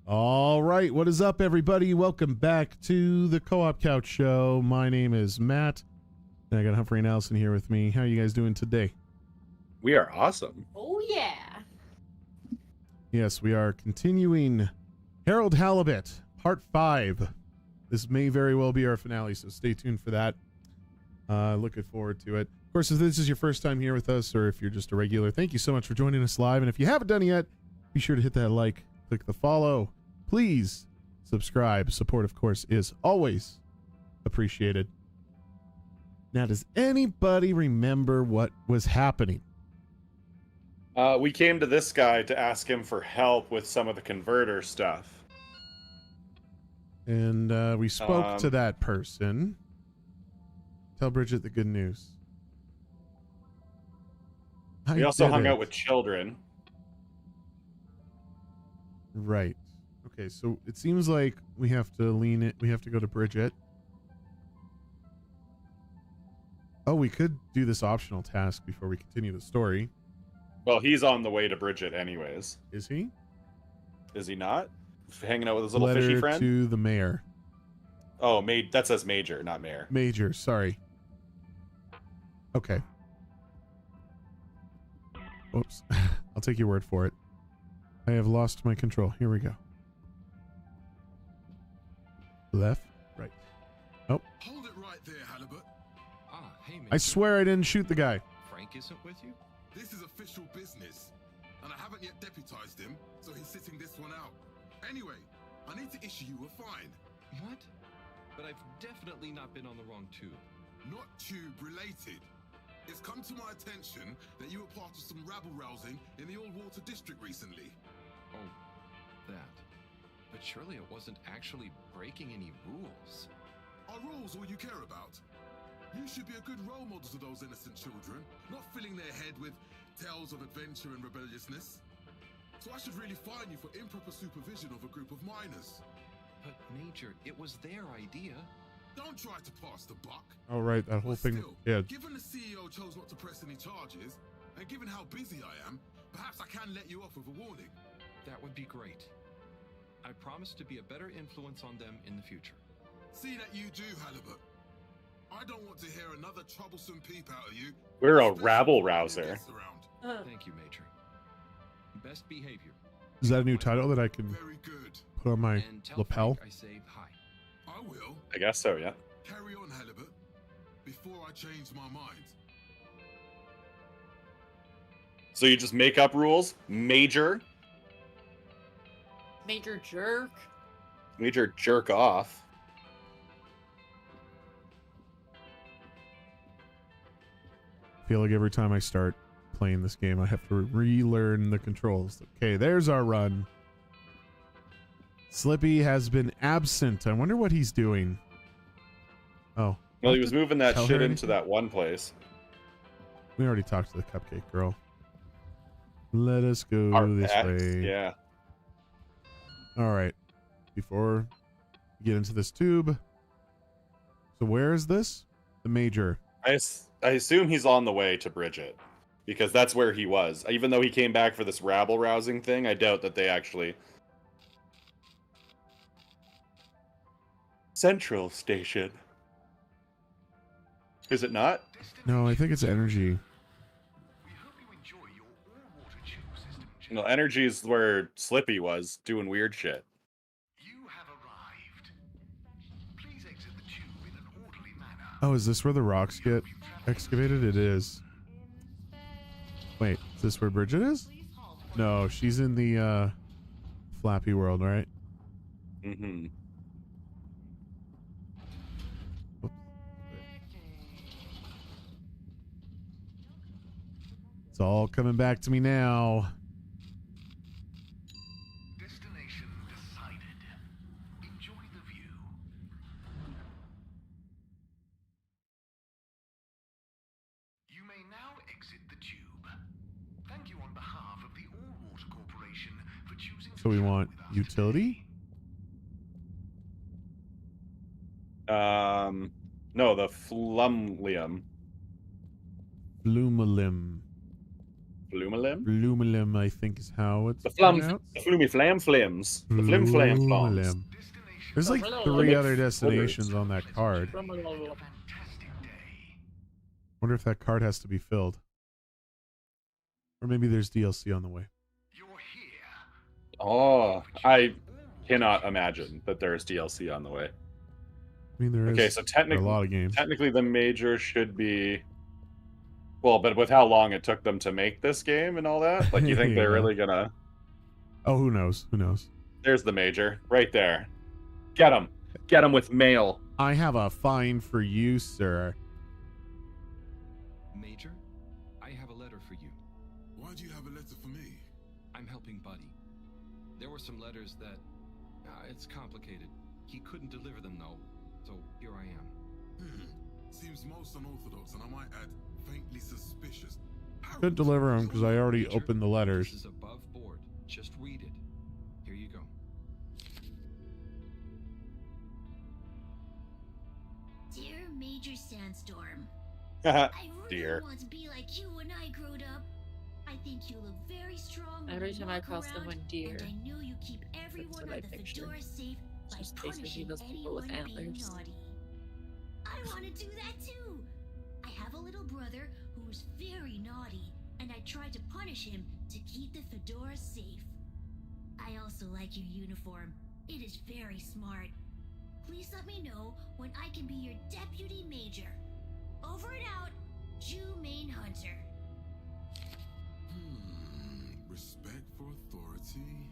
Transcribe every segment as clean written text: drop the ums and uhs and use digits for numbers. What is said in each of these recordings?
All right, what is up, everybody? Welcome back to the Co-op Couch Show. My name is Matt, and I got Humphrey and Allison here with me. How are you guys doing today? We are awesome. Oh, yeah. Yes, we are continuing Harold Halibut, Part 5. This may very well be our finale, so stay tuned for that. Looking forward to it. Of course, if this is your first time here with us, or if you're just a regular, thank you so much for joining us live. And if you haven't done it yet, be sure to hit that like, click the follow. Please subscribe. Support, of course, is always appreciated. Now, does anybody remember what was happening? We came to this guy to ask him for help with some of the converter stuff. And we spoke to that person. Tell Bridget the good news. We also hung out with children. Right. Okay, so it seems like we have to lean it. We have to go to Bridget. Oh, we could do this optional task before we continue the story. Well, he's on the way to Bridget anyways. Is he? Is he not? Hanging out with his little Letter fishy friend? to the mayor. Oh, that says Major, not Mayor. Major, sorry. Okay. Oops. I'll take your word for it. I have lost my control. Here we go. Left, right. Oh. Hold it right there, Halibut. Hey, Major. I swear I didn't shoot the guy. Frank isn't with you? This is official business, and I haven't yet deputized him, so he's sitting this one out. Anyway, I need to issue you a fine. What? But I've definitely not been on the wrong tube. Not tube related. It's come to my attention that you were part of some rabble-rousing in the Old Water District recently. Oh, that. But surely it wasn't actually breaking any rules. Are rules all you care about? You should be a good role model to those innocent children, not filling their head with tales of adventure and rebelliousness. So I should really fine you for improper supervision of a group of minors. But Major, it was their idea. Don't try to pass the buck. Oh, right, that whole But thing. still, Yeah. given the CEO chose not to press any charges, and given how busy I am, perhaps I can let you off with a warning. That would be great. I promise to be a better influence on them in the future. See that you do, Halibut. I don't want to hear another troublesome peep out of you. We're a especially rabble when you rouser. get around. Thank you, Major. Best behavior. Is that a new title that I can Very good. put on my And tell lapel? Frank I say hi. I will. I guess so, yeah. Carry on, Halibut, before I change my mind. So you just make up rules? Major? Major jerk. Major jerk off. I feel like every time I start playing this game, I have to relearn the controls. Okay, there's our run. Slippy has been absent. I wonder what he's doing. Oh. Well, he was moving that Tell shit her into anything? that one place. We already talked to the cupcake girl. Let us go Our this pets, way. yeah. All right. Before we get into this tube. So where is this? The Major. I assume he's on the way to Bridget. Because that's where he was. Even though he came back for this rabble-rousing thing, I doubt that they actually... Central Station. Is it not? No, I think it's energy. No, Energy is where Slippy was, doing weird shit. You have arrived. Please exit the tube in an orderly manner. Oh, is this where the rocks get excavated? It is. Wait, is this where Bridget is? No, she's in the Flappy World, right? Mm-hmm. It's all coming back to me now. Destination decided. Enjoy the view. You may now exit the tube. Thank you on behalf of the All Water Corporation for choosing to So we travel want with us utility? today. No, the Flumlium. Flumalim. Flumilim? Flumilim, I think is how it's The flum, pronounced. the Flumi Flam Flims. The Flim Flam Flums. Flumilim. There's like 3 other destinations on that card. Wonder if that card has to be filled. Or maybe there's DLC on the way. Oh, I cannot imagine that there's DLC on the way. I mean, there is Okay, so for technically, a lot of games. technically the major should be. Well, but with how long it took them to make this game and all that, like, you think they're Yeah. really gonna? Oh, who knows? Who knows? There's the major right there. Get him with mail. I have a fine for you, sir. Major, I have a letter for you. Why do you have a letter for me? I'm helping Buddy. There were some letters that... it's complicated. He couldn't deliver them, though. So here I am. Seems most unorthodox, and I might add, faintly suspicious. Couldn't deliver them because I already Major, opened the This letters. is above board. Just read it. Here you go. Dear Major Sandstorm, I really Dear. want to be like you when I growed up. I think you look very strong. when Every you time I walk call around, someone dear, and I know you keep everyone what on I the picture. Fedora safe by Just basically punishing those people with anyone being antlers. naughty. I want to do that too. I have a little brother who's very naughty, and I try to punish him to keep the Fedora safe. I also like your uniform. It is very smart. Please let me know when I can be your deputy major. Over and out, Jew Main Hunter. Respect for authority.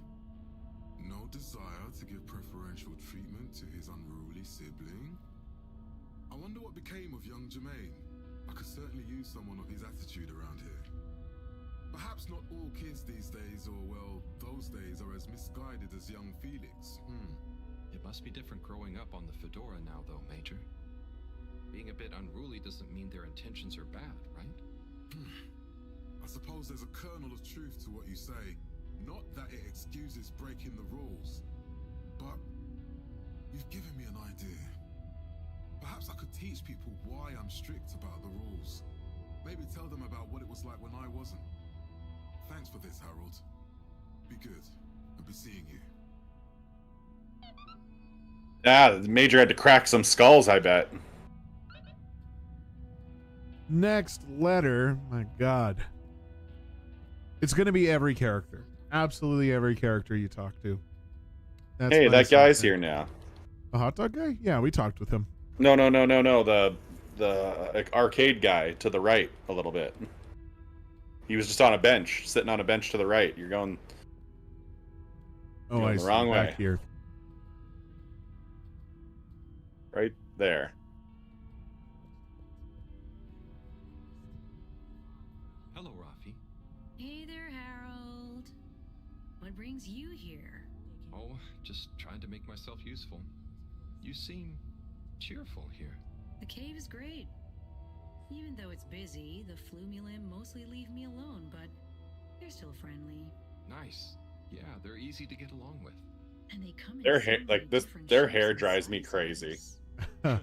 No desire to give preferential treatment to his unruly sibling. I wonder what became of young Jermaine. I could certainly use someone of his attitude around here. Perhaps not all kids these days, or well, those days are as misguided as young Felix. It must be different growing up on the Fedora now, though, Major. Being a bit unruly doesn't mean their intentions are bad, right? I suppose there's a kernel of truth to what you say. Not that it excuses breaking the rules, but you've given me an idea. Perhaps I could teach people why I'm strict about the rules. Maybe tell them about what it was like when I wasn't. Thanks for this, Harold. Be good. I'll be seeing you. The major had to crack some skulls, I bet. Next letter, my God. It's going to be every character. Absolutely every character you talk to. That's Hey, my that guy's assumption. here now. The hot dog guy? Yeah, we talked with him. No. The arcade guy to the right a little bit. He was just on a bench, sitting on a bench to the right. You're going. Oh, Going I the see. wrong Back way. here. Right there. Hello, Rafi. Hey there, Harold. What brings you here? Oh, just trying to make myself useful. You seem cheerful here. The cave is great. Even though it's busy, the Flumilim mostly leave me alone, but they're still friendly. Nice. Yeah, they're easy to get along with. And they come in Their so hair, many like this, different their shapes hair and drives me sizes. crazy. Yeah,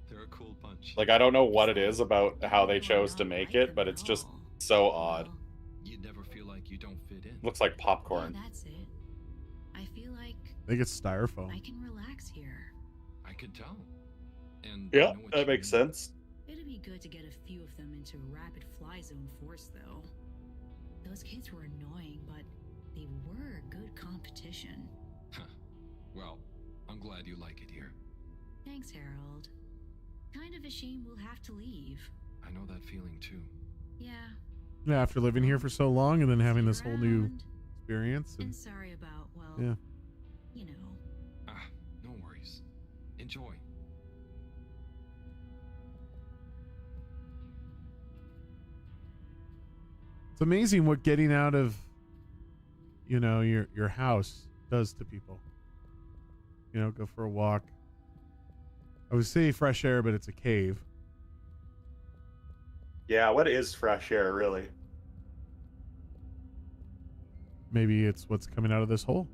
they're a cool bunch. Like, I don't know what it is about how they chose to make it, but it's just so odd. You never feel like you don't fit in. Looks like Yeah, popcorn. that's it. I feel like I think it's styrofoam. I can relax here. I can tell. And I Yeah, know what that you makes mean. sense. It'd be good to get a few of them into rapid fly zone force, though. Those kids were annoying, but they were good competition. Huh. Well, I'm glad you like it here. Thanks, Harold. Kind of a shame we'll have to leave. I know that feeling too. Yeah. Yeah, after living here for so long and then having see this you whole new around. experience. And And sorry about, well, Yeah. you know. Ah, no worries. Enjoy. it's amazing what getting out of, you know, your house does to people. You know, go for a walk. I would say fresh air, but it's a cave. Yeah, what is fresh air, really? Maybe it's what's coming out of this hole.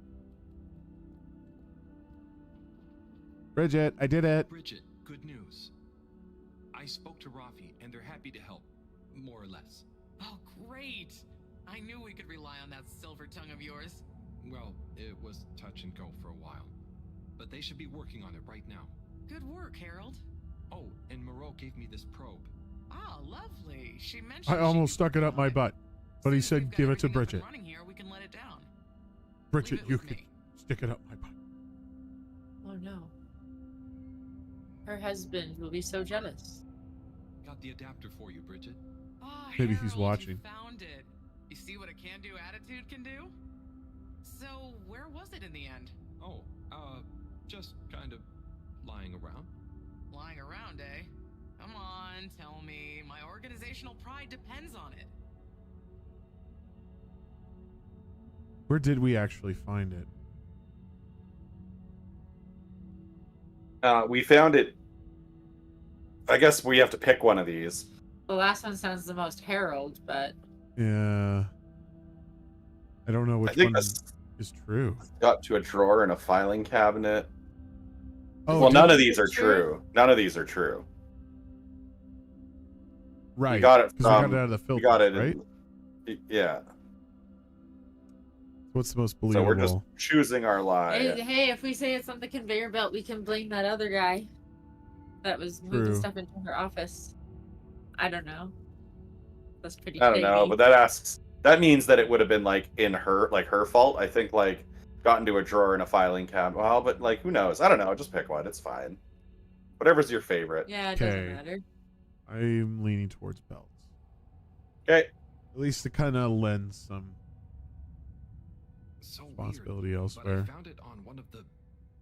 Bridget, I did it. Bridget, good news. I spoke to Rafi, and they're happy to help, more or less. Oh, great. I knew we could rely on that silver tongue of yours. Well, it was touch and go for a while. But they should be working on it right now. Good work, Harold. Oh, and Moreau gave me this probe. Ah, lovely. She mentioned I almost stuck it up my butt, but he said give it to Bridget. Running here, we can let it down. Bridget, Leave it you with could me. stick it up my butt. Oh no. Her husband will be so jealous. Got the adapter for you, Bridget. Ah, Maybe he's Harold, watching. You found it. You see what a can-do attitude can do? So, where was it in the end? Oh, just kind of lying around. Lying around, eh? Come on, tell me. My organizational pride depends on it. Where did we actually find it? We found it. I guess we have to pick one of these. The last one sounds the most Harold, but Yeah. I don't know I which think one this is true. got to a drawer in a filing cabinet. Oh, well, did- none of these are True? true. None of these are true. right. We got it 'cause we got from. it out of the filter, We got it. right? Yeah. What's the most So believable? we're just choosing our lie. hey, if we say it's on the conveyor belt, we can blame that other guy that was moving True. stuff into her office. I don't know. That's pretty. I don't know, shady. but that means that it would have been like her fault. I think like got into a drawer in a filing cabinet. Well, but like who knows? I don't know. Just pick one. It's fine. Whatever's your favorite. Yeah, it Okay. doesn't matter. I'm leaning towards belts. Okay. At least it kind of lends some So responsibility weird, elsewhere. But I found it on one of the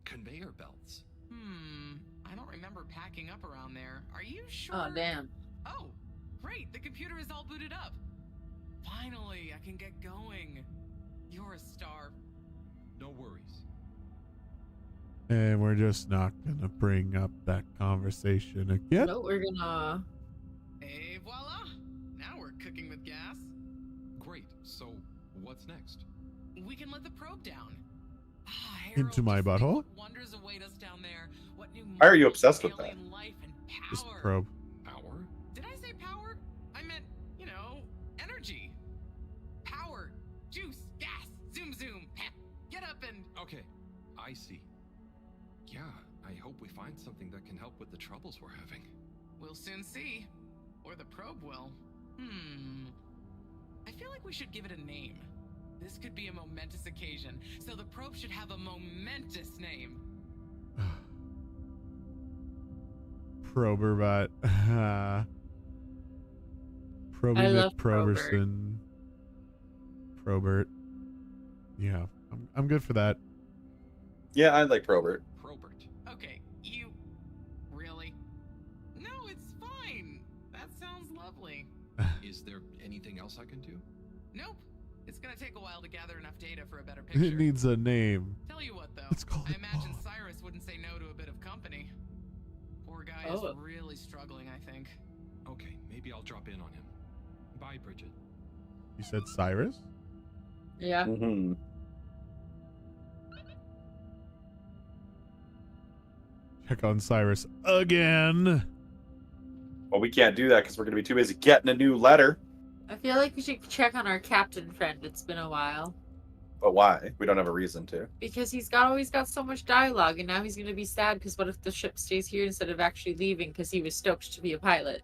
conveyor belts. I don't remember packing up around there. Are you sure? Oh damn. Oh, great. The computer is all booted up. Finally, I can get going. You're a star. No worries. And we're just not gonna bring up that conversation again. No, we're gonna. Et voila. Now we're cooking with gas. Great. So, what's next? We can let the probe down. Ah, Into Harold, my just think butthole? What wonders await us down there? What new Why are you marvels obsessed of with that? alien life and Just power? probe. Power? Did I say power? I meant, energy. Power, juice, gas, zoom zoom, pep. Get up and Okay, I see. Yeah, I hope we find something that can help with the troubles we're having. we'll soon see. Or the probe will. I feel like we should give it a name. This could be a momentous occasion, so the probe should have a momentous name. Proberbot. Proby I love McProberson. Probert. Yeah, I'm good for that. Yeah, I like Probert. Probert. Okay, you... Really? No, it's fine. That sounds lovely. Is there anything else I can do? Nope. It's gonna take a while to gather enough data for a better picture. It needs a name. Tell you what, though. Let's call I it imagine Paul. Cyrus wouldn't say no to a bit of company. Poor guy Oh. is really struggling, I think. Okay, maybe I'll drop in on him. Bye, Bridget. You said Cyrus? Yeah. Mm-hmm. Check on Cyrus again. Well, we can't do that because we're going to be too busy getting a new letter. I feel like we should check on our captain friend. It's been a while. But why? We don't have a reason to. Because he's always got so much dialogue, and now he's going to be sad because what if the ship stays here instead of actually leaving because he was stoked to be a pilot?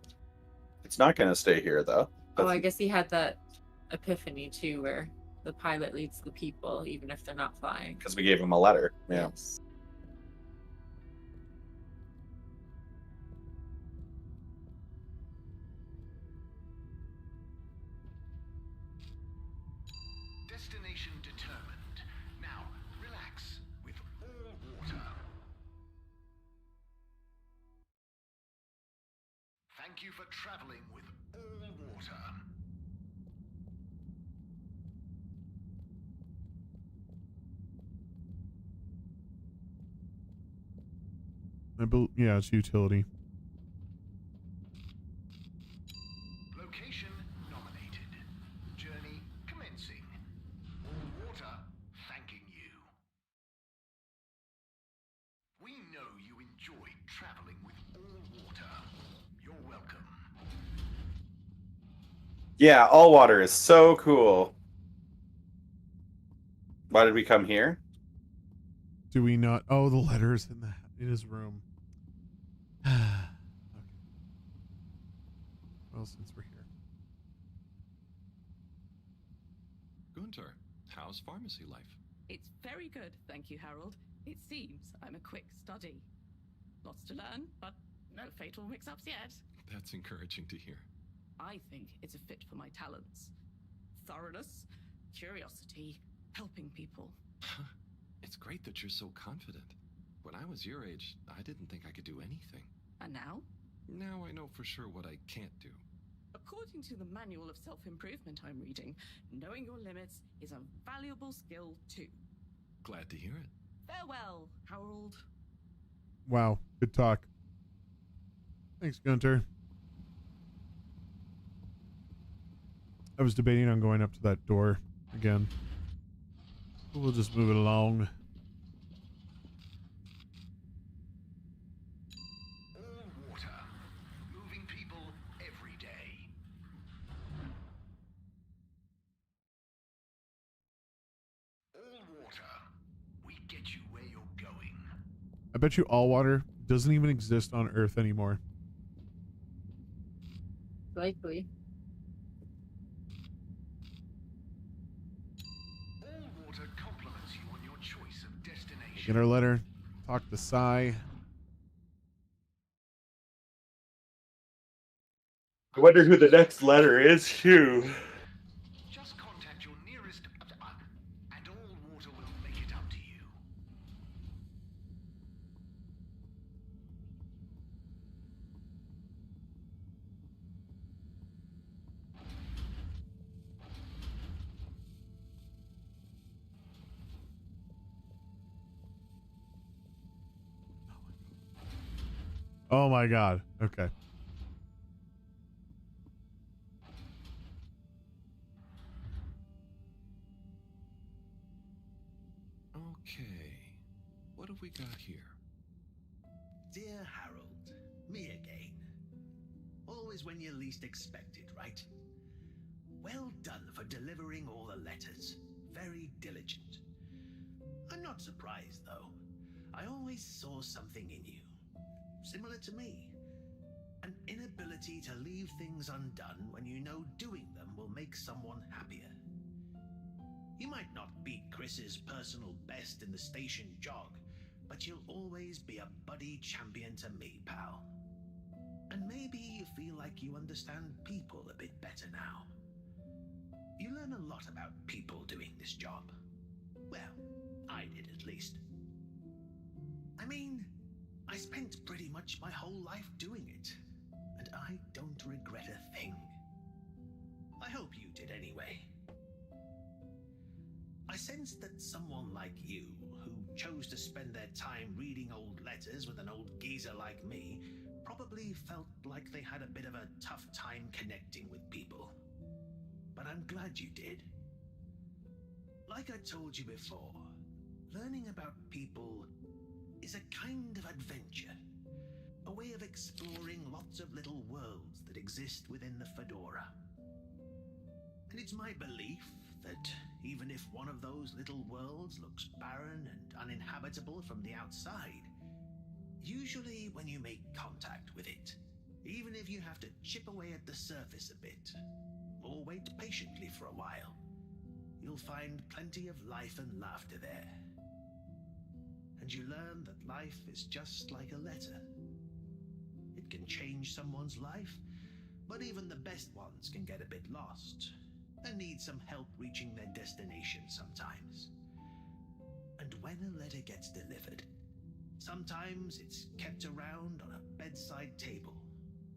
It's not going to stay here, though. Oh, I guess he had that epiphany too, where the pilot leads the people even if they're not flying. Because we gave him a letter. Yeah. Yes. Destination determined. Now, relax with all water. Thank you for traveling with all water. Yeah, it's utility. Location nominated. Journey commencing. All water thanking you. We know you enjoyed traveling with all water. You're welcome. Yeah, all water is so cool. Why did we come here? Do we not? Oh, the letters in his room. Okay. Well, since we're here. Gunter, how's pharmacy life? It's very good, thank you, Harold. It seems I'm a quick study. Lots to learn, but no fatal mix-ups yet. That's encouraging to hear. I think it's a fit for my talents. Thoroughness, curiosity, helping people. It's great that you're so confident. When I was your age, I didn't think I could do anything. And now? Now I know for sure what I can't do. According to the manual of self-improvement I'm reading, knowing your limits is a valuable skill too. Glad to hear it. Farewell, Harold. Wow, good talk. Thanks, Gunter. I was debating on going up to that door again. We'll just move it along. All water. Moving people every day. All water. We get you where you're going. I bet you all water doesn't even exist on Earth anymore. Likely. All water compliments you on your choice of destination. Get our letter. Talk to Sai. I wonder who the next letter is, too. Just contact your nearest, and all water will make it up to you. Oh my god. Okay. Okay. What have we got here? Dear Harold, me again. Always when you least expect it, right? Well done for delivering all the letters. Very diligent. I'm not surprised, though. I always saw something in you. Similar to me. An inability to leave things undone when you know doing them will make someone happier. You might not beat Chris's personal best in the station jog, but you'll always be a buddy champion to me, pal. And maybe you feel like you understand people a bit better now. You learn a lot about people doing this job. Well, I did at least. I mean, I spent pretty much my whole life doing it, and I don't regret a thing. I hope you did anyway. I sensed that someone like you, who chose to spend their time reading old letters with an old geezer like me, probably felt like they had a bit of a tough time connecting with people. But I'm glad you did. Like I told you before, learning about people is a kind of adventure. A way of exploring lots of little worlds that exist within the Fedora. And it's my belief that even if one of those little worlds looks barren and uninhabitable from the outside, usually when you make contact with it, even if you have to chip away at the surface a bit, or wait patiently for a while, you'll find plenty of life and laughter there. And you learn that life is just like a letter. It can change someone's life, but even the best ones can get a bit lost and need some help reaching their destination sometimes. And when a letter gets delivered, sometimes it's kept around on a bedside table,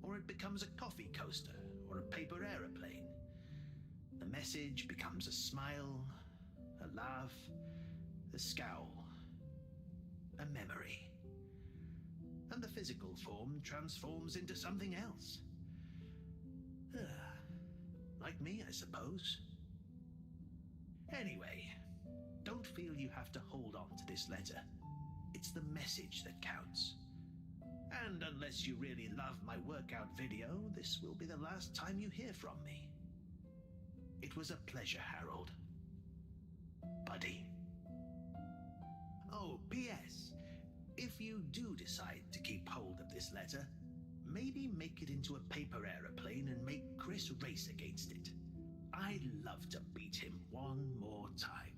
or it becomes a coffee coaster or a paper aeroplane. The message becomes a smile, a laugh, a scowl, a memory. And the physical form transforms into something else. Like me, I suppose. Anyway, don't feel you have to hold on to this letter. It's the message that counts. And unless you really love my workout video, this will be the last time you hear from me. It was a pleasure, Harold. Buddy. Oh, P.S. If you do decide to keep hold of this letter, maybe make it into a paper aeroplane and make Chris race against it. I'd love to beat him one more time.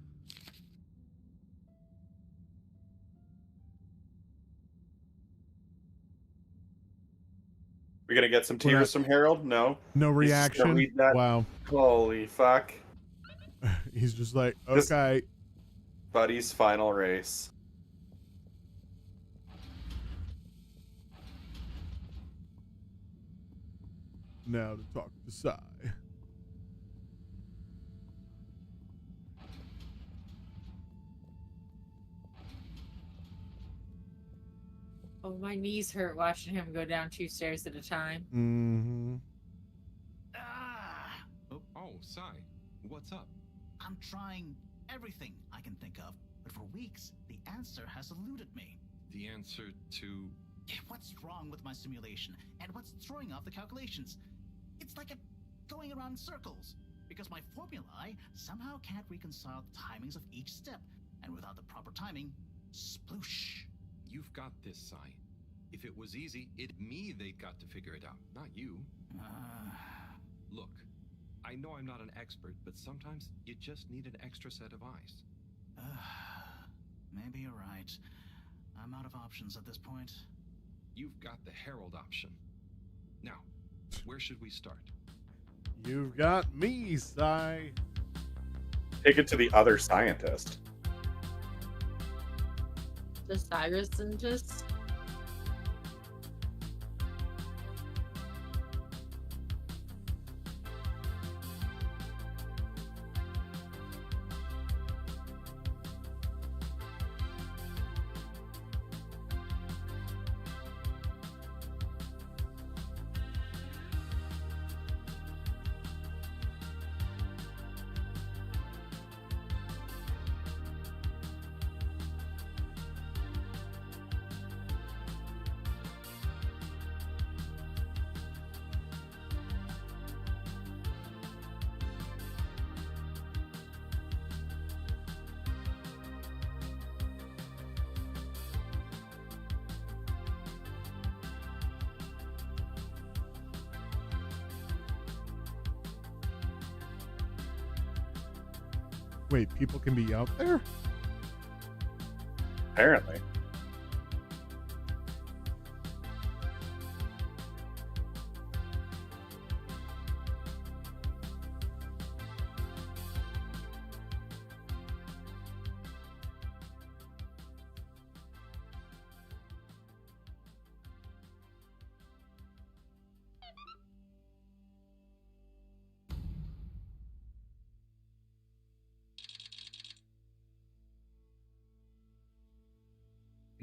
We're gonna get some tears from Harold? No. No He's just gonna reaction. read that? Wow. Holy fuck. He's just like, This- okay. Buddy's final race. Now to talk to Sai. Oh, my knees hurt watching him go down 2 stairs at a time. Mm-hmm. Ah! Oh, Sai, what's up? I'm trying everything I can think of, but for weeks, the answer has eluded me. The answer to... What's wrong with my simulation, and what's throwing off the calculations? It's like going around in circles, because my formulae somehow can't reconcile the timings of each step, and without the proper timing, sploosh. You've got this, Sai. If it was easy, it'd me they'd got to figure it out, not you. Look, I know I'm not an expert, but sometimes you just need an extra set of eyes. Maybe you're right. I'm out of options at this point. You've got the Herald option. Now, where should we start? You've got me, Sai. Take it to the other scientist. The Cyrus and just... Wait, people can be out there? Apparently.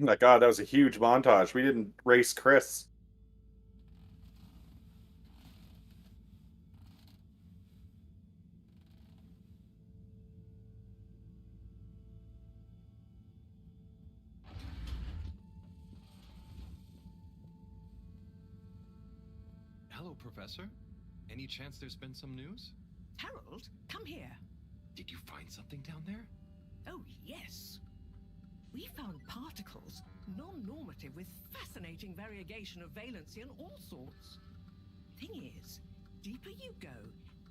My God, that was a huge montage. We didn't race Chris. Hello, Professor. Any chance there's been some news? Harold, come here. Did you find something down there? Oh, yes. We found particles, non-normative, with fascinating variegation of valency and all sorts. Thing is, deeper you go,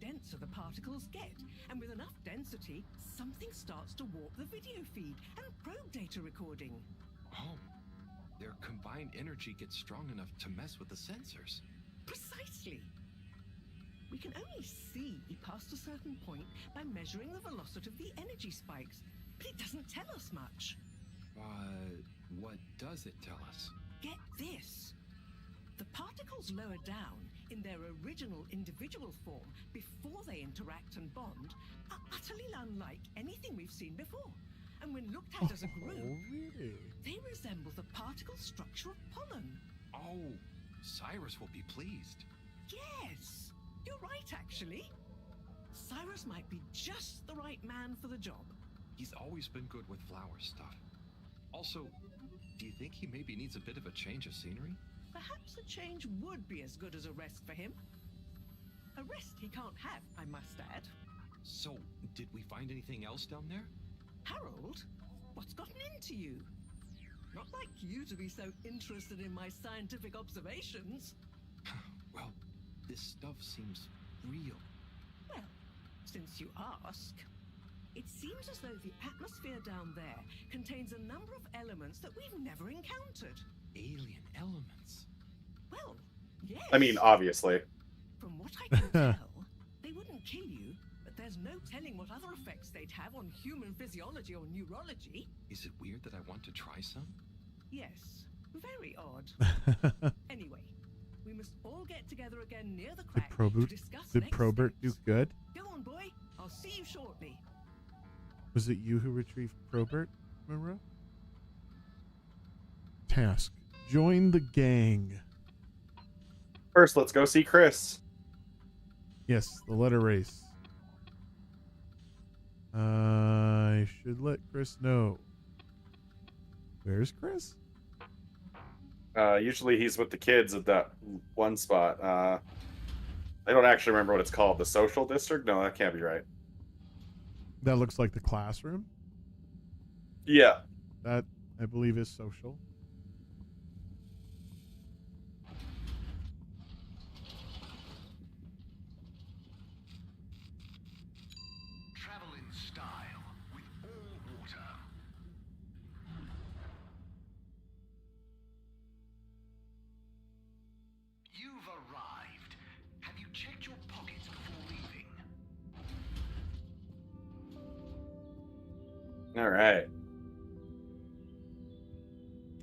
denser the particles get, and with enough density, something starts to warp the video feed and probe data recording. Oh, their combined energy gets strong enough to mess with the sensors. Precisely. We can only see past a certain point by measuring the velocity of the energy spikes, but it doesn't tell us much. What does it tell us? Get this. The particles lower down in their original individual form before they interact and bond are utterly unlike anything we've seen before. And when looked at as a group, really? they resemble the particle structure of pollen. Oh, Cyrus will be pleased. Yes, you're right, actually. Cyrus might be just the right man for the job. He's always been good with flower stuff. Also, do you think he maybe needs a bit of a change of scenery? Perhaps a change would be as good as a rest for him. A rest he can't have, I must add. So, did we find anything else down there? Harold, what's gotten into you? Not like you to be so interested in my scientific observations. Well, this stuff seems real. Well, since you ask, it seems as though the atmosphere down there contains a number of elements that we've never encountered. Alien elements? Well, yes. I mean, obviously. From what I can tell, they wouldn't kill you, but there's no telling what other effects they'd have on human physiology or neurology. Is it weird that I want to try some? Yes, very odd. Anyway, we must all get together again near the crack to discuss Did next Probert do steps. good? Go on, boy. I'll see you shortly. Was it you who retrieved Probert, Monroe? Task. Join the gang. First, let's go see Chris. Yes, the letter race. I should let Chris know. Where's Chris? Usually he's with the kids at that one spot. I don't actually remember what it's called. The social district? No, that can't be right. That looks like the classroom. Yeah. That, I believe, is social. Travel in style with all water. You've arrived. Have you checked your pockets before leaving? All right.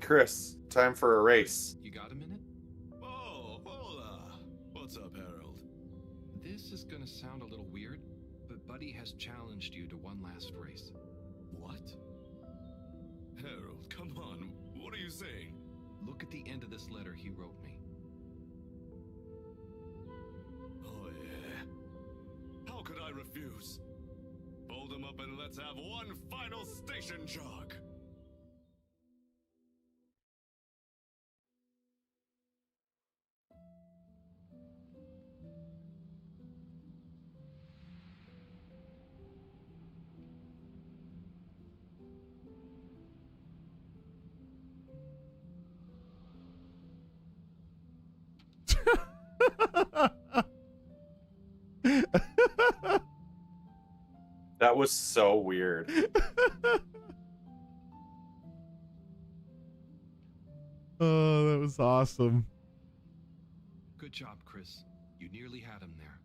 Chris, time for a race. You got a minute? Oh, hola. What's up, Harold? This is gonna sound a little weird, but Buddy has challenged you to one last race. What? Harold, come on. What are you saying? Look at the end of this letter he wrote me. Oh, yeah. How could I refuse? Fold them up and let's have one final station jog. That was so weird. Oh, that was awesome. Good job, Chris. You nearly had him there.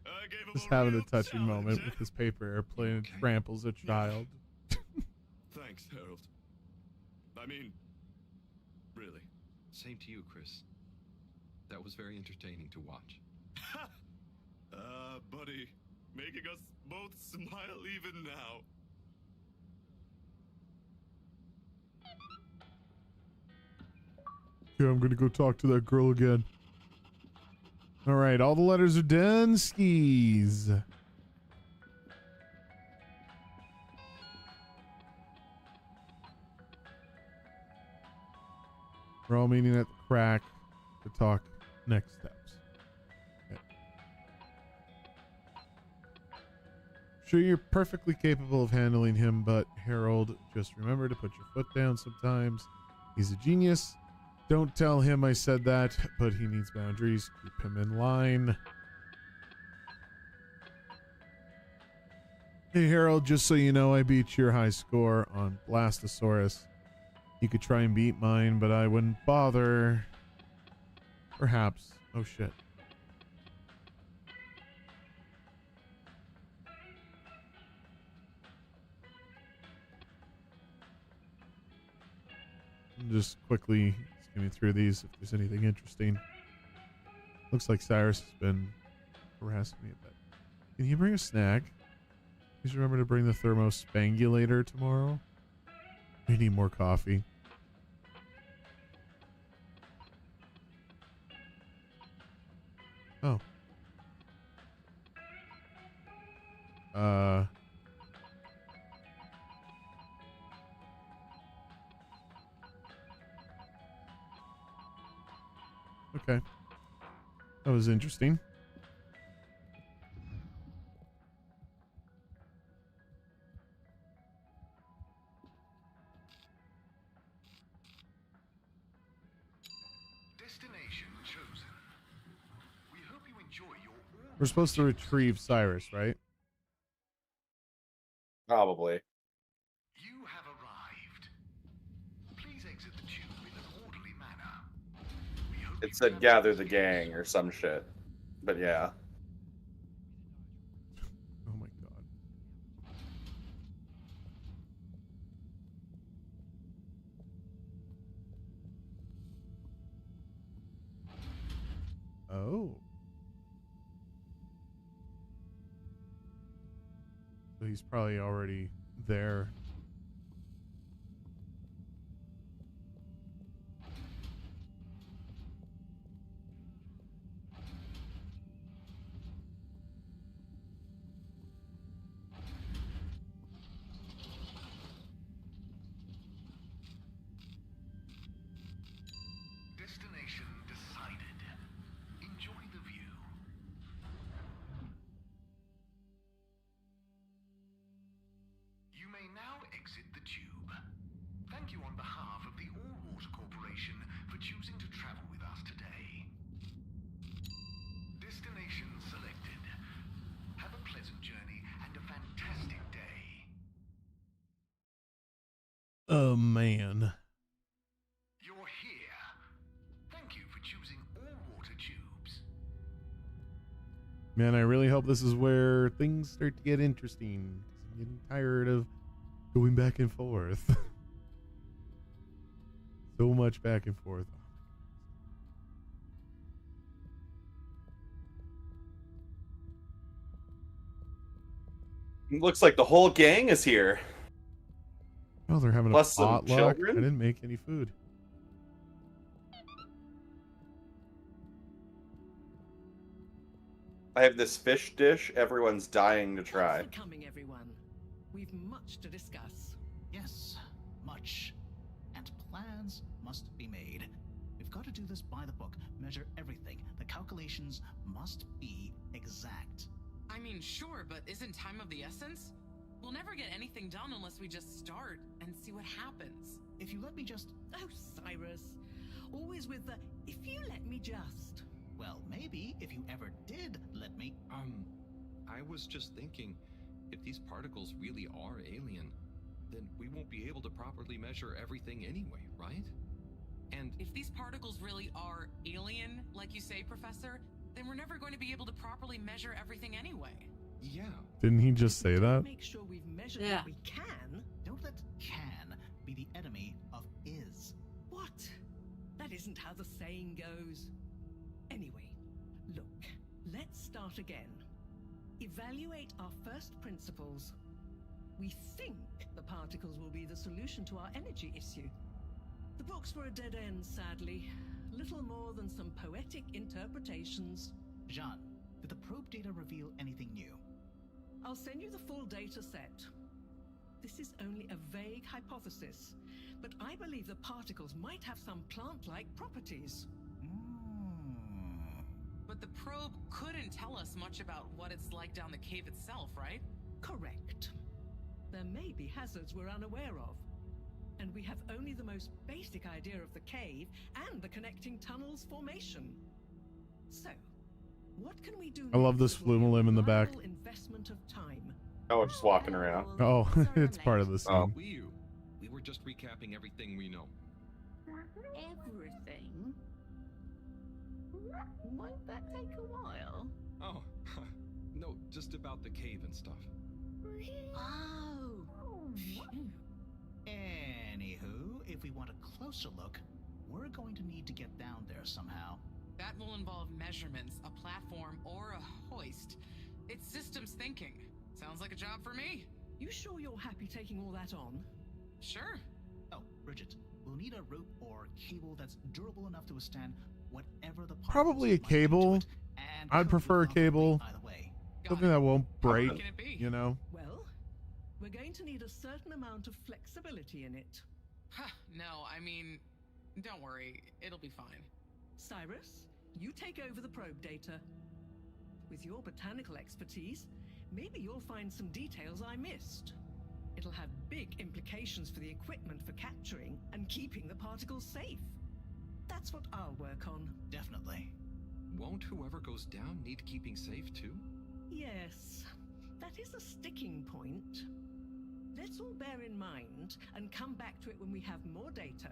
I gave him Just a having real a touching challenge, moment eh? with his paper airplane and Okay. tramples a child. Thanks, Harold. I mean, really. Same to you, Chris. That was very entertaining to watch. Buddy, making us both smile even now. Yeah, I'm gonna go talk to that girl again. All right, all the letters are done. Skis. We're all meeting at the crack to talk next steps. Okay. Sure, you're perfectly capable of handling him, but Harold, just remember to put your foot down sometimes. He's a genius. Don't tell him I said that, but he needs boundaries. Keep him in line. Hey, Harold, just so you know, I beat your high score on Blastosaurus. You could try and beat mine, but I wouldn't bother. Perhaps. Oh, shit. Just quickly skimming through these if there's anything interesting. Looks like Cyrus has been harassing me a bit. Can you bring a snack? Please remember to bring the thermospangulator tomorrow. We need more coffee. Oh. Okay. That was interesting. Destination chosen. We hope you enjoy your We're supposed to retrieve Cyrus, right? Probably. You have arrived. Please exit the tube in an orderly manner. We hope It you said have gather the experience gang or some shit. But yeah. Oh my god. Oh. So he's probably already there. Destination decided. Enjoy the view. You may now exit the tube. Thank you on behalf of the Allwater Corporation for choosing to travel with us today. Destination selected. Have a pleasant journey and a fantastic day. Oh man. You're here. Thank you for choosing Allwater tubes. Man, I really hope this is where things start to get interesting. I'm getting tired of going back and forth. So much back and forth. It looks like the whole gang is here. Oh, they're having Plus a some potluck. children? I didn't make any food. I have this fish dish everyone's dying to try. Thanks for coming, everyone. We've much to discuss. Yes, much. And plans must be made. We've got to do this by the book, measure everything. The calculations must be exact. I mean, sure, but isn't time of the essence? We'll never get anything done unless we just start and see what happens. If you let me just... Oh, Cyrus. Always with the, if you let me just. Well, maybe if you ever did let me... I was just thinking, if these particles really are alien, then we won't be able to properly measure everything anyway, right? And if these particles really are alien, like you say, Professor, then we're never going to be able to properly measure everything anyway. yeah, Didn't he just say that? Make sure we've measured Yeah. what we can. Don't let can be the enemy of is. What? That isn't how the saying goes. Anyway, look, let's start again. Evaluate our first principles. We think the particles will be the solution to our energy issue. The books were a dead end, sadly. Little more than some poetic interpretations. Jean, did the probe data reveal anything new? I'll send you the full data set. This is only a vague hypothesis, but I believe the particles might have some plant-like properties. But the probe couldn't tell us much about what it's like down the cave itself, right? Correct. There may be hazards we're unaware of, and we have only the most basic idea of the cave and the connecting tunnels formation. So, what can we do? I love this next that will be a flume in the back. reliable investment of time. Oh, just walking around. Oh, it's part of the scene. Oh. we were just recapping everything we know. Everything? Won't that take a while? Oh, no, just about the cave and stuff. Oh. Anywho, if we want a closer look, we're going to need to get down there somehow. That will involve measurements, a platform, or a hoist. It's systems thinking. Sounds like a job for me. You sure you're happy taking all that on? Sure. Oh, Bridget, we'll need a rope or cable that's durable enough to withstand whatever the Probably a particles might do to cable. it, and I'd prefer a hopefully cable. operate either way. Something that won't break, Can it be? you know? Well, we're going to need a certain amount of flexibility in it. No, I mean, don't worry. It'll be fine. Cyrus, you take over the probe data. With your botanical expertise, maybe you'll find some details I missed. It'll have big implications for the equipment for capturing and keeping the particles safe. That's what I'll work on. Definitely. Won't whoever goes down need keeping safe too? Yes, that is a sticking point. Let's all bear in mind and come back to it when we have more data.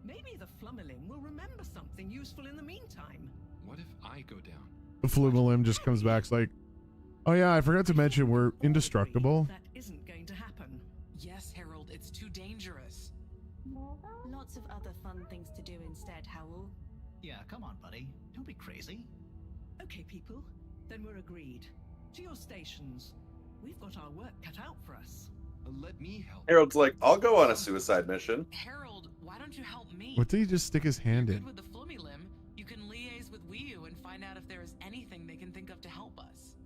Maybe the Flummerling will remember something useful in the meantime. What if I go down? The Flumalim just comes back like, oh yeah, I forgot to mention we're indestructible. That isn't going to happen. Yes, Harold, it's too dangerous. Lots of other fun things to do instead, Howell. Yeah, come on, buddy. Don't be crazy. Okay, people, then we're agreed. To your stations. We've got our work cut out for us. Let me help. Harold's like, I'll go on a suicide mission. Harold, why don't you help me? What did he just stick his hand Good in? with the Flumilim, you can liaise with Wiu and find out if there is anything they can think of to help us.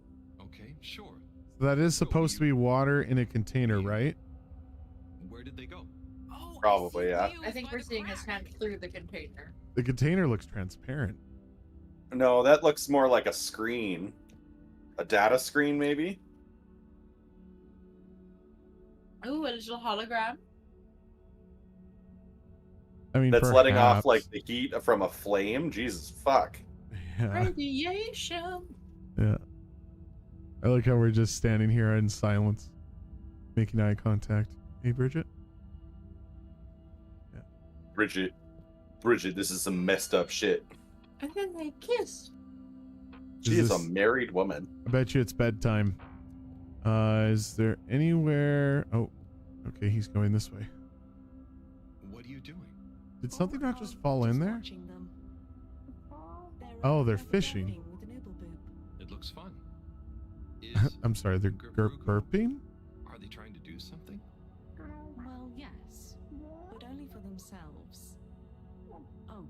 Okay, sure. So that is supposed to be water in a container, right? Where did they go? Oh, Probably, yeah. I think we're seeing his hand through the container. The container looks transparent. No, that looks more like a screen. A data screen, maybe? Ooh, a digital hologram. I mean, That's letting off perhaps. like the heat from a flame. Jesus fuck. Yeah. Radiation. Yeah. I like how we're just standing here in silence, making eye contact. Hey, Bridget. Bridget, this is some messed up shit. And then they kiss. She is a married woman. I bet you it's bedtime. Is there anywhere? Oh, okay. He's going this way. What are you doing? Did something not just fall in there? Watching them. Oh, they're fishing. With an Ooblepoop. It looks fun. Is I'm sorry, they're burping? Are they trying to do something? Well, yes, but only for themselves. Oh,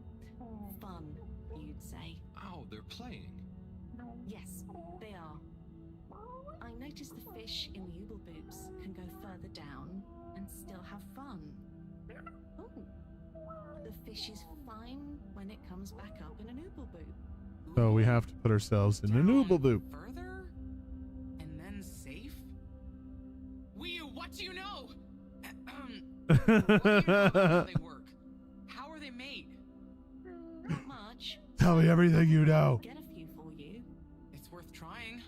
fun, you'd say. Oh, they're playing. Yes, they are. I noticed the fish in the Ooblepoop's can go further down and still have fun. Oh, the fish is fine when it comes back up in an Ooblepoop. So we have to put ourselves in an Ooblepoop. Further? And then safe? Wiu, what do you know? What do you know about how they work? How are they made? Not much. Tell me everything you know. Get a few for you. It's worth trying.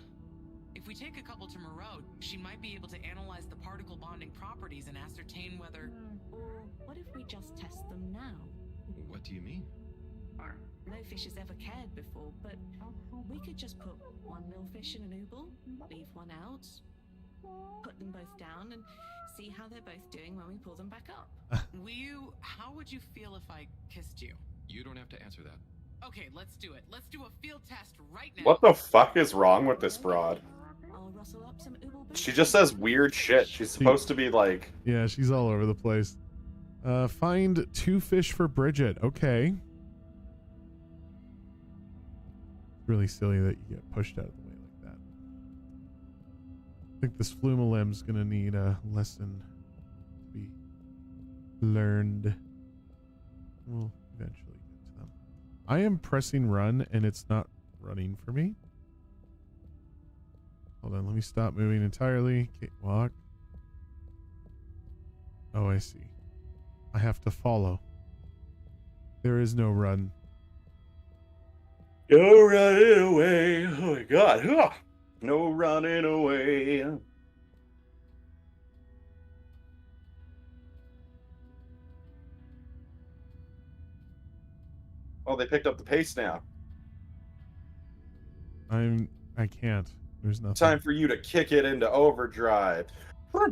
If we take a couple to Moreau, she might be able to analyze the particle bonding properties and ascertain whether... Or what if we just test them now? What do you mean? No fish has ever cared before, but we could just put one little fish in an ooble, leave one out, put them both down, and see how they're both doing when we pull them back up. Wiu, how would you feel if I kissed you? You don't have to answer that. Okay, let's do it. Let's do a field test right now. What the fuck is wrong with this broad? I'll rustle up some ooble boots. She just says weird shit. She's supposed to be like... Yeah, she's all over the place. Find 2 fish for Bridget. Okay. Really silly that you get pushed out of the way like that. I think this Flumalim's gonna need a lesson to be learned. We'll eventually get to them. I am pressing run and it's not running for me. Hold on, let me stop moving entirely. Okay, walk. Oh, I see. I have to follow. There is no run. No running away. Oh my god. Ugh. No running away. Oh, they picked up the pace now. I can't. There's nothing. Time for you to kick it into overdrive. I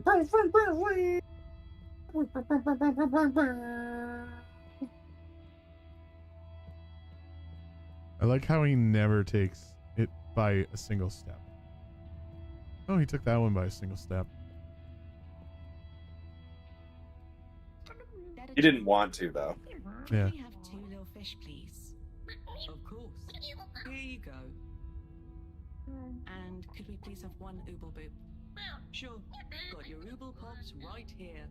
like how he never takes it by a single step. Oh, he took that one by a single step. He didn't want to, though. Yeah. Can we have 2 little fish, please? Of course. Here you go. And could we please have 1 ooble boop? Sure. Got your ooble pops right here.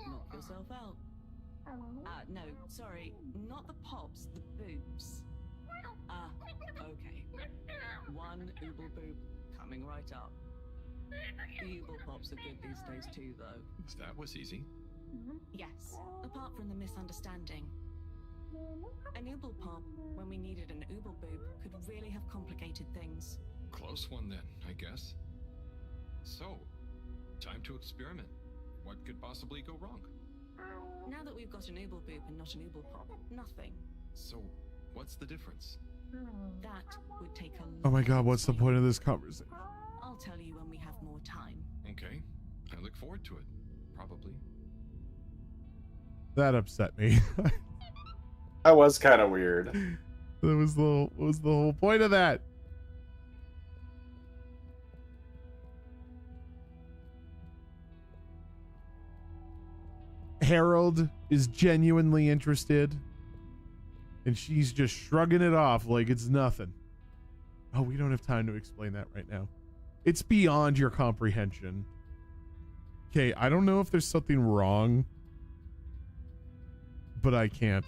Knock yourself out. No, sorry. Not the pops, the boobs. Okay. 1 ooble boop coming right up. The ooble pops are good these days too, though. That was easy. Yes, apart from the misunderstanding. An ooble pop, when we needed an ooble boob, could really have complicated things. Close one then, I guess. So, time to experiment. What could possibly go wrong? Now that we've got an ooble boob and not an ooble pop, nothing. So, what's the difference? That would take a Oh my long god, what's the time. point of this conversation? I'll tell you when we have more time. Okay, I look forward to it. Probably. That upset me. That was kind of weird. That was the whole point of that. Harold is genuinely interested, and she's just shrugging it off like it's nothing. Oh, we don't have time to explain that right now. It's beyond your comprehension. Okay, I don't know if there's something wrong, but I can't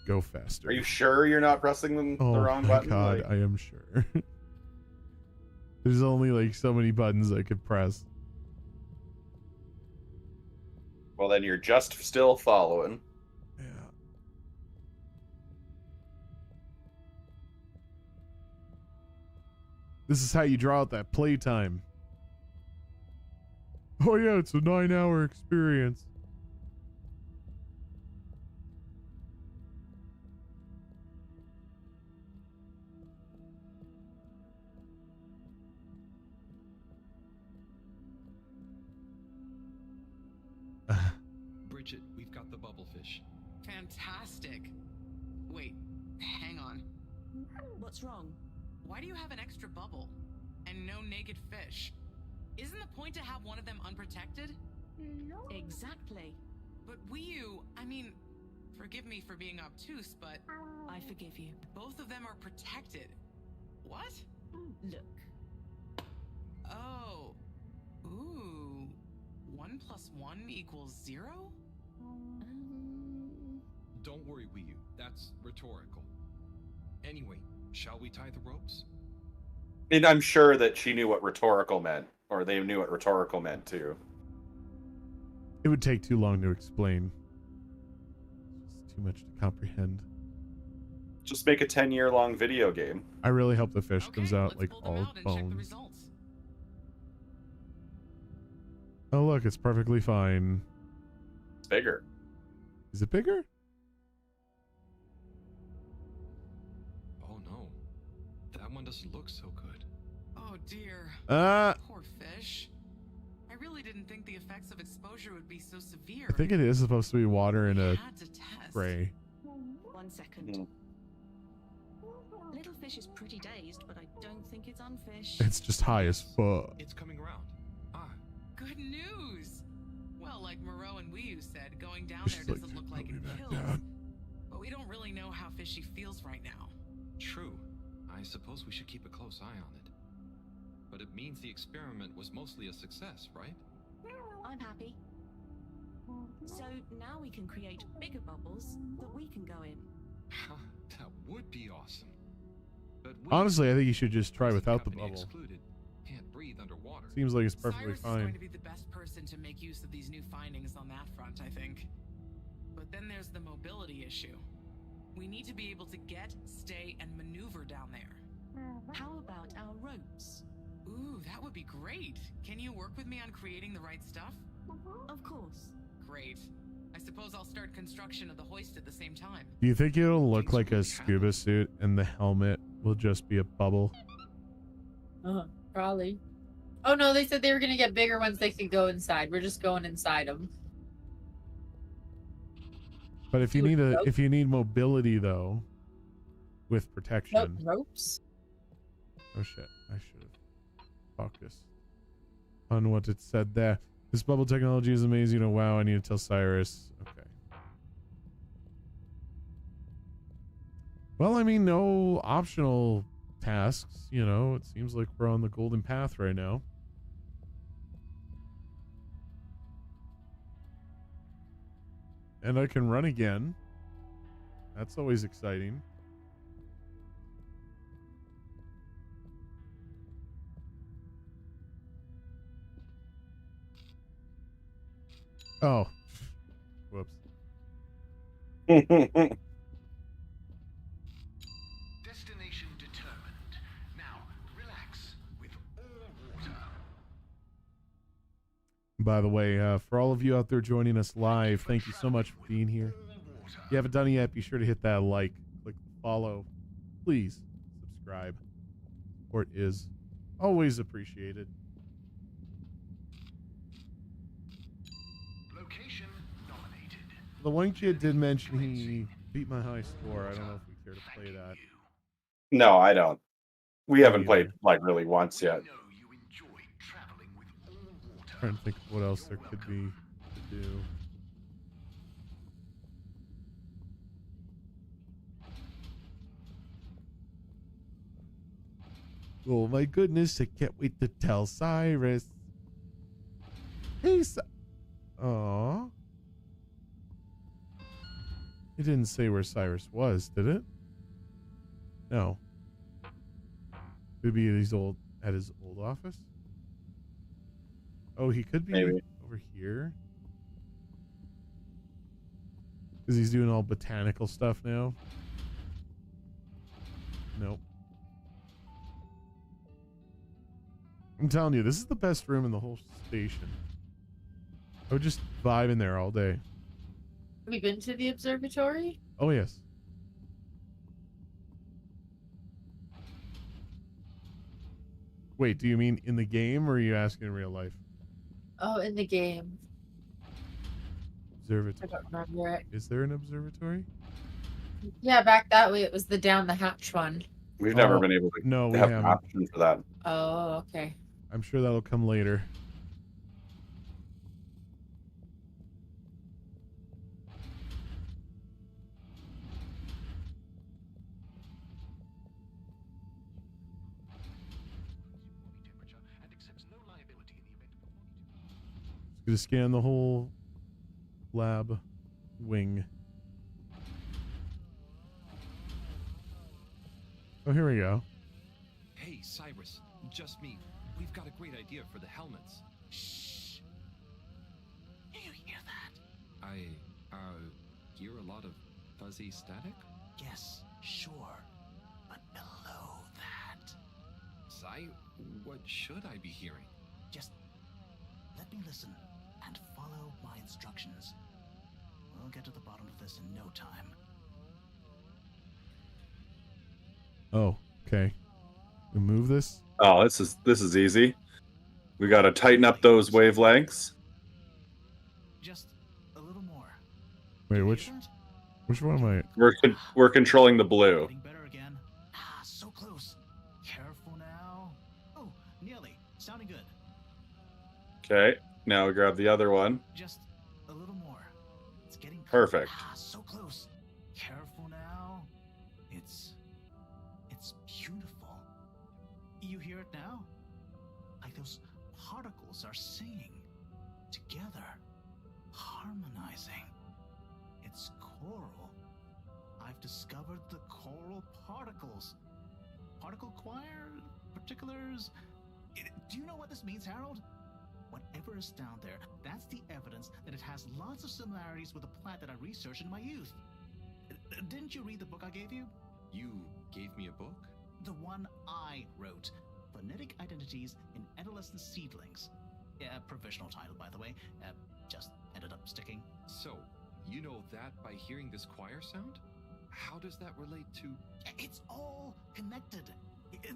go faster. Are you sure you're not pressing the wrong button? Oh my god, Like- I am sure. There's only like so many buttons I could press. Well, then you're just still following. Yeah. This is how you draw out that playtime. Oh yeah, it's a 9-hour experience. Bridget, we've got the bubblefish. Fantastic. Wait, hang on. What's wrong? Why do you have an extra bubble? And no naked fish? Isn't the point to have one of them unprotected? Exactly. But I mean, forgive me for being obtuse, but I forgive you. both of them are protected. What? Look. Oh. Ooh. 1 + 1 = 0? Don't worry, Wii U. That's rhetorical. Anyway, shall we tie the ropes? And I'm sure that she knew what rhetorical meant, or they knew what rhetorical meant too. It would take too long to explain. It's too much to comprehend. Just make a 10-year-long video game. I really hope the fish comes out let's like pull them all out and check the bones. results. Oh look, it's perfectly fine. It's bigger. Is it bigger? Oh no. That one doesn't look so good. Oh dear. Ah. Poor fish. I really didn't think the effects of exposure would be so severe. I think it is supposed to be water in a Had to test. spray. 1 second. Little fish is pretty dazed, but I don't think it's unfish. It's just high as fuck. It's coming around. Good news! Well, like Moreau and Wii U said, going down She's there like, doesn't look "Put like me it back kills. down." But we don't really know how fishy feels right now. True. I suppose we should keep a close eye on it. But it means the experiment was mostly a success, right? I'm happy. So now we can create bigger bubbles that we can go in. That would be awesome. But Honestly, I think you should just try without the company bubble. excluded. Can't breathe underwater. Seems like it's perfectly Cyrus is going fine. to be the best person to make use of these new findings on that front, I think. But then there's the mobility issue. We need to be able to get, stay, and maneuver down there. How about our ropes? Ooh, that would be great. Can you work with me on creating the right stuff? Of course. Great. I suppose I'll start construction of the hoist at the same time. Do you think it'll look like a scuba suit and the helmet will just be a bubble? Probably. Oh no, they said they were gonna get bigger ones they could go inside. We're just going inside them. But if you need mobility though, with protection. Ropes? Oh shit! I should have focused on what it said there. This bubble technology is amazing. Oh wow! I need to tell Cyrus. Okay. Well, I mean, no optional tasks. You know, it seems like we're on the golden path right now. And I can run again. That's always exciting. Oh. Whoops. By the way, for all of you out there joining us live, thank you so much for being here. If you haven't done it yet, be sure to hit that like, click the follow. Please subscribe. Support is always appreciated. Location nominated. The one kid did mention he beat my high score. I don't know if we care to play that. No, I don't. We haven't either. played like really once yet. Trying to think of what else there could be to do. Oh my goodness, I can't wait to tell Cyrus. Hey, Aww. It didn't say where Cyrus was, did it? No. Could be at his old office. Oh, he could be Maybe over here. Because he's doing all botanical stuff now. Nope. I'm telling you, this is the best room in the whole station. I would just vibe in there all day. Have you been to the observatory? Oh, yes. Wait, do you mean in the game or are you asking in real life? Oh, in the game. Observatory. I don't remember it. Is there an observatory? Yeah, back that way it was the down the hatch one. We've never been able to no, we have an haven't. option for that. Oh, okay. I'm sure that'll come later. Gonna scan the whole lab wing. Oh, here we go. Hey, Cyrus, just me. We've got a great idea for the helmets. Shh. Do you hear that? I hear a lot of fuzzy static? Yes, sure. But below that. Cy, what should I be hearing? Just let me listen and follow my instructions. We'll get to the bottom of this in no time. Oh, okay. We move this. Oh, this is easy. We got to tighten up those wavelengths. Just a little more. Wait, which one am I? We're controlling the blue. Getting better again. Ah, so close. Careful now. Oh, nearly. Sounding good. Okay, now we grab the other one. Just a little more. It's getting perfect. Ah, so close. Careful now. It's beautiful. You hear it now? Like those particles are singing together, harmonizing. It's choral. I've discovered the choral particles. Particle choir, particulars. Do you know what this means, Harold? Whatever is down there, that's the evidence that it has lots of similarities with a plant that I researched in my youth. Didn't you read the book I gave you? You gave me a book? The one I wrote. Phonetic Identities in Adolescent Seedlings. Provisional title, by the way. Just ended up sticking. So, you know that by hearing this choir sound? How does that relate to... It's all connected.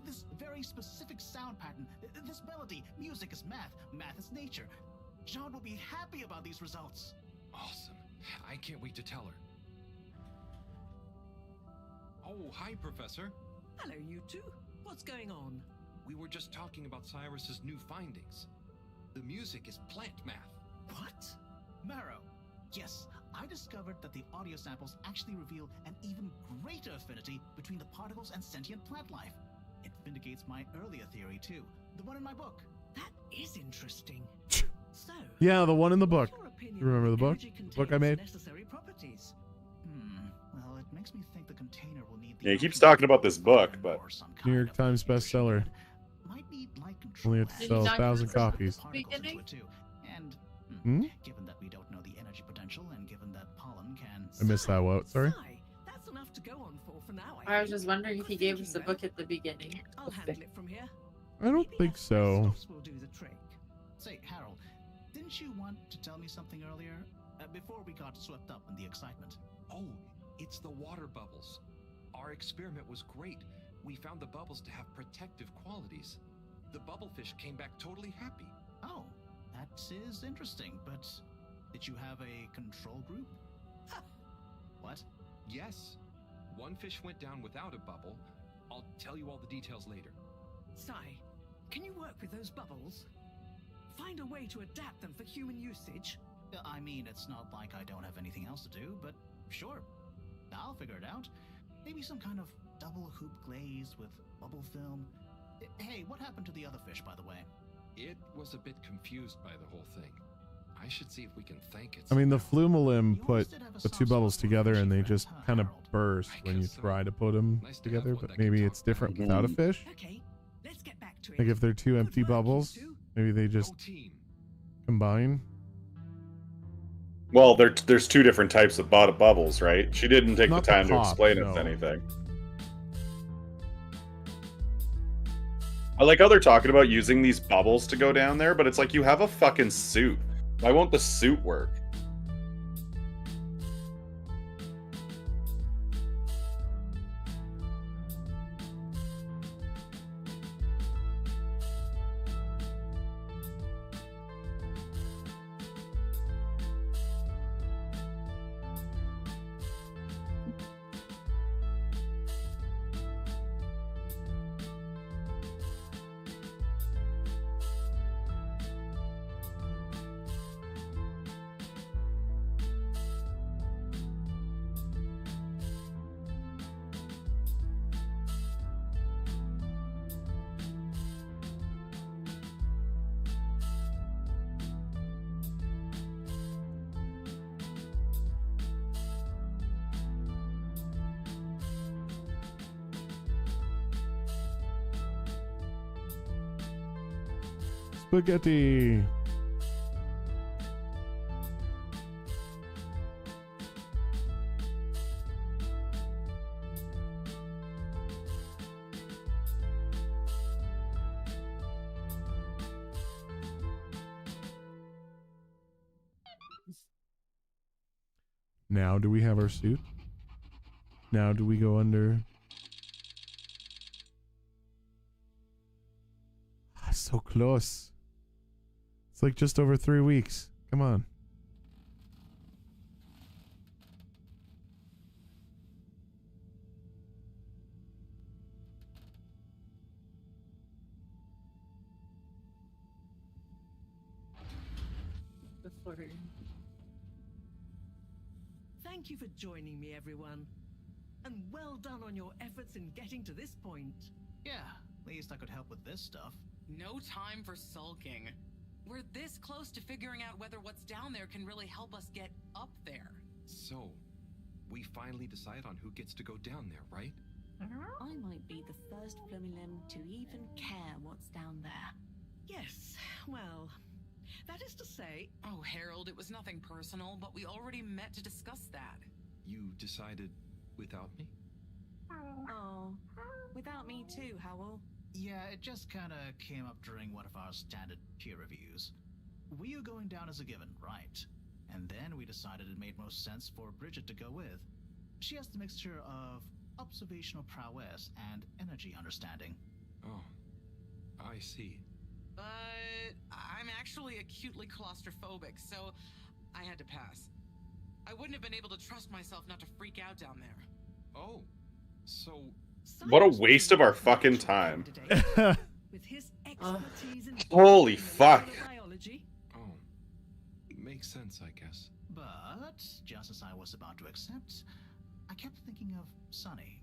This very specific sound pattern, this melody, music is math, math is nature. John will be happy about these results. Awesome. I can't wait to tell her. Oh, hi, Professor. Hello, you two. What's going on? We were just talking about Cyrus's new findings. The music is plant math. What? Marrow. Yes, I discovered that the audio samples actually reveal an even greater affinity between the particles and sentient plant life. It vindicates my earlier theory, too. The one in my book. That is interesting. So, Yeah, the one in the book. what's your opinion You remember on the book? energy The book I made? necessary properties? Well, it makes me think the container will need the Yeah, he keeps talking about this book, but New York Times bestseller. might need light control. Only had to sell 1,000 copies. And Hmm? given that we don't know the energy potential and given that pollen can I missed that. What? Sorry. That's enough to go on for now. I was just wondering if he gave us the book at the beginning. I'll handle it from here. I don't think so. Will do the trick. Say, Harold, didn't Didn't you want to tell me something earlier? Before we got swept up in the excitement. Oh, it's the water bubbles. Our experiment was great. We found the bubbles to have protective qualities. The bubblefish came back totally happy. Oh, that is interesting, but did you have a control group? What? Yes. One fish went down without a bubble. I'll tell you all the details later. Sai, can you work with those bubbles? Find a way to adapt them for human usage? I mean, it's not like I don't have anything else to do, but sure. I'll figure it out. Maybe some kind of double hoop glaze with bubble film. Hey, what happened to the other fish, by the way? It was a bit confused by the whole thing. I should see if we can thank it. I mean, the Flumalim put the two bubbles together and they just kind of burst when you try to put them together, but maybe it's different without a fish. Okay, let's get back to it. Like if they're two empty bubbles, maybe they just combine. Well, there's two different types of bubbles, right? She didn't take the time to explain it, if anything. I like how they're talking about using these bubbles to go down there, but it's like you have a fucking suit. Why won't the suit work? Spaghetti. Now do we have our suit? Now do we go under? So close. It's like just over 3 weeks. Come on. Thank you for joining me, everyone. And well done on your efforts in getting to this point. Yeah, at least I could help with this stuff. No time for sulking. We're this close to figuring out whether what's down there can really help us get up there. So, we finally decide on who gets to go down there, right? I might be the first Flumilim to even care what's down there. Yes, well, that is to say... Oh, Harold, it was nothing personal, but we already met to discuss that. You decided without me? Oh, without me too, Howell. Yeah, it just kinda came up during one of our standard peer reviews. We are going down as a given, right? And then we decided it made most sense for Bridget to go with. She has the mixture of observational prowess and energy understanding. Oh, I see. But I'm actually acutely claustrophobic, so I had to pass. I wouldn't have been able to trust myself not to freak out down there. Oh, so... What a waste of our fucking time. With his expertise in Holy fuck. biology. Oh, makes sense, I guess. But, just as I was about to accept, I kept thinking of Sunny.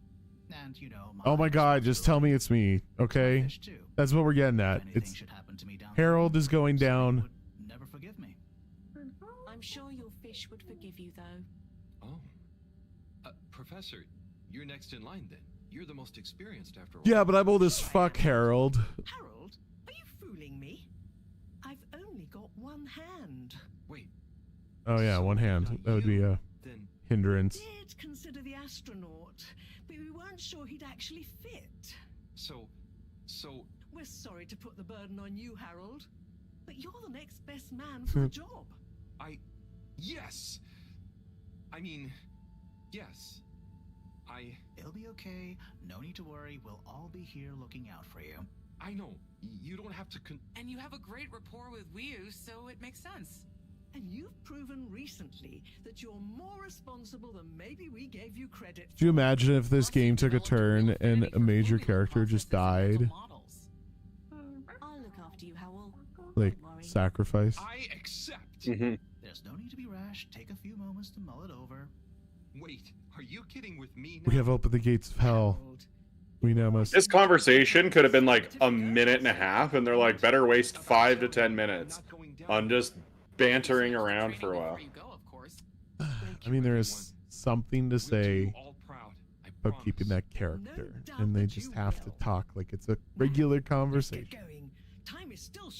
And, you know... Oh my god, just tell me it's me, okay? That's what we're getting at. It's Harold is going down. Never forgive me. I'm sure your fish would forgive you, though. Oh. Professor, you're next in line then. You're the most experienced after all. Yeah, but I'm old as fuck, Harold. Harold, are you fooling me? I've only got one hand. Wait. Oh yeah, one hand. That would be a hindrance. We did consider the astronaut, but we weren't sure he'd actually fit. So... We're sorry to put the burden on you, Harold. but you're the next best man for the job. Yes. I mean, yes. It'll be okay. No need to worry. We'll all be here looking out for you. I know. You don't have to And you have a great rapport with Wii, so it makes sense. And you've proven recently that you're more responsible than maybe we gave you credit for. Could you imagine if this game took a turn and a major character just died? I'll look after you, Howell. Like, sacrifice? I accept. There's no need to be rash. Take a few moments to mull it over. Wait, are you kidding with me now? We have opened the gates of hell. We now must... This conversation could have been like a minute and a half, and they're like, better waste 5 to 10 minutes on just bantering around for a while. I mean, there is something to say about keeping that character, and they just have to talk like it's a regular conversation.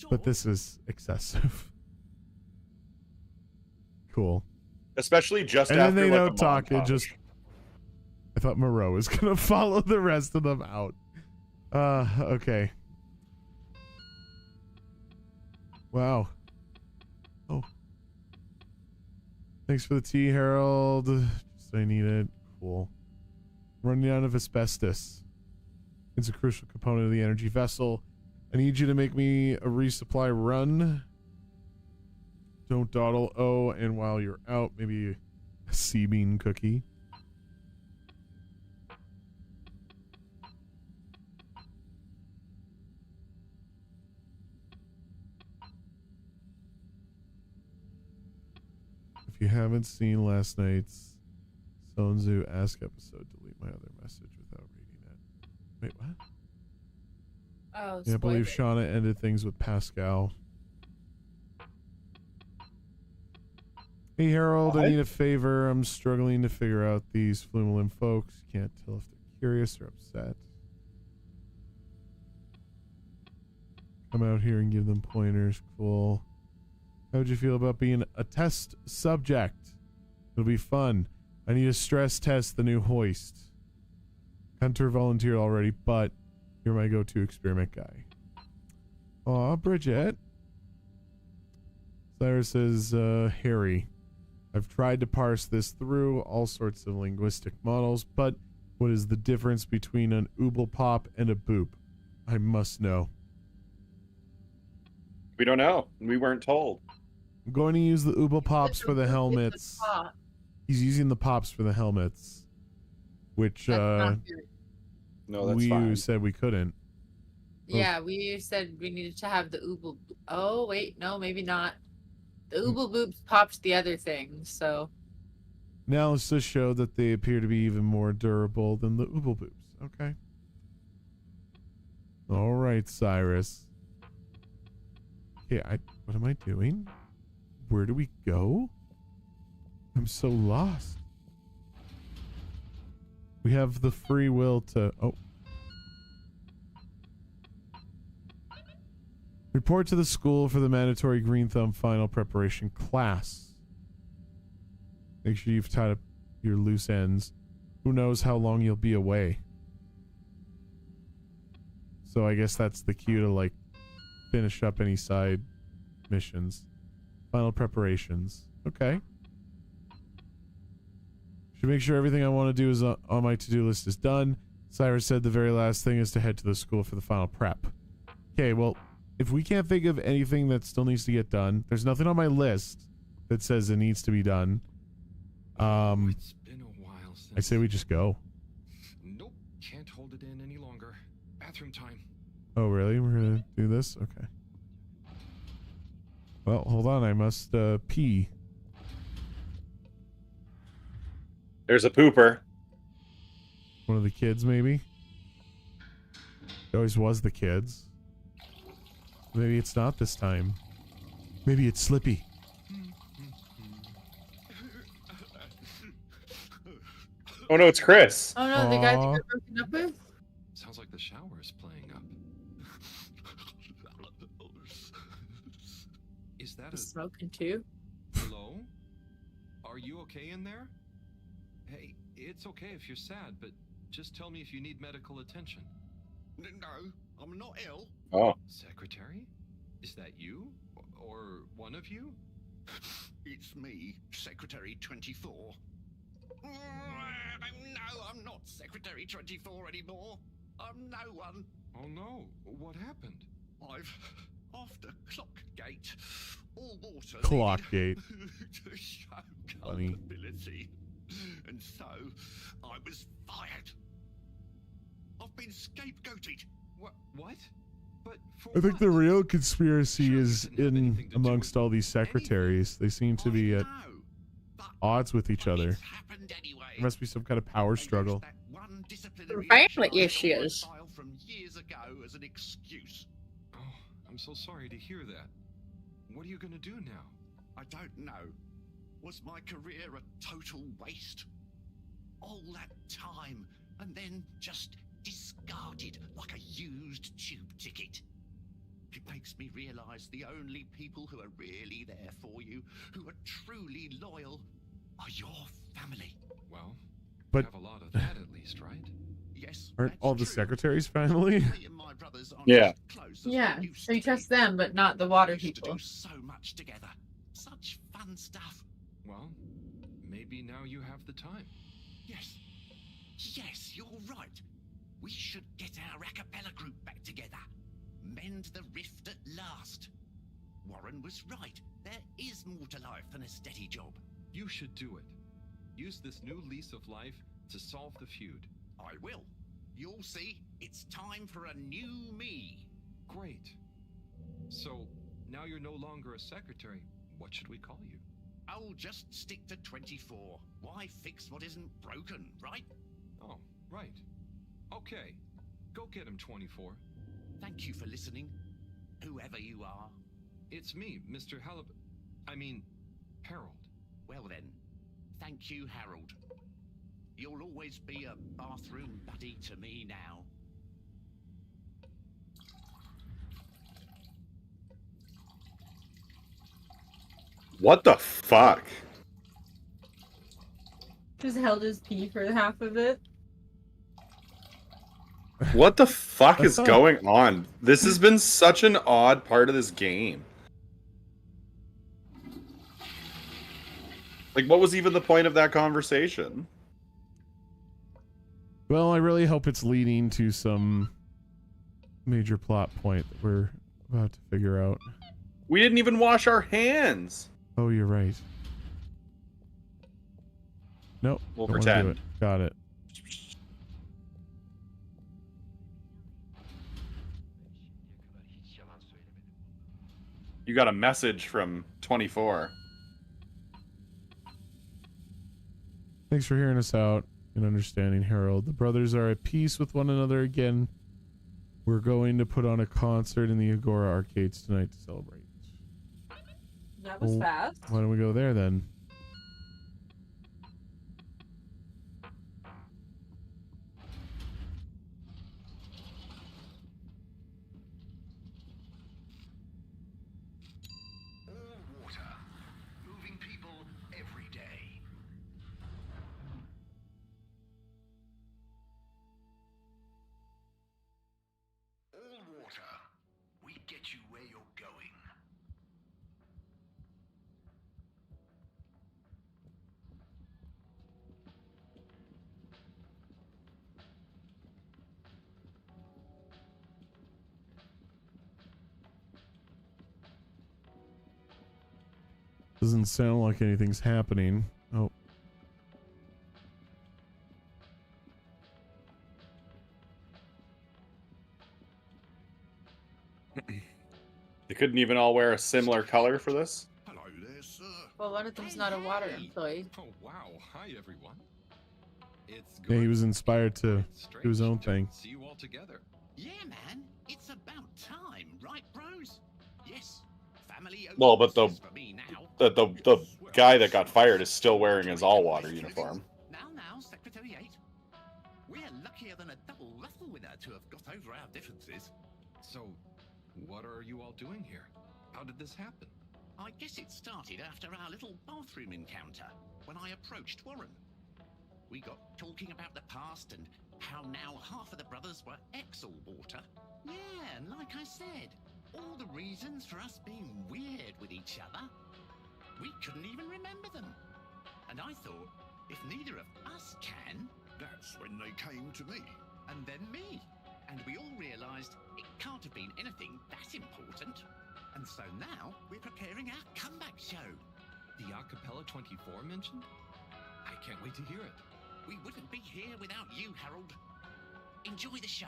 But this is excessive. Cool. Especially just and after then they like, don't talk. It just... I thought Moreau was gonna follow the rest of them out. Okay. Wow. Oh. Thanks for the tea, Harold. Just I need it. Cool. Running out of asbestos. It's a crucial component of the energy vessel. I need you to make me a resupply run. Don't dawdle. Oh, and while you're out, maybe a sea bean cookie. If you haven't seen last night's Sonzu Ask episode, delete my other message without reading it. Wait, what? Oh, I believe Shauna ended things with Pascal. Hey Harold, I need a favor. I'm struggling to figure out these Flumelin folks. Can't tell if they're curious or upset. Come out here and give them pointers. Cool. How would you feel about being a test subject? It'll be fun. I need to stress test the new hoist. Hunter volunteered already, but you're my go-to experiment guy. Aw, Bridget. Cyrus says, Harry. I've tried to parse this through all sorts of linguistic models, but what is the difference between an ooble pop and a boop? I must know. We don't know. We weren't told. I'm going to use the ooble pops for the helmets. He's using the pops for the helmets, which No, that's we fine. said we couldn't. Yeah, we said we needed to have the ooble. Oh wait, no, maybe not. The ooble boops popped the other thing, so. Analysis showed that they appear to be even more durable than the ooble boops. Okay. All right, Cyrus. Okay, what am I doing? Where do we go? I'm so lost. We have the free will to... Oh. Report to the school for the mandatory Green Thumb final preparation class. Make sure you've tied up your loose ends. Who knows how long you'll be away. So I guess that's the cue to, like, finish up any side missions. Final preparations. Okay. Should make sure everything I want to do is on my to-do list is done. Cyrus said the very last thing is to head to the school for the final prep. Okay, well, if we can't think of anything that still needs to get done, there's nothing on my list that says it needs to be done. It's been a while since... I say we just go. Nope, can't hold it in any longer. Bathroom time. Oh, really? We're gonna do this? Okay. Well, hold on. I must pee. There's a pooper. One of the kids, maybe? It always was the kids. Maybe it's not this time. Maybe it's Slippy. Oh no, it's Chris. Oh no, the guy that got broken up with? Sounds like the shower is playing up. Is that He's smoking too? Hello? Are you okay in there? Hey, it's okay if you're sad, but just tell me if you need medical attention. No, I'm not ill. Oh. Secretary? Is that you? or one of you? It's me, Secretary 24. No, I'm not Secretary 24 anymore. I'm no one. Oh no, what happened? I've off the clock gate. All water Clock needed gate. to show Funny. culpability. And so I was fired. I've been scapegoated. What? But for I think what? the real conspiracy Sure, is it didn't have in anything to do amongst with all these secretaries. They seem to be at odds with each other. It's happened anyway. There must be some kind of power struggle. That one disciplinary Family action I got on issues. file from years ago as an excuse. Oh, I'm so sorry to hear that. What are you gonna do now? I don't know. Was my career a total waste? All that time, and then just discarded like a used tube ticket. It makes me realize the only people who are really there for you, who are truly loyal, are your family. Well, But- you have a lot of that at least, right? Yes, Aren't that's all the true. secretaries family? Me and my brothers aren't Yeah. as close as Yeah, we used so you to trust be. them, but not the water We used to people. do so much together. Such fun stuff. Well, maybe now you have the time. Yes. Yes, you're right. We should get our a cappella group back together. Mend the rift at last. Warren was right. There is more to life than a steady job. You should do it. Use this new lease of life to solve the feud. I will. You'll see. It's time for a new me. Great. So, now you're no longer a secretary. What should we call you? I'll just stick to 24. Why fix what isn't broken, right? Oh, right. Okay. Go get him, 24. Thank you for listening, whoever you are. It's me, Mr. Halibut. I mean, Harold. Well then, thank you, Harold. You'll always be a bathroom buddy to me now. What the fuck? Just held his pee for half of it. What the fuck is That's going on? This has been such an odd part of this game. Like, what was even the point of that conversation? Well, I really hope it's leading to some major plot point that we're about to figure out. We didn't even wash our hands. Oh, you're right. Nope. We'll don't wanna do pretend. it. Got it. You got a message from 24. Thanks for hearing us out and understanding, Harold. The brothers are at peace with one another again. We're going to put on a concert in the Agora arcades tonight to celebrate. That was Well, fast. Why don't we go there then? All water, moving people every day. All water, we get you where you're going. Doesn't sound like anything's happening. Oh. They couldn't even all wear a similar color for this? Hello there, sir. Well, one of them's not a water employee. Oh, wow. Hi, everyone. It's Yeah, he good. was inspired to Strange do his own to thing. See you all together. Yeah, man. It's about time, right, bros? Yes. Family Well, but the oasis for me now. the guy that got fired is still wearing his all-water uniform. Now, Secretary 8. We're luckier than a double ruffle winner to have got over our differences. So, what are you all doing here? How did this happen? I guess it started after our little bathroom encounter, when I approached Warren. We got talking about the past and how now half of the brothers were ex-all water. Yeah, and like I said, all the reasons for us being weird with each other. We couldn't even remember them. And I thought, if neither of us can... That's when they came to me. And then me. And we all realised it can't have been anything that important. And so now we're preparing our comeback show. The Acapella 24 mentioned? I can't wait to hear it. We wouldn't be here without you, Harold. Enjoy the show.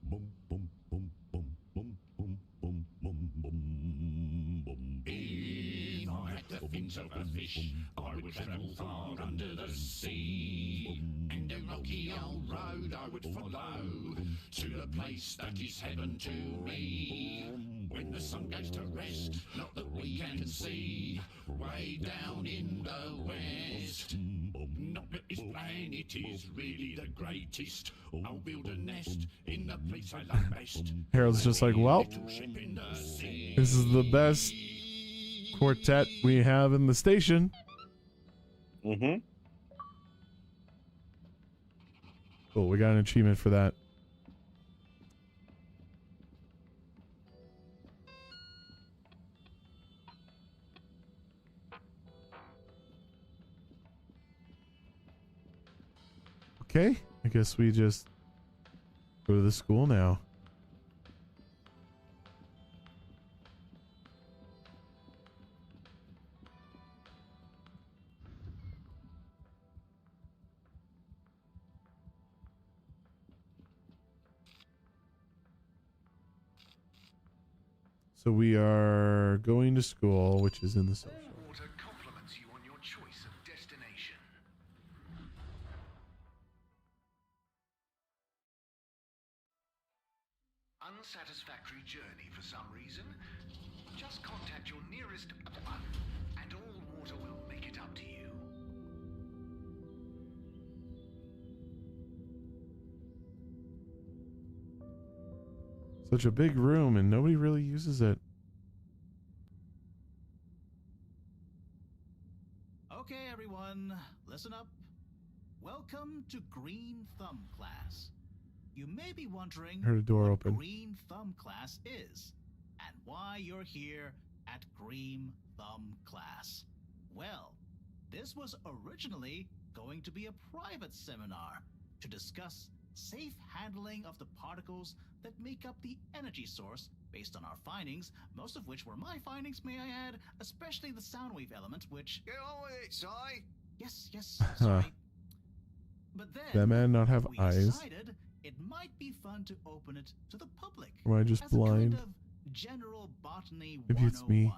Boom, boom, boom, boom, boom, boom, boom, boom, boom, boom. If I had the fins of a fish, I would travel far under the sea. And a rocky old road I would follow to the place that is heaven to me. When the sun goes to rest, not that we can see, way down in the west. Not that this planet is really the greatest. I'll build a nest in the place I love best. Harold's just like, well, this is the best quartet we have in the station. Mm-hmm. Oh, we got an achievement for that. Okay, I guess we just go to the school now. So we are going to school, which is in the social. Water compliments you on your choice of destination. Unsatisfactory journey for some reason? Just contact your nearest and all water will make it up to you. Such a big room and nobody really uses it. Okay, everyone, listen up. Welcome to Green Thumb class. You may be wondering Heard a door what open. Green Thumb class is and why you're here at Green Thumb class. Well, this was originally going to be a private seminar to discuss safe handling of the particles that make up the energy source based on our findings, most of which were my findings, may I add, especially the sound wave element, which... Get on with it, Si. Yes, sorry. But then That man not have we eyes? decided it might be fun to open it to the public. Or am I just as blind? A kind of general botany Maybe it's me. 101.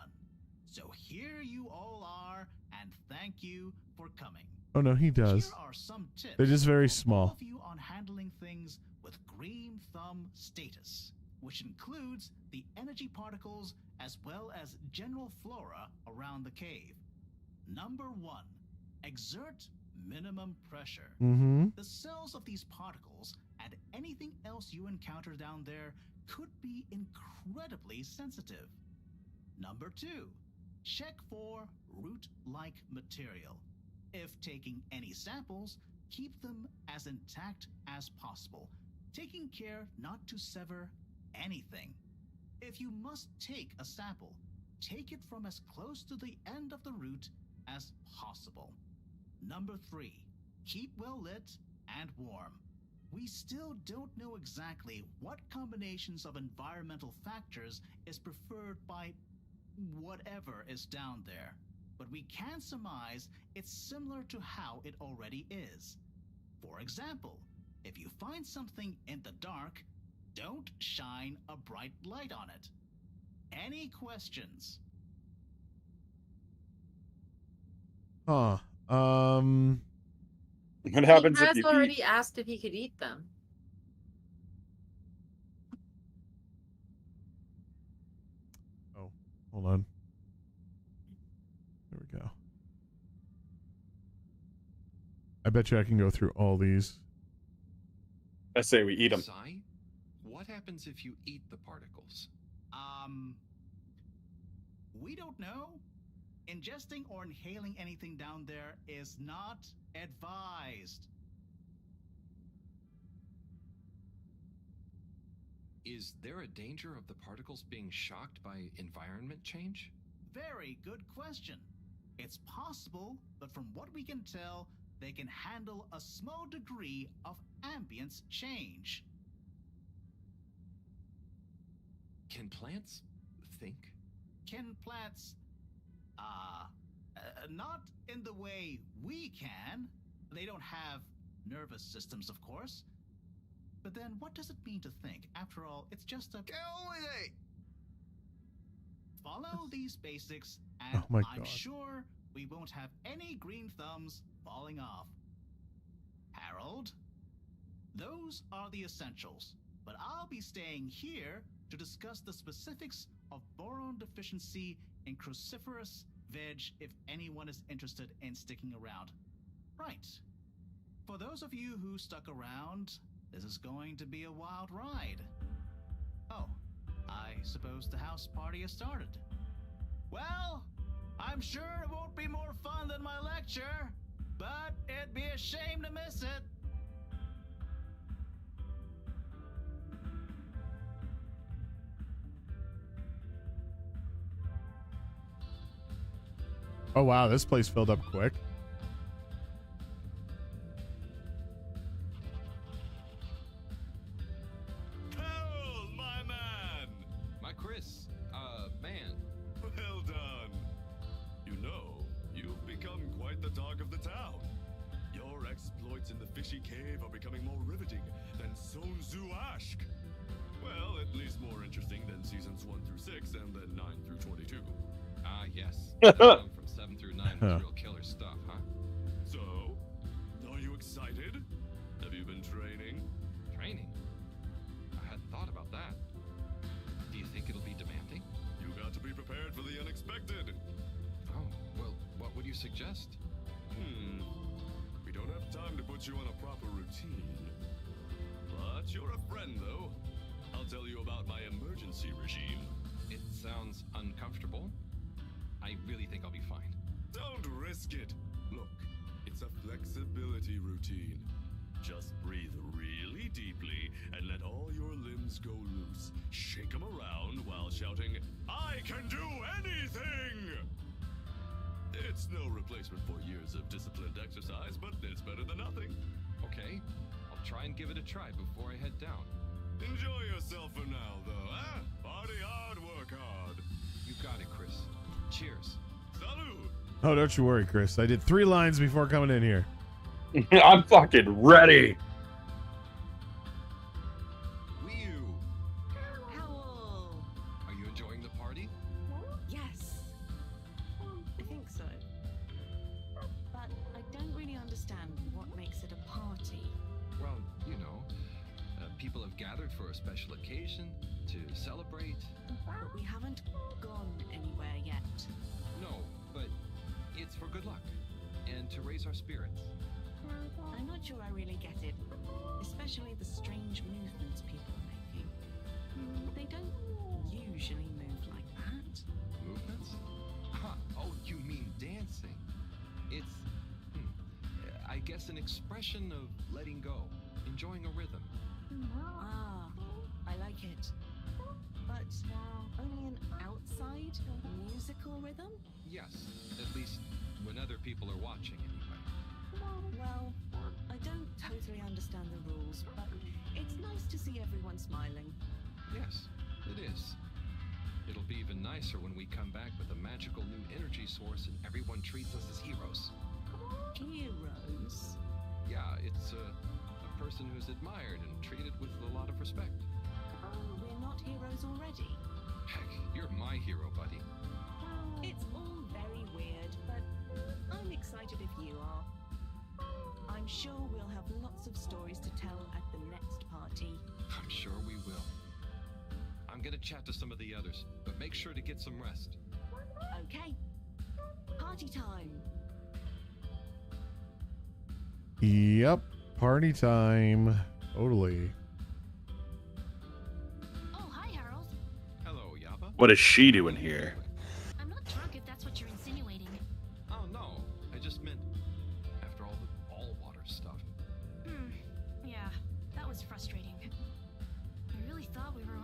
So here you all are, and thank you for coming. Oh no, he does. Here are some tips They're just very for small. all of you on handling things with Green Thumb status, which includes the energy particles as well as general flora around the cave. Number 1, exert minimum pressure. Mm-hmm. The cells of these particles and anything else you encounter down there could be incredibly sensitive. Number 2, check for root-like material. If taking any samples, keep them as intact as possible, taking care not to sever anything. If you must take a sample, take it from as close to the end of the root as possible. Number 3, keep well lit and warm. We still don't know exactly what combinations of environmental factors is preferred by whatever is down there, but we can surmise it's similar to how it already is. For example, if you find something in the dark, don't shine a bright light on it. Any questions? Huh. What happens he if has you already eat? asked if he could eat them. Oh, hold on. There we go. I bet you I can go through all these. I say we eat them. Si, what happens if you eat the particles? We don't know. Ingesting or inhaling anything down there is not advised. Is there a danger of the particles being shocked by environment change? Very good question. It's possible, but from what we can tell, they can handle a small degree of ambience change. Can plants think? Can plants? Not in the way we can. They don't have nervous systems, of course. But then what does it mean to think? After all, it's just a... Get on with it! Follow these basics, and I'm sure we won't have any green thumbs falling off. Harold, those are the essentials, but I'll be staying here to discuss the specifics of boron deficiency in cruciferous veg if anyone is interested in sticking around. Right. For those of you who stuck around, this is going to be a wild ride. Oh, I suppose the house party has started. Well, I'm sure it won't be more fun than my lecture, but it'd be a shame to miss it. Oh wow, this place filled up quick. Harold, my man! My Chris, man. Well done. You know, you've become quite the talk of the town. Your exploits in the fishy cave are becoming more riveting than Sun Tzu Ashk. Well, at least more interesting than seasons 1 through 6 and then 9 through 22. Ah, yes. From 7 through 9 was real killer stuff, huh? So, are you excited? Have you been training? Training? I hadn't thought about that. Do you think it'll be demanding? You got to be prepared for the unexpected. Oh, well, what would you suggest? We don't have time to put you on a proper routine. But you're a friend, though. I'll tell you about my emergency regime. It sounds uncomfortable. I really think I'll be fine. Don't risk it. Look, it's a flexibility routine. Just breathe really deeply and let all your limbs go loose. Shake them around while shouting, "I can do anything!" It's no replacement for years of disciplined exercise, but it's better than nothing. Okay, I'll try and give it a try before I head down. Enjoy yourself for now, though, eh? Party hard, work hard. You got it, Chris. Cheers. Salud. Oh, don't you worry, Chris. I did 3 lines before coming in here. I'm fucking ready. Howl! Are you enjoying the party? Yes. I think so. But I don't really understand what makes it a party. Well, you know, people have gathered for a special occasion to celebrate. But we haven't gone anywhere yet. No, but it's for good luck and to raise our spirits. I'm not sure I really get it, especially the strange movements people are making. They don't usually move like that. Movements? Oh, you mean dancing. It's, I guess, an expression of letting go, enjoying a rhythm. Ah, I like it. But only an outside musical rhythm? Yes, at least when other people are watching anyway. Well, I don't totally understand the rules, but it's nice to see everyone smiling. Yes, it is. It'll be even nicer when we come back with a magical new energy source and everyone treats us as heroes. Heroes? Yeah, it's a person who's admired and treated with a lot of respect. We're not heroes already? Heck, you're my hero, buddy. It's all very weird, but I'm excited if you are. I'm sure we'll have lots of stories to tell at the next party. I'm sure we will. I'm gonna chat to some of the others, but make sure to get some rest. Okay. Party time. Yep. Party time. Totally. Oh, hi, Harold. Hello, Yaba. What is she doing here? I'm not drunk if that's what you're insinuating. Oh, no. I just meant after all the all-water stuff. Yeah, that was frustrating. I really thought we were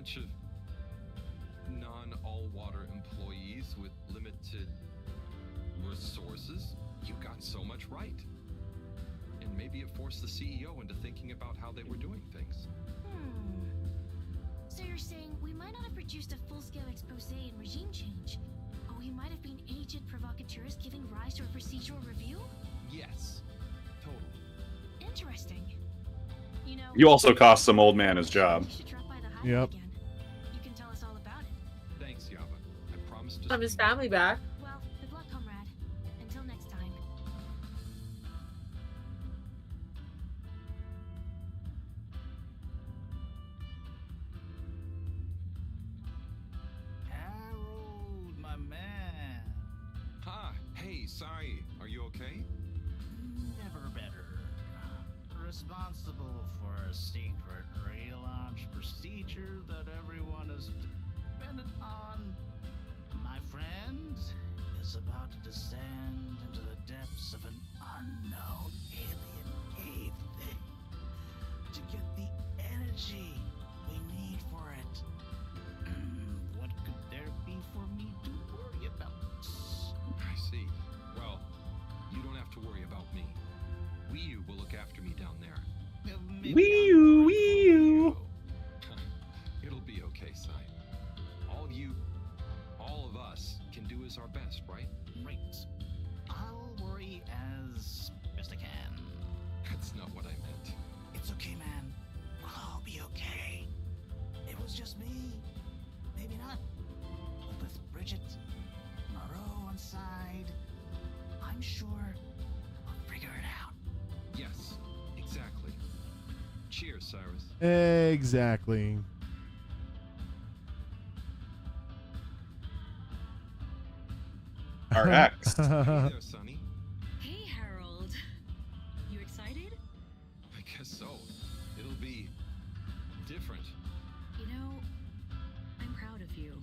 bunch of non-all-water employees with limited resources. You got so much right. And maybe it forced the CEO into thinking about how they were doing things. So you're saying we might not have produced a full-scale expose in regime change, but we might have been aged provocateurs giving rise to a procedural review? Yes, totally. Interesting. You know, You also cost some old man his job. you should drop by the hideout Yep. again. You can tell us all about it. Thanks, Yaba. I promise to. Have his family back. Well, good luck, comrade. Until next time. Harold, my man. Ha! Hey, Sai, are you okay? Never better. Responsible for a secret relaunch procedure that everyone is dependent on. My friend is about to descend into the depths of an unknown alien cave thing to get the energy we need for it. What could there be for me to worry about? I see. Well, you don't have to worry about me. Wii will look after me down there. Wee-oo. It'll be okay, Sai. All of us can do is our best, right? Right. I'll worry as best I can. That's not what I meant. It's okay, man. We'll all be okay. It was just me. Maybe not. But with Bridget, Moreau on side, I'm sure we'll figure it out. Yes, exactly. Cheers, Cyrus. Exactly. Our ex. Hey there, Sonny. Hey, Harold. You excited? I guess so. It'll be different. You know, I'm proud of you.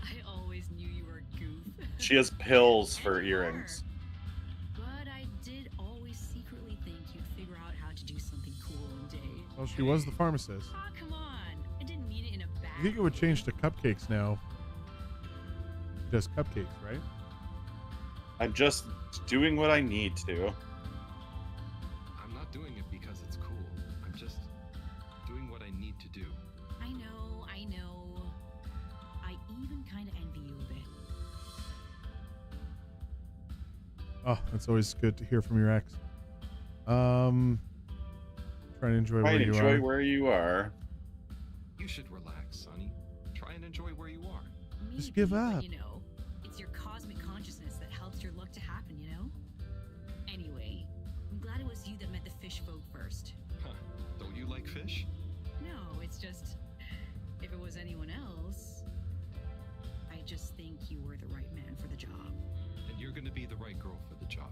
I always knew you were a goof. She has pills for earrings. But I did always secretly think you'd figure out how to do something cool one day. Well, she was the pharmacist. Aw, come on. I didn't mean it in a bad You think it would change to cupcakes now? Just cupcakes, right? I'm just doing what I need to. I'm not doing it because it's cool. I'm just doing what I need to do. I know. I even kind of envy you a bit. Oh, that's always good to hear from your ex. Try to enjoy Try where and you enjoy are. where you are. You should relax, Sonny. Try and enjoy where you are. Just give Maybe, but, up. you know, it's your cosmic consciousness that helps your luck to happen, you know? Anyway, I'm glad it was you that met the fish folk first. Huh. Don't you like fish? No, it's just, if it was anyone else, I just think you were the right man for the job. And you're gonna be the right girl for the job.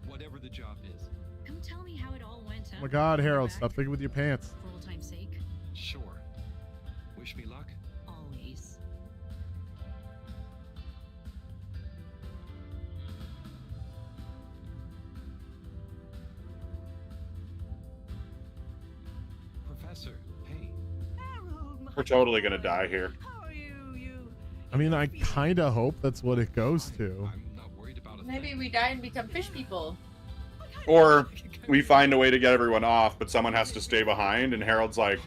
Whatever the job is. Come tell me how it all went, huh? Oh my God, Harold, Back stop thinking with your pants. For old time's sake. Sure. Wish me luck. Always. Professor, hey. We're totally gonna die here. I mean, I kind of hope that's what it goes to. Maybe we die and become fish people. Or we find a way to get everyone off, but someone has to stay behind, and Harold's like,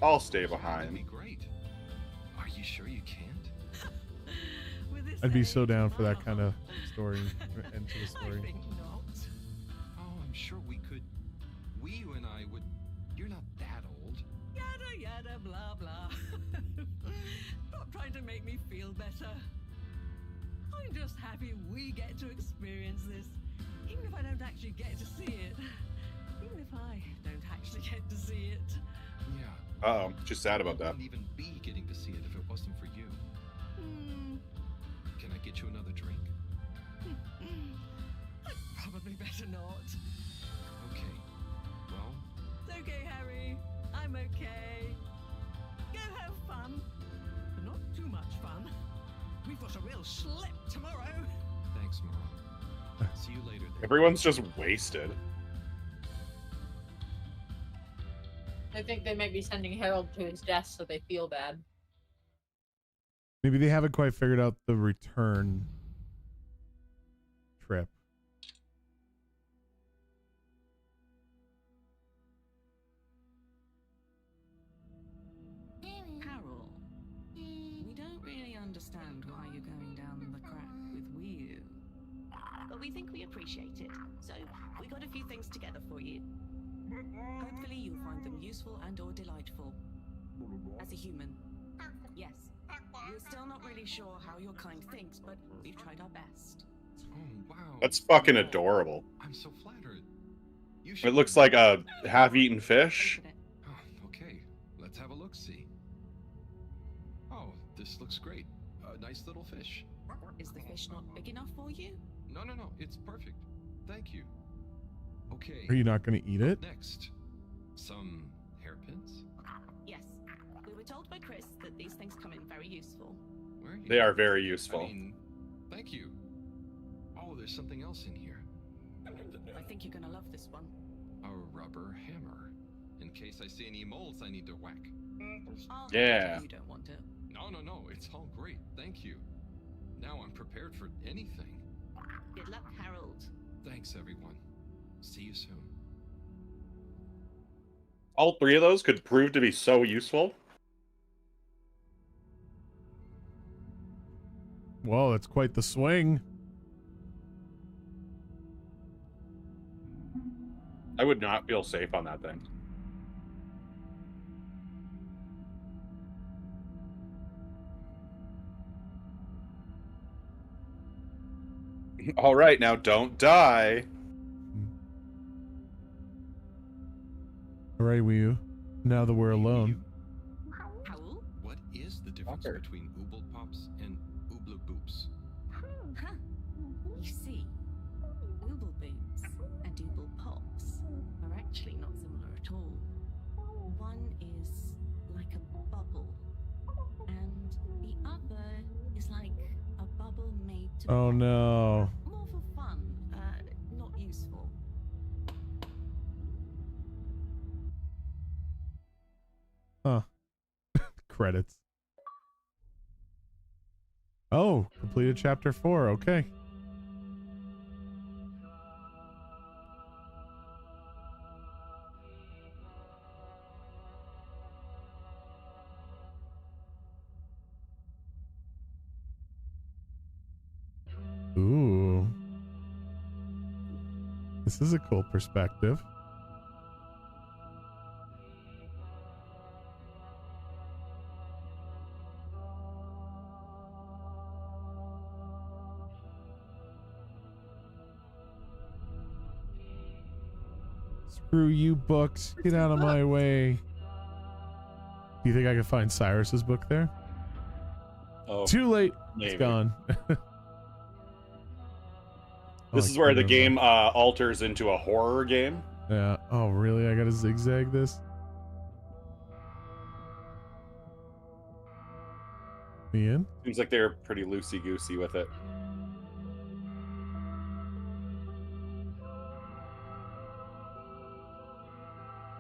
I'll stay behind. Great. Are you sure you can't? I'd be so down for that kind of story, end to the story. Oh, I'm sure we could. You and I would. You're not that old. Yada yada blah blah. Stop trying to make me feel better. I'm just happy we get to experience this, even if I don't actually get to see it. Even if I don't actually get to see it. Yeah. Uh-oh, she's sad about that. Wouldn't even be getting to see it if it wasn't for you. Can I get you another drink? I'd probably better not. Okay. Well, It's okay, Harry. I'm okay. Go have fun. But not too much fun. We've got a real schlep tomorrow. thanks, Mara. See you later. Then. Everyone's just wasted. I think they might be sending Harold to his death so they feel bad. Maybe they haven't quite figured out the return trip. Carol, we don't really understand why you're going down the crack with Wii. But we think we appreciate it. So we got a few things together for you. Hopefully you'll find them useful and or delightful. As a human. Yes. We're still not really sure how your kind thinks, but we've tried our best. Oh, wow. That's fucking adorable. I'm so flattered. You It looks like a half-eaten fish. Oh, okay. Let's have a look-see. Oh, this looks great. A nice little fish. Is the fish not big enough for you? No. It's perfect. Thank you. Okay. Are you not going to eat it? Next. Some hairpins? Yes. We were told by Chris that these things come in very useful. Where are you? They are very useful. I mean, thank you. Oh, there's something else in here. I think you're gonna love this one. A rubber hammer. In case I see any moles I need to whack. Yeah. You don't want it. No. It's all great. Thank you. Now I'm prepared for anything. Good luck, Harold. Thanks, everyone. See you soon. All three of those could prove to be so useful. Whoa, that's quite the swing. I would not feel safe on that thing. All right, now don't die. All right, Wii U. Now that we're alone. What is the difference between Ooble Pops and Ooble Boops? Huh. You see, Ooble Boops and Ooble Pops are actually not similar at all. One is like a bubble, and the other is like a bubble made to Oh no. more for fun, not useful. Huh. Credits. Oh, completed chapter 4. Okay. Ooh. This is a cool perspective. Screw you, books. Get out of my way. Do you think I could find Cyrus's book there? Oh, too late. maybe. It's gone. This is where the game alters into a horror game. Yeah. Oh, really? I gotta zigzag this? Ian? Seems like they're pretty loosey-goosey with it.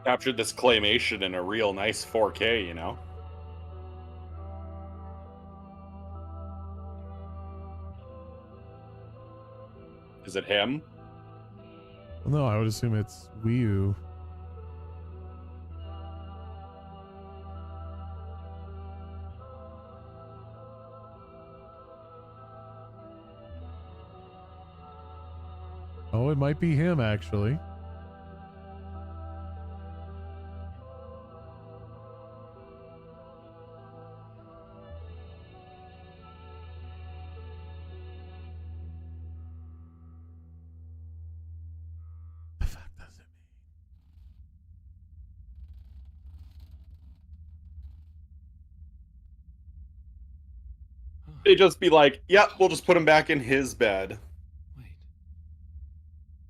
Captured this claymation in a real nice 4K, you know? Is it him? Well, no, I would assume it's Wii U. Oh, it might be him, actually. They just be like, yep, we'll just put him back in his bed.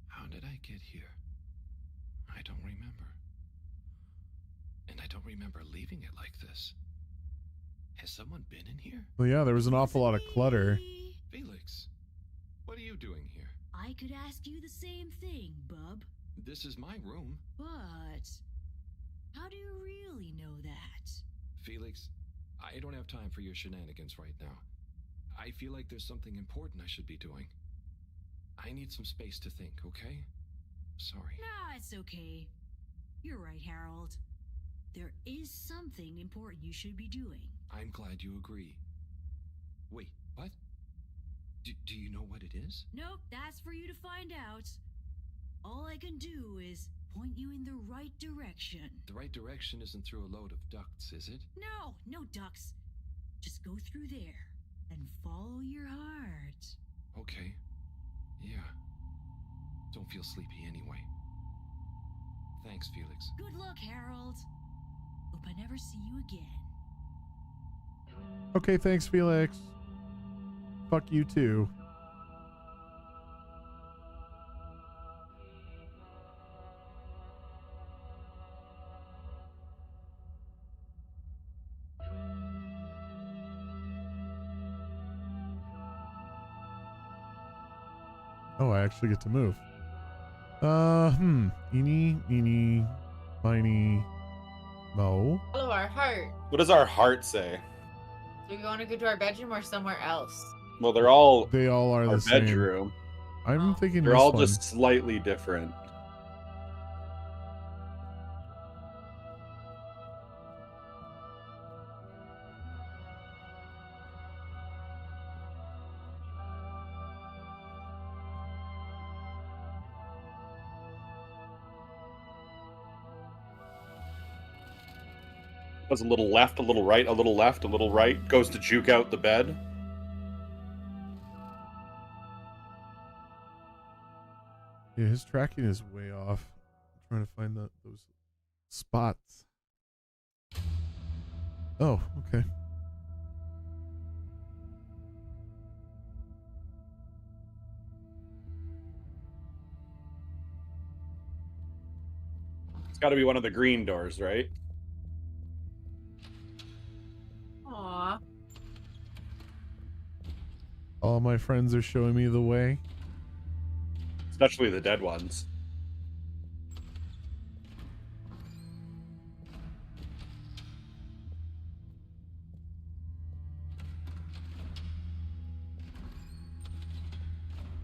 How did I get here? I don't remember. And I don't remember leaving it like this. Has someone been in here? Well, yeah, there was an awful lot of clutter. Felix, what are you doing here? I could ask you the same thing, bub. This is my room. But How do you really know that? Felix, I don't have time for your shenanigans right now. I feel like there's something important I should be doing. I need some space to think, okay? Sorry. Nah, it's okay. You're right, Harold. There is something important you should be doing. I'm glad you agree. Wait, what? Do you know what it is? Nope, that's for you to find out. All I can do is point you in the right direction. The right direction isn't through a load of ducts, is it? No, no ducks. Just go through there and follow your heart. Okay. Yeah. Don't feel sleepy anyway. Thanks, Felix. Good luck, Harold. Hope I never see you again. Okay, thanks, Felix. Fuck you too. Oh, I actually get to move. Eeny, meeny, miny, mo. Follow our heart. What does our heart say? Do we want to go to our bedroom or somewhere else? Well, they all are our the same. bedroom. I'm thinking They're this all one. just slightly different. Does a little left, a little right, a little left, a little right. Goes to juke out the bed. Yeah, his tracking is way off. I'm trying to find those spots. Oh, okay. It's got to be one of the green doors, right? Aww. All my friends are showing me the way. Especially the dead ones.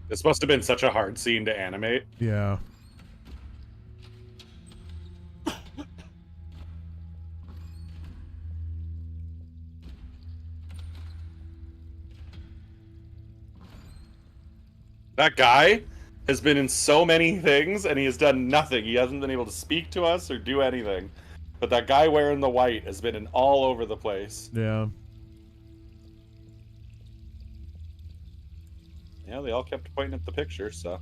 This must have been such a hard scene to animate. Yeah. That guy has been in so many things and he has done nothing. He hasn't been able to speak to us or do anything. But that guy wearing the white has been in all over the place. Yeah. Yeah, they all kept pointing at the picture, so.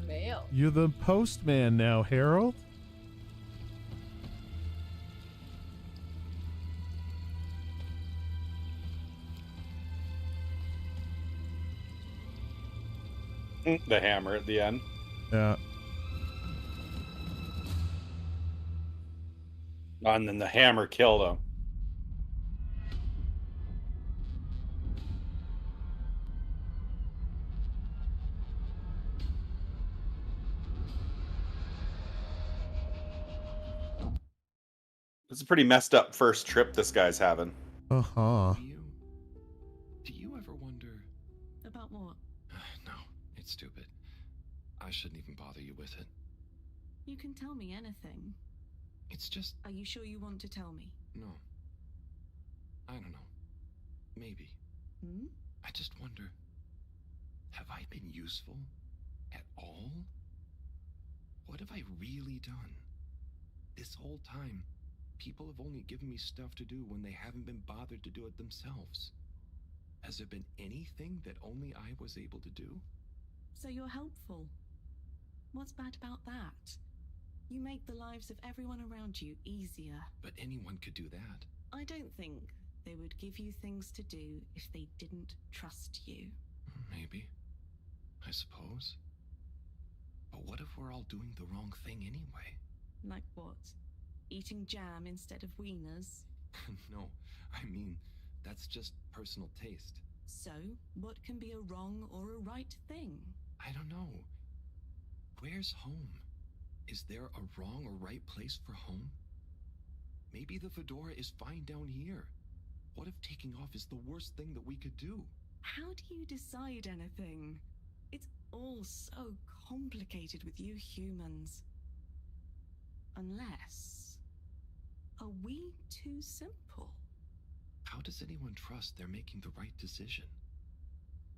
Mail. You're the postman now, Harold. The hammer at the end. Yeah. And then the hammer killed him. It's a pretty messed up first trip this guy's having. Uh-huh. Do you ever wonder? About what? No, it's stupid. I shouldn't even bother you with it. You can tell me anything. It's just... Are you sure you want to tell me? No. I don't know. Maybe. Hmm? I just wonder, have I been useful at all? What have I really done? This whole time, people have only given me stuff to do when they haven't been bothered to do it themselves. Has there been anything that only I was able to do? So you're helpful. What's bad about that? You make the lives of everyone around you easier. But anyone could do that. I don't think they would give you things to do if they didn't trust you. Maybe. I suppose. But what if we're all doing the wrong thing anyway? Like what? Eating jam instead of wieners? No, I mean, that's just personal taste. So, what can be a wrong or a right thing? I don't know. Where's home? Is there a wrong or right place for home? Maybe the fedora is fine down here. What if taking off is the worst thing that we could do? How do you decide anything? It's all so complicated with you humans. Unless... Are we too simple? How does anyone trust they're making the right decision?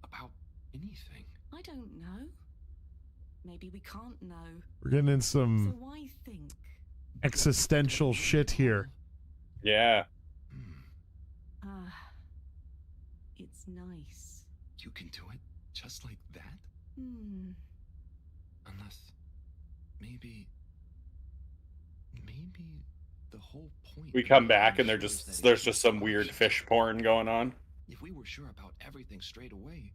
About anything? I don't know. Maybe we can't know. We're getting in So some why think? existential shit here. Yeah. Ah, it's nice. You can do it just like that? Unless... Maybe the whole point... We come back and there's just some weird fish porn going on. If we were sure about everything straight away,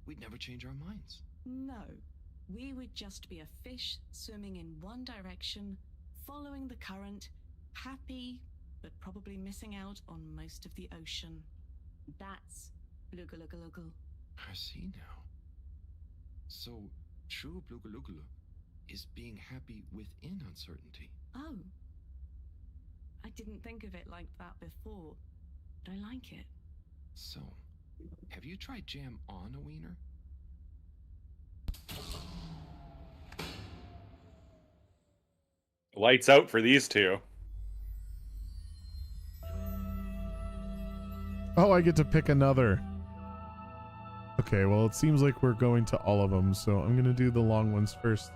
we'd never change our minds. No. We would just be a fish swimming in one direction, following the current, happy, but probably missing out on most of the ocean. That's Blugalugalogal. I see now. So, true Blugalugalo is being happy within uncertainty. Oh. I didn't think of it like that before, but I like it. So, have you tried jam on a wiener? Lights out for these two. Oh, I get to pick another. Okay, well, it seems like we're going to all of them, so I'm going to do the long ones first.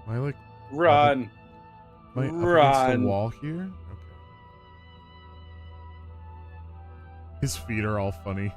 Am I like... Run. Am I up against the wall here? Okay. His feet are all funny.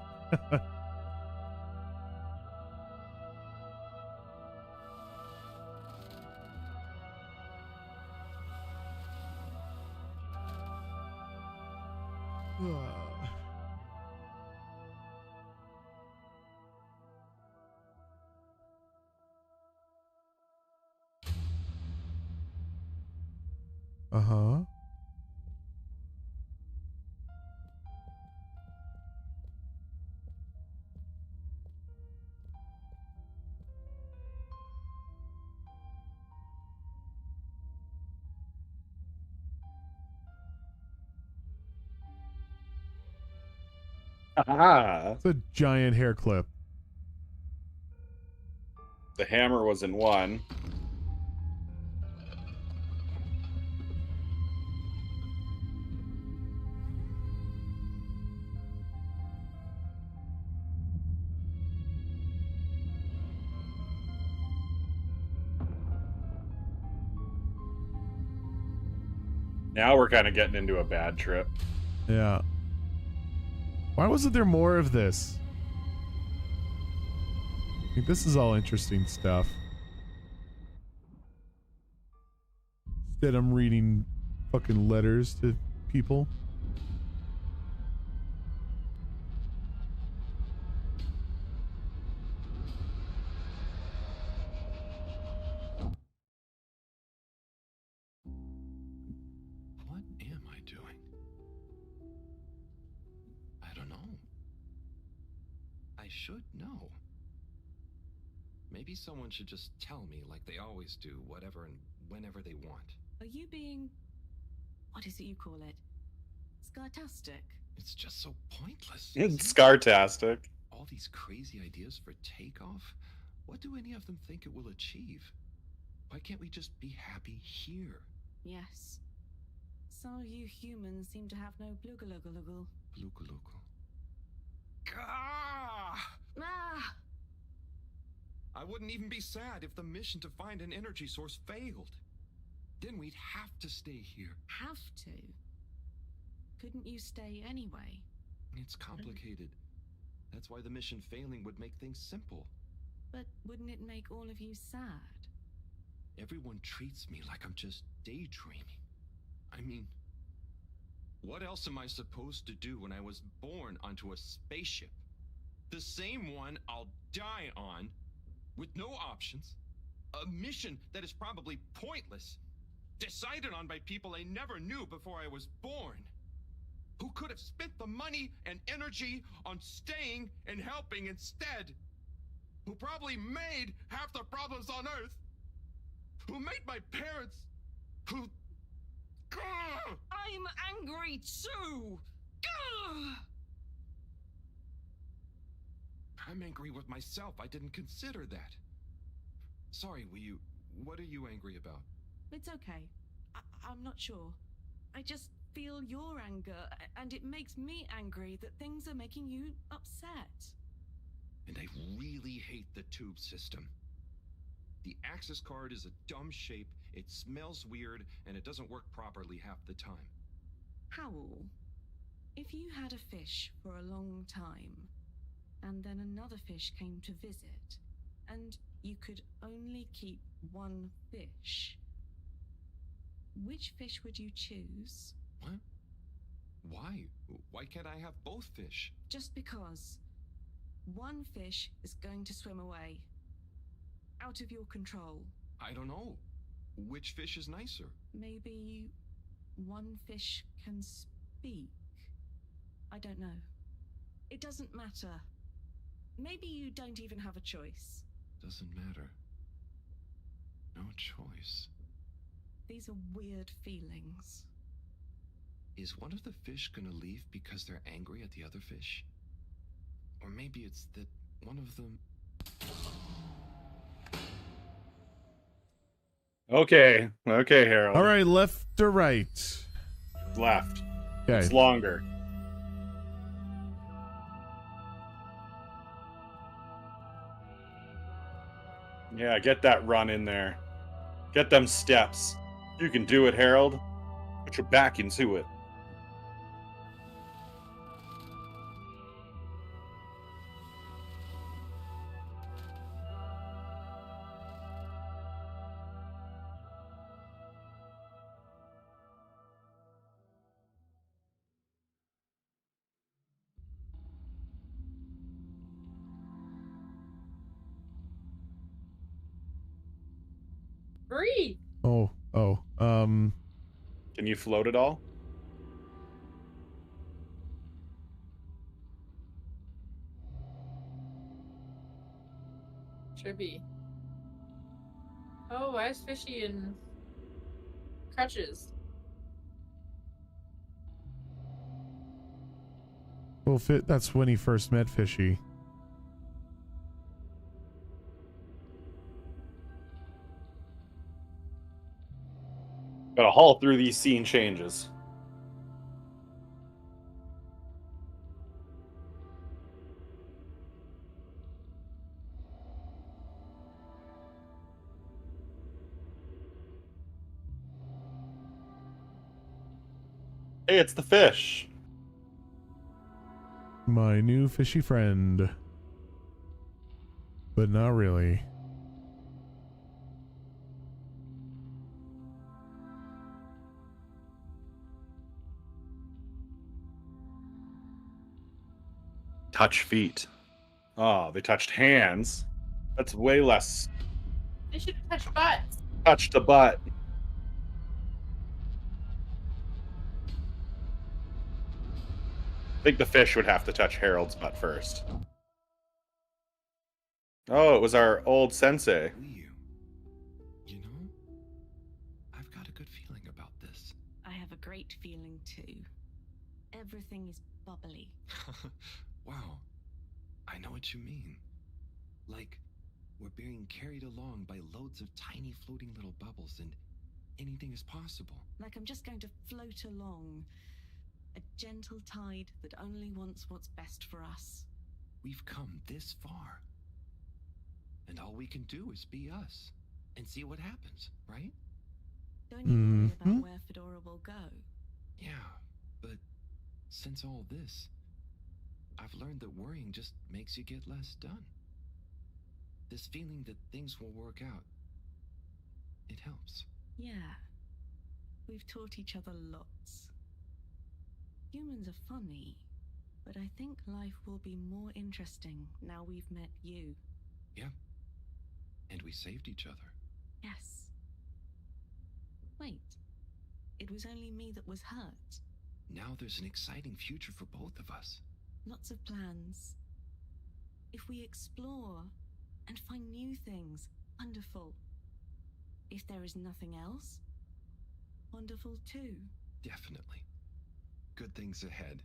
Uh-huh. Ah. It's a giant hair clip. The hammer was in one. Now we're kind of getting into a bad trip. Yeah. Why wasn't there more of this? I think this is all interesting stuff. Instead, I'm reading fucking letters to people. What am I doing? I don't know. I should know. Maybe someone should just tell me like they always do, whatever and whenever they want. Are you being... what is it you call it? Scartastic? It's just so pointless. It's scartastic. All these crazy ideas for takeoff, what do any of them think it will achieve? Why can't we just be happy here? Yes. Some of you humans seem to have no blugalugalagal. Blugaluggal. Ah! I wouldn't even be sad if the mission to find an energy source failed. Then we'd have to stay here. Have to? Couldn't you stay anyway? It's complicated. That's why the mission failing would make things simple. But wouldn't it make all of you sad? Everyone treats me like I'm just daydreaming. I mean, what else am I supposed to do when I was born onto a spaceship? The same one I'll die on, with no options, A mission that is probably pointless. Decided on by people I never knew before I was born. Who could have spent the money and energy on staying and helping instead. Who probably made half the problems on Earth. Who made my parents. Who... I'm angry too! I'm angry with myself. I didn't consider that. Sorry, what are you angry about? It's okay. I'm not sure. I just feel your anger, and it makes me angry that things are making you upset. And I really hate the tube system. The access card is a dumb shape, it smells weird, and it doesn't work properly half the time. Howl, if you had a fish for a long time, and then another fish came to visit, and you could only keep one fish, which fish would you choose? What? Why? Why can't I have both fish? Just because. One fish is going to swim away. Out of your control. I don't know. Which fish is nicer? Maybe one fish can speak. I don't know. It doesn't matter. Maybe you don't even have a choice. Doesn't matter. No choice. These are weird feelings. Is one of the fish gonna leave because they're angry at the other fish? Or maybe it's that one of them... Okay, Harold. All right, left or right? Left. Okay. It's longer. Yeah, get that run in there. Get them steps. You can do it, Harold. Put your back into it. Breathe. Oh. Can you float at all? Should be. Oh, why is Fishy in crutches? Well, that's when he first met Fishy. Gotta haul through these scene changes. Hey, it's the fish. My new fishy friend. But not really. Touch feet. Oh, they touched hands. That's way less. They should have touched butts. Touch the butt. I think the fish would have to touch Harold's butt first. Oh, it was our old sensei. You know, I've got a good feeling about this. I have a great feeling too. Everything is bubbly. Wow, I know what you mean. Like, we're being carried along by loads of tiny floating little bubbles and anything is possible. Like I'm just going to float along. A gentle tide that only wants what's best for us. We've come this far. And all we can do is be us and see what happens, right? Don't you worry about where Fedora will go. Yeah, but since all this, I've learned that worrying just makes you get less done. This feeling that things will work out, it helps. Yeah. We've taught each other lots. Humans are funny, but I think life will be more interesting now we've met you. Yeah. And we saved each other. Yes. Wait. It was only me that was hurt. Now there's an exciting future for both of us. Lots of plans. If we explore and find new things, wonderful. If there is nothing else, wonderful too. Definitely. Good things ahead.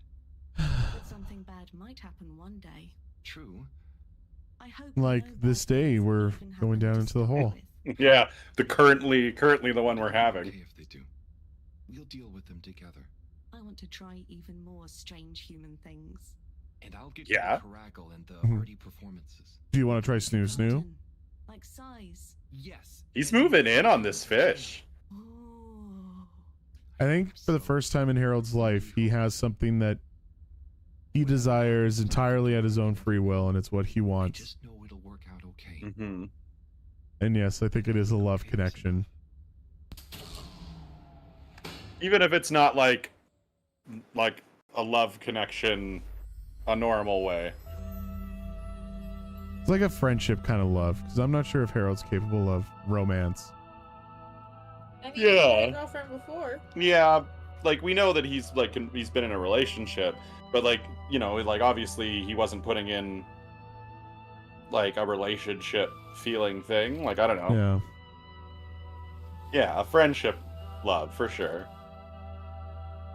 But something bad might happen one day. True. I hope Like this day, we're going down into the hole. Yeah, the currently the one we're having. Okay if they do. We'll deal with them together. I want to try even more strange human things. And I'll get Yeah. you the Caraggle and the hardy performances. Do you want to try Snoo Snoo? Like size. Yes. He's moving in on this fish. I think for the first time in Harold's life, he has something that he desires entirely at his own free will, and it's what he wants. I just know it'll work out okay. Mm-hmm. And yes, I think it is a love connection. Even if it's not like a love connection, a normal way. It's like a friendship kind of love, because I'm not sure if Harold's capable of romance. I mean, he had Yeah. a girlfriend before. Yeah, like we know that he's been in a relationship, but like, you know, like obviously he wasn't putting in like a relationship feeling thing. Like, I don't know. Yeah, a friendship love for sure.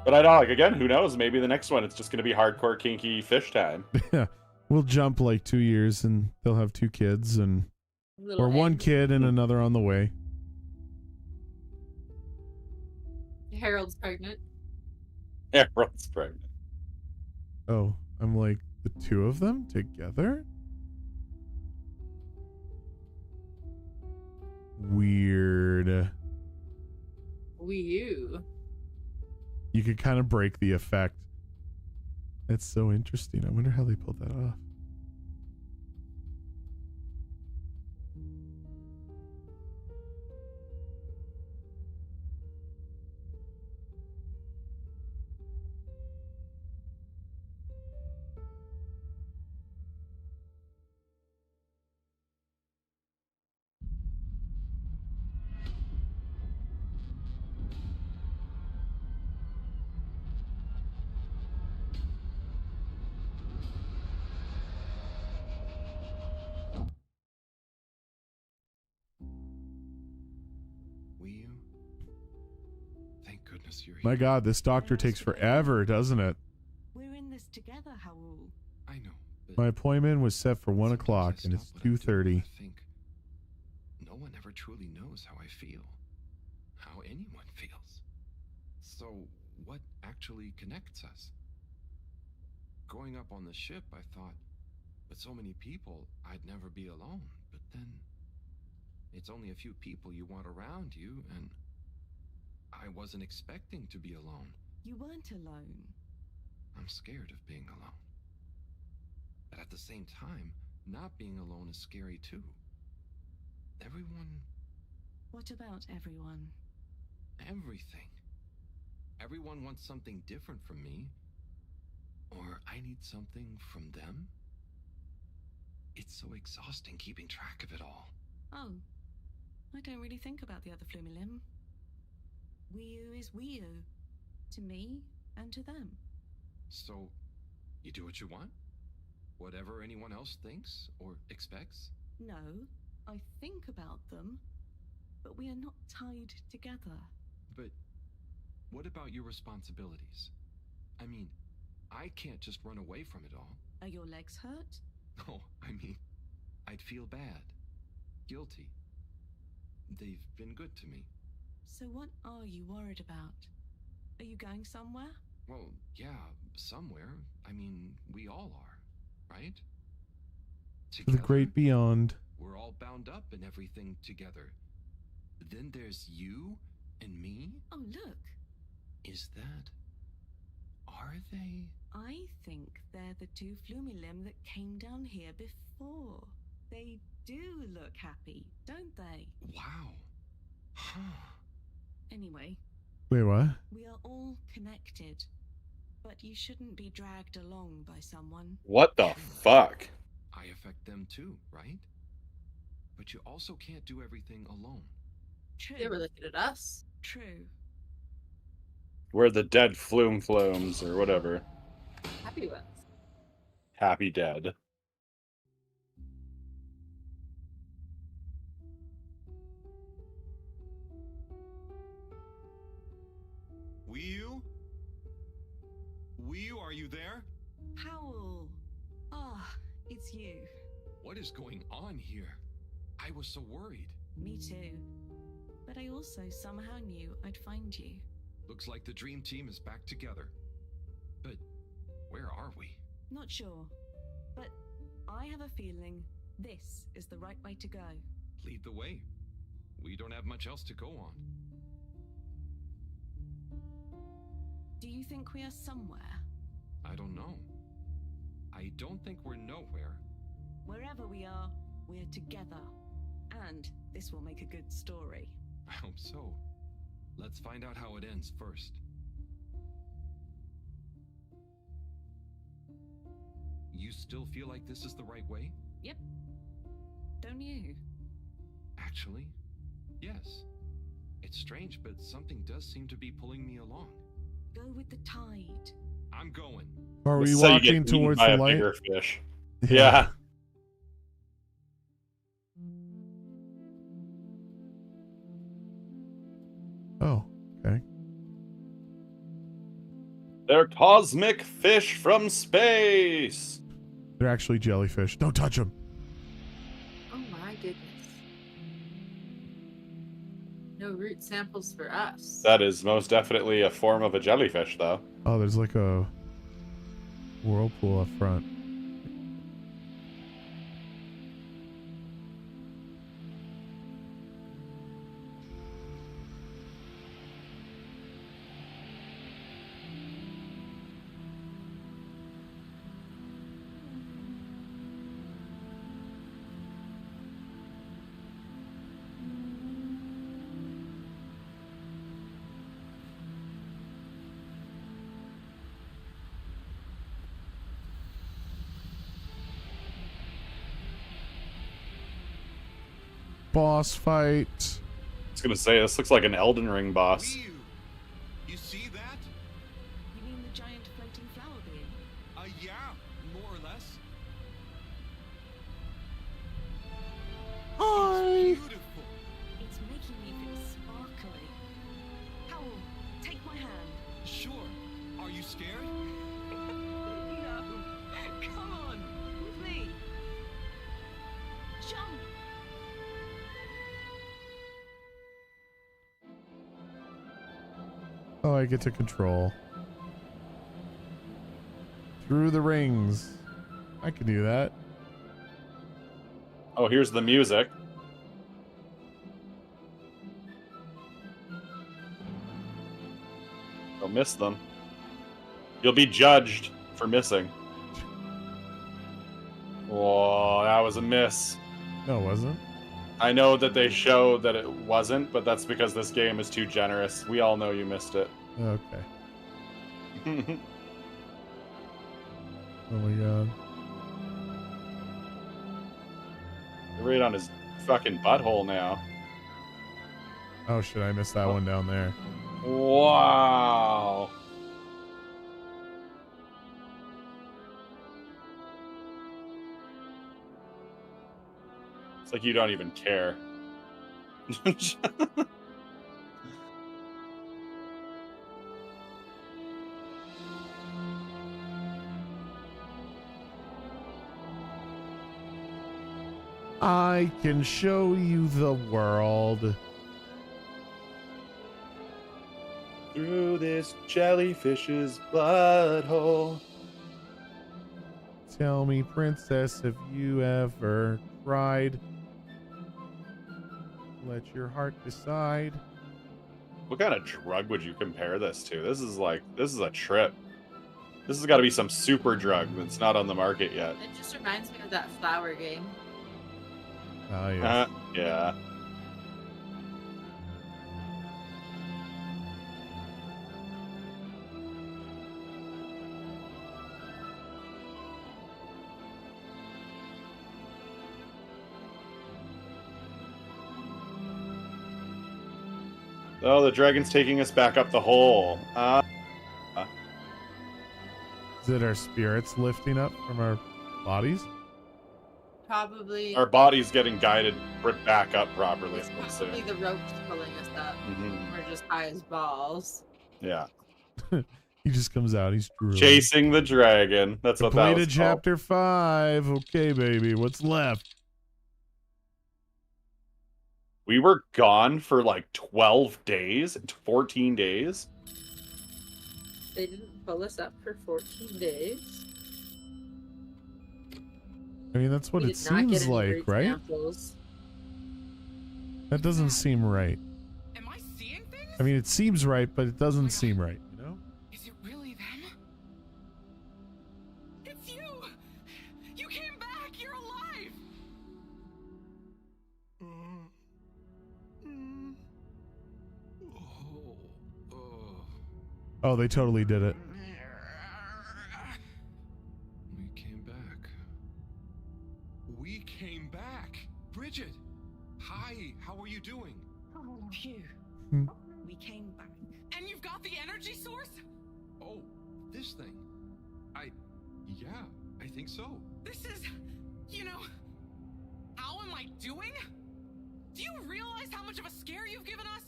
But I don't, like, again, who knows? Maybe the next one it's just gonna be hardcore kinky fish time. Yeah, we'll jump like 2 years, and they'll have 2 kids, and or one kid and another on the way. Harold's pregnant. Harold's pregnant. Oh, I'm like, the 2 of them together? Weird. Wii U. You could kind of break the effect. That's so interesting. I wonder how they pulled that off. Wii U? Thank goodness you're here. My God, this doctor takes forever, doesn't it? We're in this together, Howell. I know. My appointment was set for 1 o'clock, and it's 2:30. No one ever truly knows how I feel. How anyone feels. So, what actually connects us? Growing up on the ship, I thought, with so many people, I'd never be alone. But then, it's only a few people you want around you, and I wasn't expecting to be alone. You weren't alone. I'm scared of being alone. But at the same time, not being alone is scary too. Everyone... What about everyone? Everything. Everyone wants something different from me. Or I need something from them. It's so exhausting keeping track of it all. Oh, I don't really think about the other Flumilim. Wii U is Wii U. To me and to them. So, you do what you want? Whatever anyone else thinks or expects? No, I think about them, but we are not tied together. But what about your responsibilities? I mean, I can't just run away from it all. Are your legs hurt? No, I mean, I'd feel bad. Guilty. They've been good to me. So what are you worried about? Are you going somewhere? Well, yeah, somewhere. I mean, we all are, right? To the great beyond. We're all bound up in everything together. Then there's you and me? Oh, look. Is that... Are they? I think they're the 2 Flumilim that came down here before. They do look happy, don't they? Wow. Huh. Anyway. Wait, what? We are all connected, but you shouldn't be dragged along by someone. What the fuck? I affect them too, right? But you also can't do everything alone. True. They were looking at us. True. We're the dead flumes or whatever. Happy ones. Happy dead. Wii-U? Wii-U, are you there? Howl. Ah, it's you. What is going on here? I was so worried. Me too. But I also somehow knew I'd find you. Looks like the dream team is back together. But where are we? Not sure. But I have a feeling this is the right way to go. Lead the way. We don't have much else to go on. Do you think we are somewhere? I don't know. I don't think we're nowhere. Wherever we are, we're together. And this will make a good story. I hope so. Let's find out how it ends first. You still feel like this is the right way? Yep. Don't you? Actually, yes. It's strange, but something does seem to be pulling me along. Go with the tide. I'm going. Are we So you get walking eaten towards by the a light? bigger fish. Yeah. Oh, okay. They're cosmic fish from space. They're actually jellyfish. Don't touch them. Oh my goodness. No root samples for us. That is most definitely a form of a jellyfish, though. Oh, there's like a whirlpool up front. Boss fight. I was gonna say, this looks like an Elden Ring boss. You see that? You mean the giant floating flower being? Yeah, more or less. Hi. Beautiful. It's making me feel sparkly. Howl, take my hand. Sure. Are you scared? No. Come on, with me. Jump. Oh, I get to control. Through the rings. I can do that. Oh, here's the music. Don't miss them. You'll be judged for missing. Whoa, that was a miss. No, it wasn't. I know that they show that it wasn't, but that's because this game is too generous. We all know you missed it. Okay. Oh my god. You're right on his fucking butthole now. Oh shit, I missed that one down there. Wow. It's like you don't even care. I can show you the world. Through this jellyfish's butthole. Tell me, princess, have you ever cried? Let your heart decide. What kind of drug would you compare this to? This is a trip. This has got to be some super drug that's not on the market yet. It just reminds me of that flower game. Oh, yeah. Yeah. Oh, the dragon's taking us back up the hole. Is it our spirits lifting up from our bodies? Probably. Our body's getting guided back up properly. It's probably the ropes pulling us up. We're just high as balls. Yeah. He just comes out. He's drooling. Chasing the dragon. That's what that was Completed chapter 5. Okay, baby. What's left? We were gone for like 12 days, 14 days. They didn't pull us up for 14 days. I mean, that's what it seems like, right? That doesn't seem right. Am I seeing things? I mean, it seems right, but it doesn't seem right, you know? Is it really them? It's you! You came back! You're alive! Oh, they totally did it. We came back. Bridget! Hi, how are you doing? Phew. We came back. And you've got the energy source? Oh, this thing. Yeah, I think so. This is, how am I doing? Do you realize how much of a scare you've given us?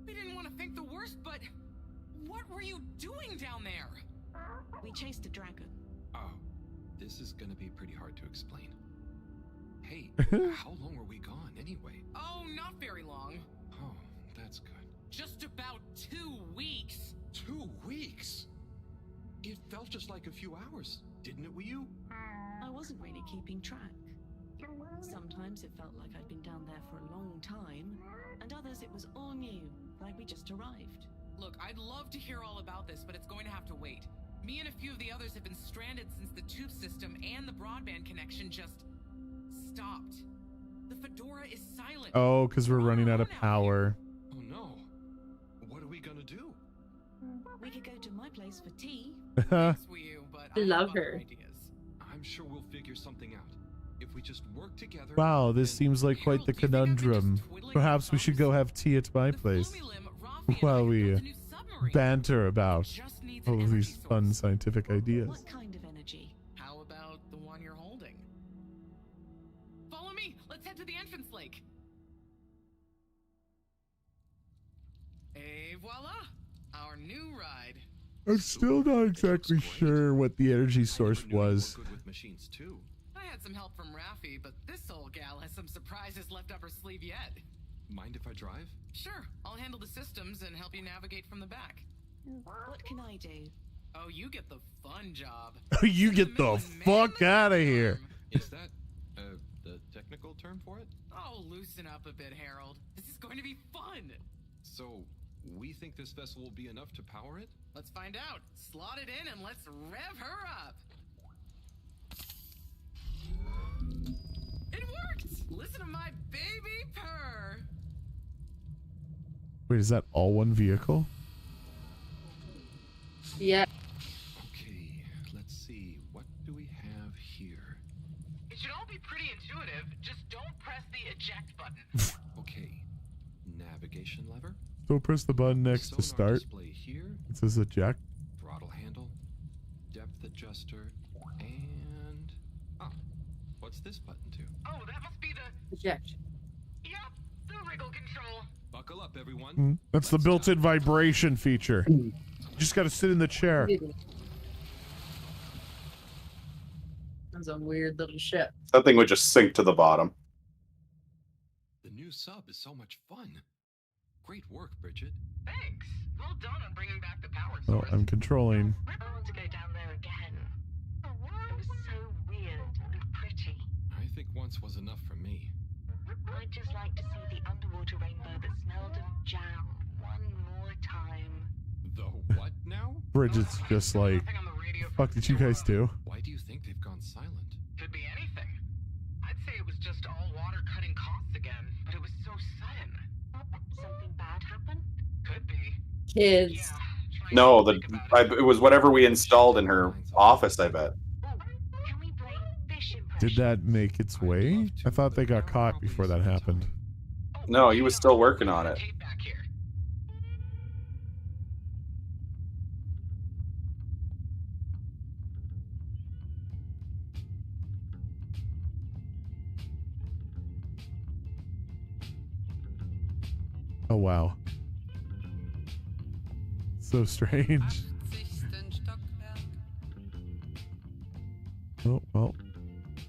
We didn't want to think the worst, but what were you doing down there? We chased a dragon. Oh, this is gonna be pretty hard to explain. Hey, how long were we gone anyway? Oh, not very long. Oh, that's good. Just about 2 weeks. 2 weeks? It felt just like a few hours, didn't it, you? I wasn't really keeping track. Sometimes it felt like I'd been down there for a long time, and others it was all new, like we just arrived. Look, I'd love to hear all about this, but it's going to have to wait. Me and a few of the others have been stranded since the tube system and the broadband connection just stopped. The Fedora is silent. Oh, because we're running out of power. Oh no. What are we gonna do? We could go to my place for tea. I love her. I'm sure we'll figure something out. If we just work together. Wow, this seems like quite the conundrum. Perhaps we should go have tea at my place while we banter about all of these fun scientific ideas. What kind of energy? How about the one you're holding? Follow me. Let's head to the entrance lake. Et voila, our new ride. I'm still not exactly sure what the energy source was. Good with machines too. I had some help from Raffi, but this old gal has some surprises left up her sleeve yet. Mind if I drive? Sure, I'll handle the systems and help you navigate from the back. What can I do? Oh, you get the fun job. You get the fuck out of here. Is that the technical term for it? Oh, loosen up a bit, Harold. This is going to be fun. So, we think this vessel will be enough to power it? Let's find out. Slot it in and let's rev her up. It worked! Listen to my baby purr. Wait, is that all one vehicle? Yeah. Okay, let's see. What do we have here? It should all be pretty intuitive. Just don't press the eject button. Okay. Navigation lever. Don't press the button next to start. Display here. It says eject. Throttle handle. Depth adjuster. And... what's this button to? Oh, that must be the... Eject. Yep, the wriggle control. Buckle up, everyone. That's the built-in vibration feature. You just gotta sit in the chair. That's a weird little ship. That thing would just sink to the bottom. The new sub is so much fun. Great work, Bridget. Thanks. Well done on bringing back the power Oh, source. I'm controlling. I want to go down there again. It was so weird and pretty. I think once was enough for me. I'd just like to see the underwater rainbow that smelled of jam one more time. The what now? Bridget's just like, fuck did you guys do? Why do you think they've gone silent? Could be anything. I'd say it was just all water cutting costs again, but it was so sudden. Something bad happened? Could be. Kids. No, it was whatever we installed in her office, I bet. Can we bring fish impressions? Did that make its way? I thought they got caught before that happened. No, he was still working on it. Oh, wow. So strange. Oh, well.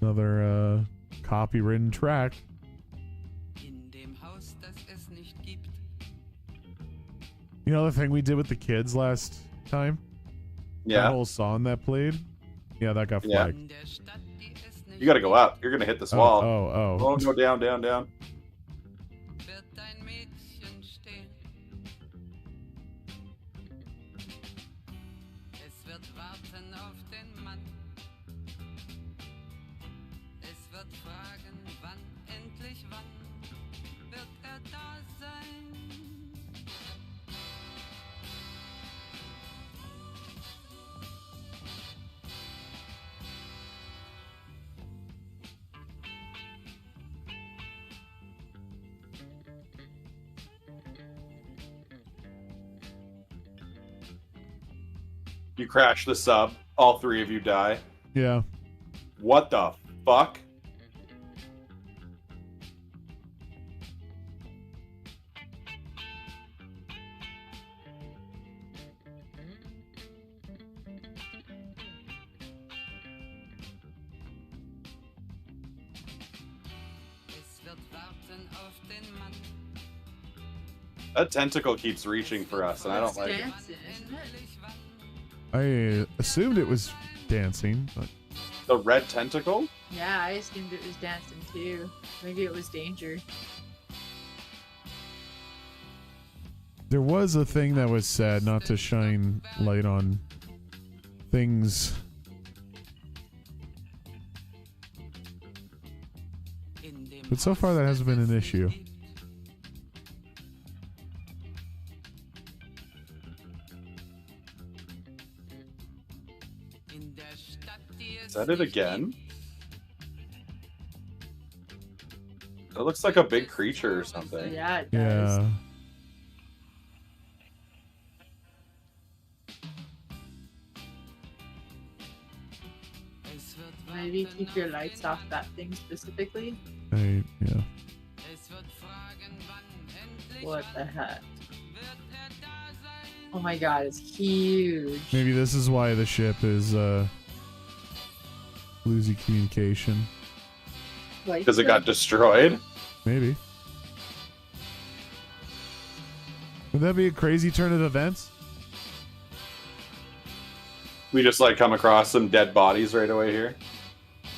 Another copywritten track. You know the thing we did with the kids last time? Yeah. That whole song that played? Yeah, that got flagged. You gotta go up. You're gonna hit this wall. Oh. Oh, no, down, down, down. You crash the sub. All three of you die. Yeah. What the fuck? That tentacle keeps reaching for us, and I don't like it. Dancing, isn't I it? assumed it was dancing, but The red tentacle? Yeah, I assumed it was dancing too. Maybe it was danger. there was a thing that was said, not to shine light on things. But so far that hasn't been an issue. Is that it again? It looks like a big creature or something. Yeah, it does. Yeah. Maybe keep your lights off that thing specifically. Yeah. What the heck? Oh my god, it's huge. Maybe this is why the ship is losing communication. Because it got destroyed? Maybe. Would that be a crazy turn of events? We just like come across some dead bodies right away here.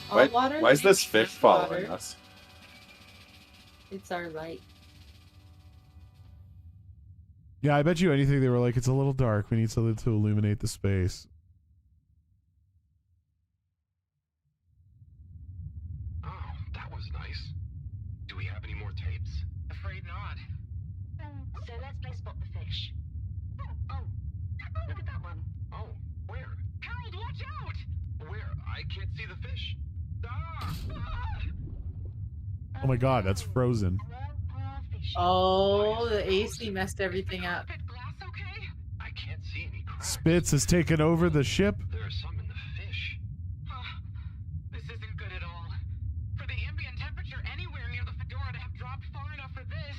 Why is this fish following us? It's our light. Yeah, I bet you anything they were like, it's a little dark. We need something to illuminate the space. That was nice. Do we have any more tapes? Afraid not. So let's play spot the fish. Oh, look at that one. Oh, where? Harold, watch out! Where? I can't see the fish. Ah! Oh my god, that's frozen. Oh, the AC messed everything up. I can't see any cracks. Spitz has taken over the ship. There's some in the fish. This isn't good at all. For the ambient temperature anywhere near the Fedora to have dropped far enough for this.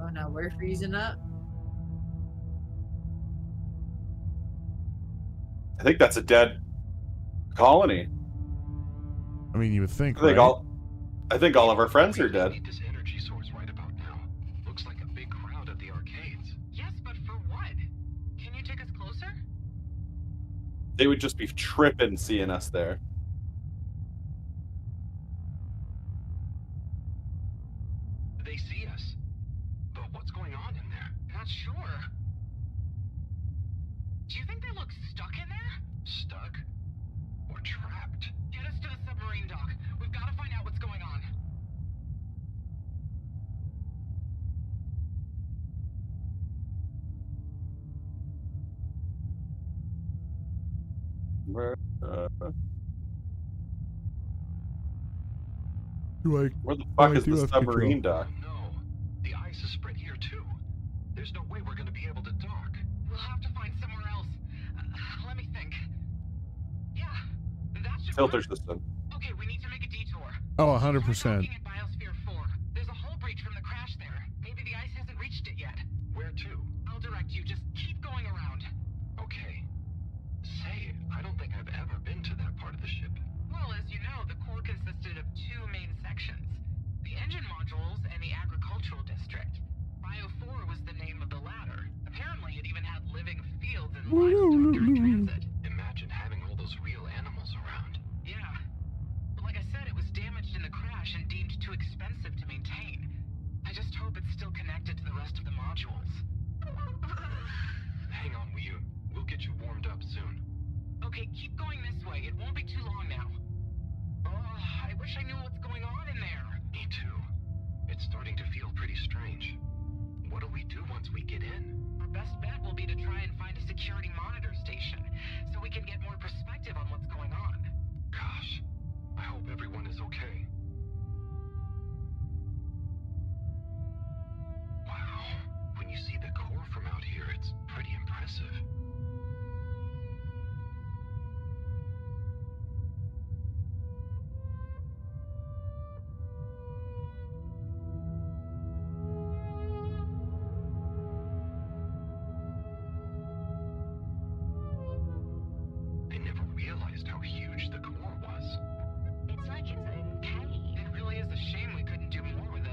Oh no, we're freezing up. I think that's a dead colony. I mean, you would think, I think right? I think all of our friends are dead. This energy source right about now. Looks like a big crowd at the arcades. Yes, but for what? Can you take us closer? They would just be tripping seeing us there. They see us. But what's going on in there? Not sure. Do you think they look stuck in there? Stuck? Or trapped? Get us to the submarine dock. We've got to find out what's going on. Where Where the fuck is the submarine dock? No. The ice is spread here too. There's no way we're going to be able to dock. We'll have to find somewhere else. Let me think. Yeah, that should Filter work. system. Okay, we need to make a Oh, 100%. Biosphere 4. There's a hull breach from the crash there. Maybe the ice hasn't reached it yet. Where to? I'll direct you. Just keep going around. Okay. Say, I don't think I've ever been to that part of the ship. Well, as you know, the core consisted of two main sections. The engine modules and the agricultural district. Bio 4 was the name of the latter. Apparently, it even had living fields and livestock during transit. Imagine having all those real animals around. Yeah. But like I said, it was damaged in the crash and deemed too expensive to maintain. I just hope it's still connected to the rest of the modules. Hang on, will you? We'll get you warmed up soon. Okay, keep going this way. It won't be too long now. Oh, I wish I knew what's going on in there. Me too. It's starting to feel pretty strange. What do we do once we get in? Our best bet will be to try and find a security monitor station, so we can get more perspective on what's going on. Gosh, I hope everyone is okay. Wow, when you see the core from out here, it's pretty impressive. I never realized how huge the core was. It's like its own cave. It really is a shame we couldn't do more with it.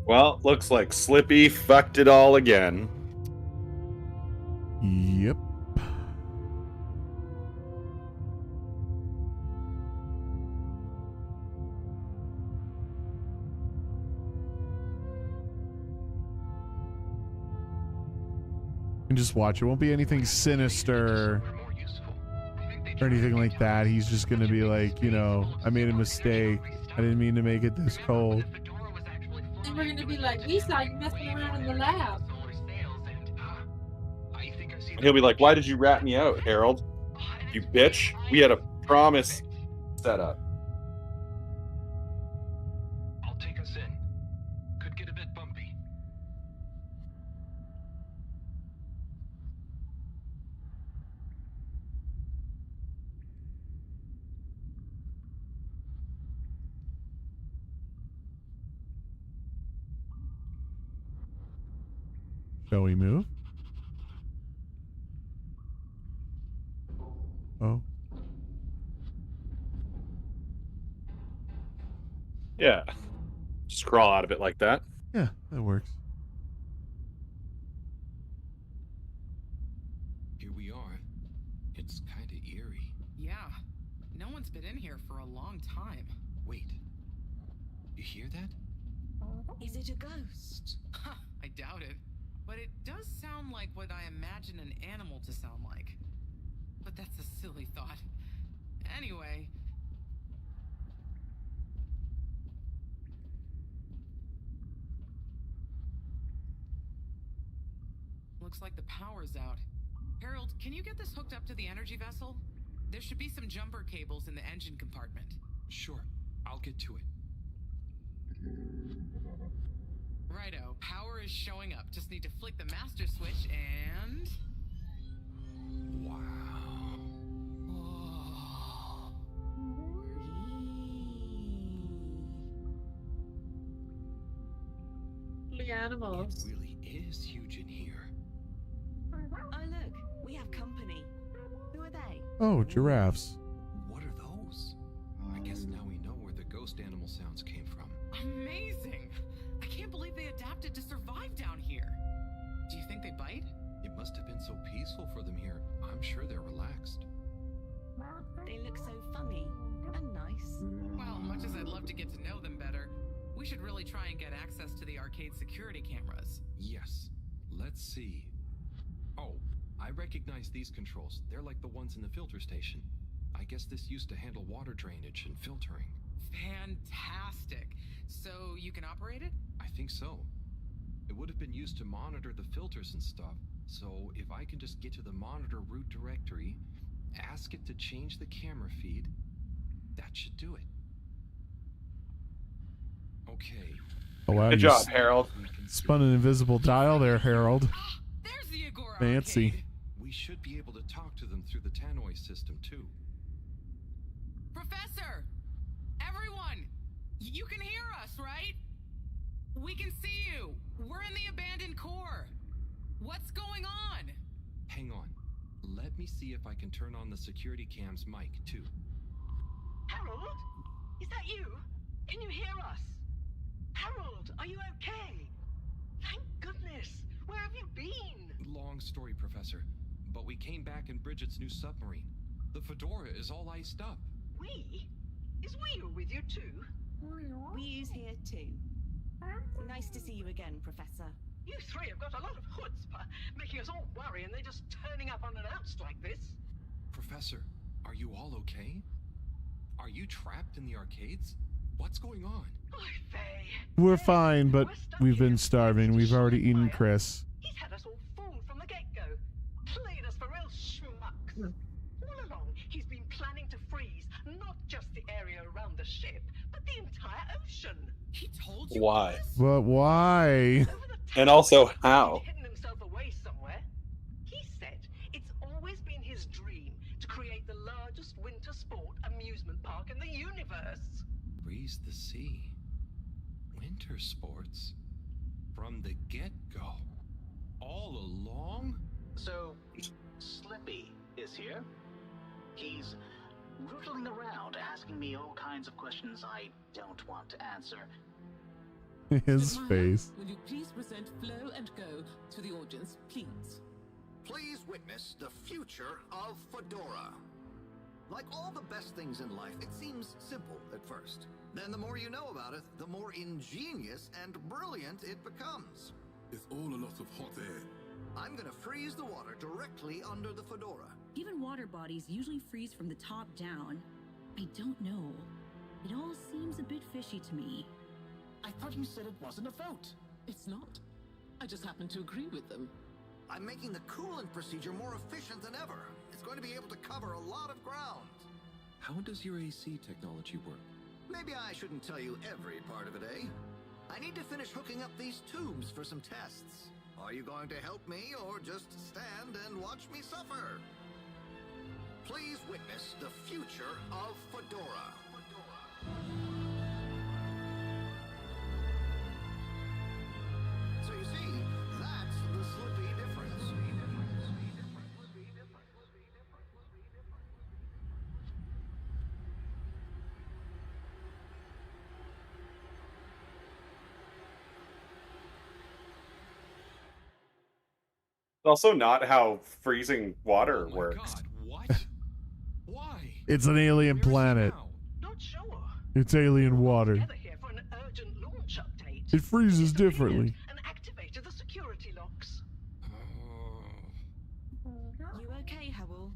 Well, looks like Slippy fucked it all again. Yep. And just watch. It won't be anything sinister or anything like that. He's just gonna be like, you know, I made a mistake. I didn't mean to make it this cold. And we're gonna be like, we saw you messing around in the lab. And he'll be like, why did you rat me out, Harold? You bitch. We had a promise set up. I'll take us in. Could get a bit bumpy. Shall we move? Oh. Yeah. Just crawl out of it like that. Yeah, that works. Here we are. It's kind of eerie. Yeah. No one's been in here for a long time. Wait. You hear that? Is it a ghost? I doubt it. But it does sound like what I imagine an animal to sound like. But that's a silly thought. Anyway. Looks like the power's out. Harold, can you get this hooked up to the energy vessel? There should be some jumper cables in the engine compartment. Sure, I'll get to it. Righto, power is showing up. Just need to flick the master switch and... Wow. The animals. It really is huge in here. Oh, look, we have company. Who are they? Oh, giraffes. What are those? I guess now we know where the ghost animal sounds came from. Amazing! I can't believe they adapted to survive down here. Do you think they bite? It must have been so peaceful for them here. I'm sure they're relaxed. They look so funny and nice. Well, much as I'd love to get to know them better, we should really try and get access to the arcade security cameras. Yes. Let's see. Oh, I recognize these controls. They're like the ones in the filter station. I guess this used to handle water drainage and filtering. Fantastic. So you can operate it? I think so. It would have been used to monitor the filters and stuff. So if I can just get to the monitor root directory, ask it to change the camera feed, that should do it. Okay, Oh wow! Good you job, Harold. Spun an invisible dial there, Harold. There's the Agora Fancy. Arcade. We should be able to talk to them through the tannoy system too. Professor! Everyone! You can hear us, right? We can see you! We're in the abandoned core! What's going on? Hang on. Let me see if I can turn on the security cam's mic too. Harold? Is that you? Can you hear us? Harold, are you okay? Thank goodness. Where have you been? Long story, Professor. But we came back in Bridget's new submarine. The Fedora is all iced up. We? Is we with you too? We's here too. Nice to see you again, Professor. You three have got a lot of chutzpah, making us all worry, and they're just turning up unannounced like this. Professor, are you all okay? Are you trapped in the arcades? What's going on? We're fine, but we've been starving. We've already eaten Chris. He's had us all fooled from the get-go. Played us for real schmucks. All along, he's been planning to freeze not just the area around the ship, but the entire ocean. He told you Why? But why? And also, how? Hidden himself away somewhere. He said it's always been his dream to create the largest winter sport amusement park in the universe. Freeze the sea. Winter sports. From the get-go. All along? So, Slippy is here. He's rootling around, asking me all kinds of questions I don't want to answer. His face. Will you please present Flow and Go to the audience, please? Please witness the future of Fedora. Like all the best things in life, it seems simple at first. Then the more you know about it, the more ingenious and brilliant it becomes. It's all a lot of hot air. I'm gonna freeze the water directly under the Fedora. Even water bodies usually freeze from the top down. I don't know. It all seems a bit fishy to me. I thought you said it wasn't a vote. It's not. I just happen to agree with them. I'm making the coolant procedure more efficient than ever. It's going to be able to cover a lot of ground. How does your AC technology work? Maybe I shouldn't tell you every part of it, eh? I need to finish hooking up these tubes for some tests. Are you going to help me or just stand and watch me suffer? Please witness the future of Fedora. So you see, that's the Slippy difference. Also, not how freezing water works. What? Why? It's an alien planet. Not sure. It's alien water. Together here for an urgent launch update. It freezes differently. And activated the security locks. You okay, Howell?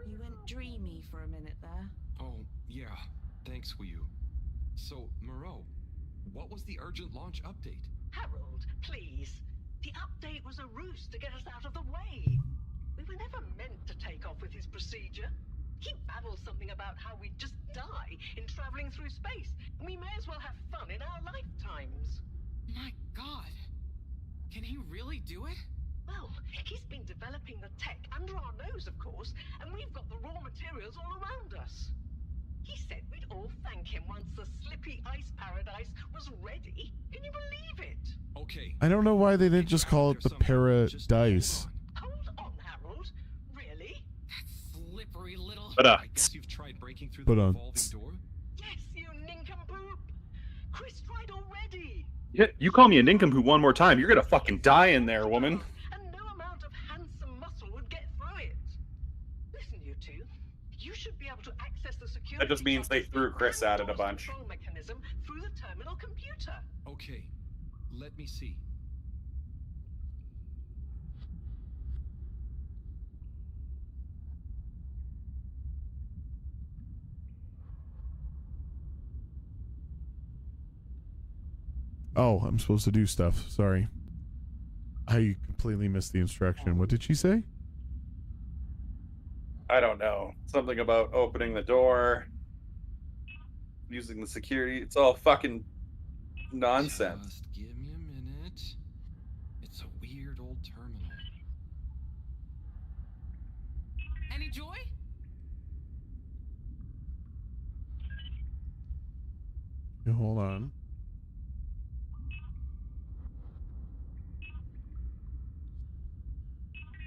You went dreamy for a minute there. Oh, yeah. Thanks, Wii U. So, Moreau, what was the urgent launch update? Harold, please. The update was a ruse to get us out of the way. We were never meant to take off with his procedure. He babbles something about how we'd just die in traveling through space, and we may as well have fun in our lifetimes. My God. Can he really do it? Well, he's been developing the tech under our nose, of course, and we've got the raw materials all around us. He said we'd all thank him once the Slippy Ice Paradise was ready. Can you believe it? Okay. I don't know why they didn't just call it the Paradise. Hold on, Harold. Really? Slippery little... But, I guess you've tried breaking through the revolving door? Yes, you nincompoop. Chris tried already. Yeah, you call me a nincompoop one more time, you're gonna fucking die in there, woman. And no amount of handsome muscle would get through it. Listen, you two. You should be able to access the security... That just means they threw Chris at it a bunch. ...control mechanism through the terminal computer. Okay. Let me see. Oh, I'm supposed to do stuff. Sorry. I completely missed the instruction. What did she say? I don't know. Something about opening the door, using the security. It's all fucking nonsense. Just give me a minute. It's a weird old terminal. Any joy? Hold on.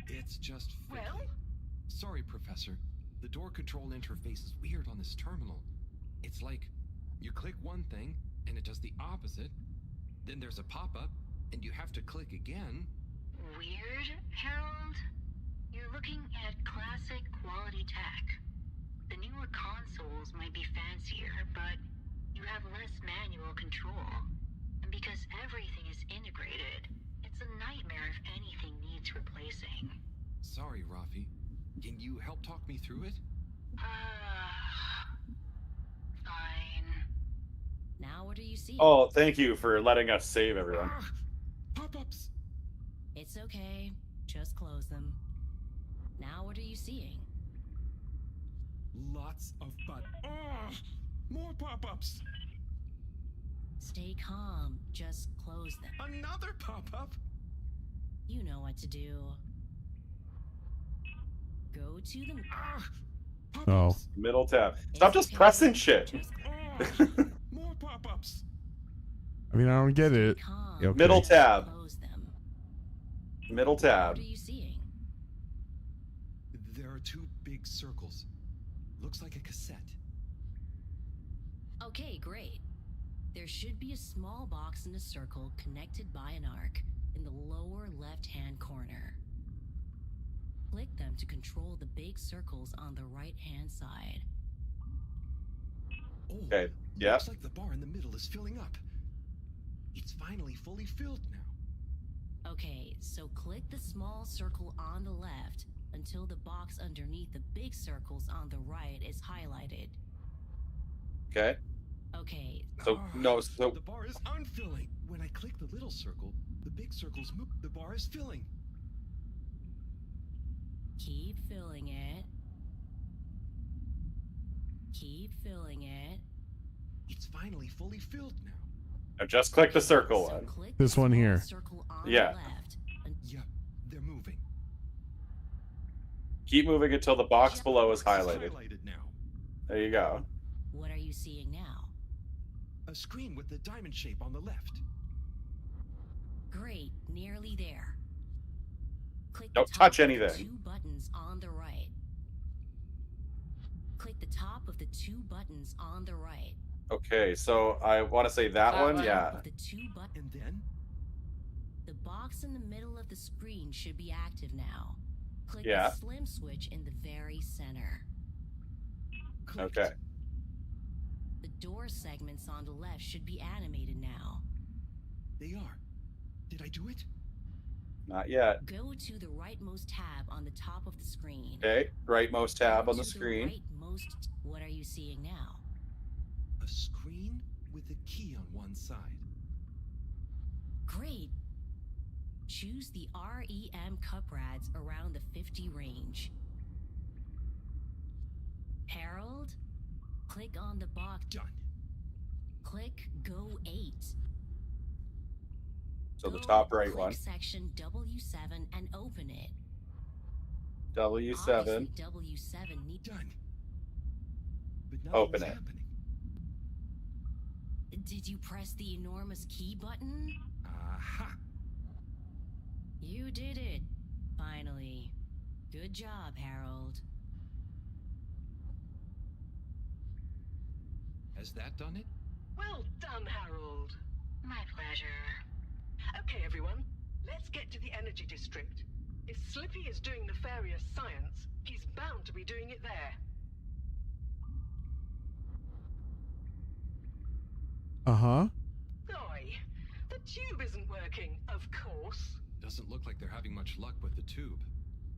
It's just fiddly. Well? Sorry, Professor. The door control interface is weird on this terminal. It's like you click one thing and it does the opposite. Then there's a pop-up and you have to click again. Weird, Harold? You're looking at classic quality tech. The newer consoles might be fancier, but you have less manual control. And because everything is integrated, it's a nightmare if anything needs replacing. Sorry, Rafi. Can you help talk me through it? Fine. Now what are you seeing? Oh, thank you for letting us save everyone. Pop-ups! It's okay. Just close them. Now what are you seeing? Lots of more pop-ups! Stay calm. Just close them. Another pop-up? You know what to do. Go to them. Oh. Middle tab. Stop just pressing shit. More pop-ups. I mean, I don't get it. Okay. Middle tab. Close them. Middle tab. What are you seeing? There are two big circles. Looks like a cassette. Okay, great. There should be a small box in a circle connected by an arc in the lower left-hand corner. Click them to control the big circles on the right-hand side. Oh, okay. Yeah. Looks like the bar in the middle is filling up. It's finally fully filled now. Okay, so click the small circle on the left until the box underneath the big circles on the right is highlighted. Okay. Okay. So no. So the bar is unfilling. When I click the little circle, the big circles move. The bar is filling. Keep filling it. Keep filling it. It's finally fully filled now. now just click the circle one. This one here. Yeah. Yeah, they're moving. Keep moving until the box below is highlighted. Now. There you go. What are you seeing now? A screen with the diamond shape on the left. Great, nearly there. Click Don't the top touch of the anything. two buttons on the right. Click the top of the two buttons on the right. Okay, so I want to say that one. Yeah. Of the two And then? The box in the middle of the screen should be active now. Click Yeah. the slim switch in the very center. Clicked. Okay. The door segments on the left should be animated now. They are. Did I do it? Not yet. Go to the rightmost tab on the top of the screen. Okay. Rightmost tab Go on the to screen. Rightmost. What are you seeing now? A screen with a key on one side. Great. Choose the REM cup rads around the 50 range. Harold, click on the box. Done. Click Go 8. So the Go top right click one. section W7 and open it. W7. Obviously, W7 need Done. But Open nothing's it. happening. Did you press the enormous key button? Aha! You did it. Finally. Good job, Harold. Has that done it? Well done, Harold. My pleasure. Okay, everyone, let's get to the energy district. If Slippy is doing nefarious science, he's bound to be doing it there. Uh-huh. Oi, the tube isn't working, of course. Doesn't look like they're having much luck with the tube.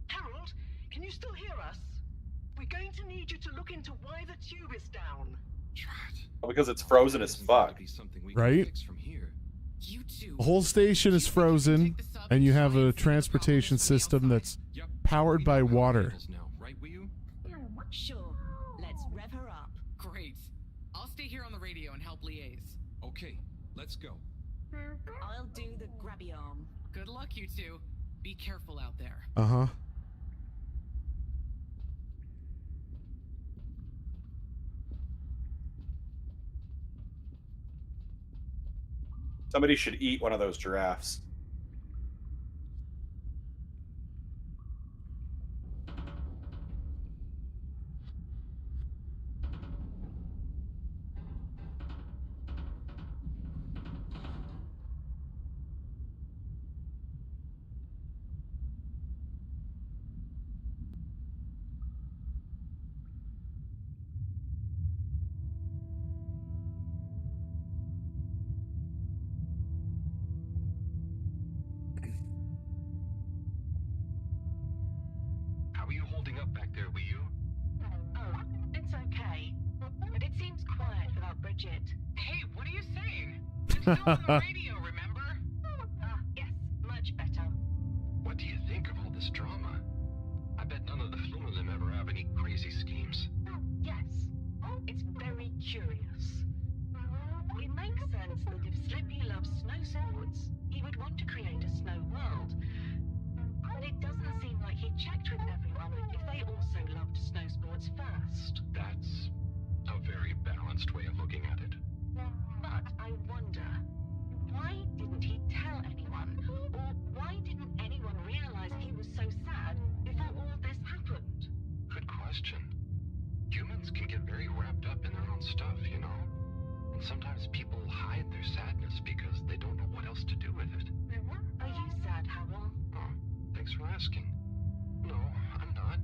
Harold, can you still hear us? We're going to need you to look into why the tube is down. Well, because it's frozen as fuck. Right? You two. The whole station is frozen, and you have a transportation system that's powered by water. Sure. Let's rev her up. Great. I'll stay here on the radio and help liaise. Okay, Let's go. I'll do the grabby arm. Good luck, you two. Be careful out there. Uh-huh. Somebody should eat one of those giraffes. How are you holding up back there, were you? Oh, it's okay. But it seems quiet without Bridget. Hey, what are you saying? I'm still on the radio, remember? Ah, yes, much better. What do you think of all this drama? I bet none of the flume of them ever have any crazy schemes. Yes, it's very curious. It makes sense that if Slippy loves snow sports, he would want to create a snow world. But it doesn't seem like he checked with everyone if they also loved snow sports first. That's a very balanced way of looking at it. But I wonder, why didn't he tell anyone? Or why didn't anyone realize he was so sad before all this happened? Good question. Humans can get very wrapped up in their own stuff, you know? And sometimes people hide their sadness because they don't know what else to do with it. Are you sad, Howell? Oh, thanks for asking. No, I'm not.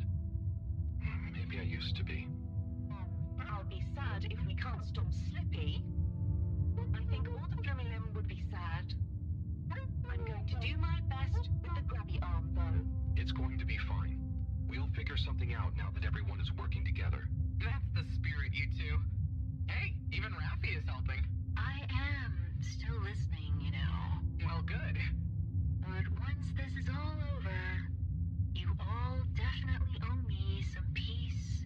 Maybe I used to be. I'll be sad if we can't stop Slippy. I think all the Flumilim would be sad. I'm going to do my best with the grabby arm, though. It's going to be fine. We'll figure something out now that everyone is working together. That's the spirit, you two. Hey, even Raffi is helping. I am still listening, you know. Well, good. But once this is all over, you all definitely owe me some peace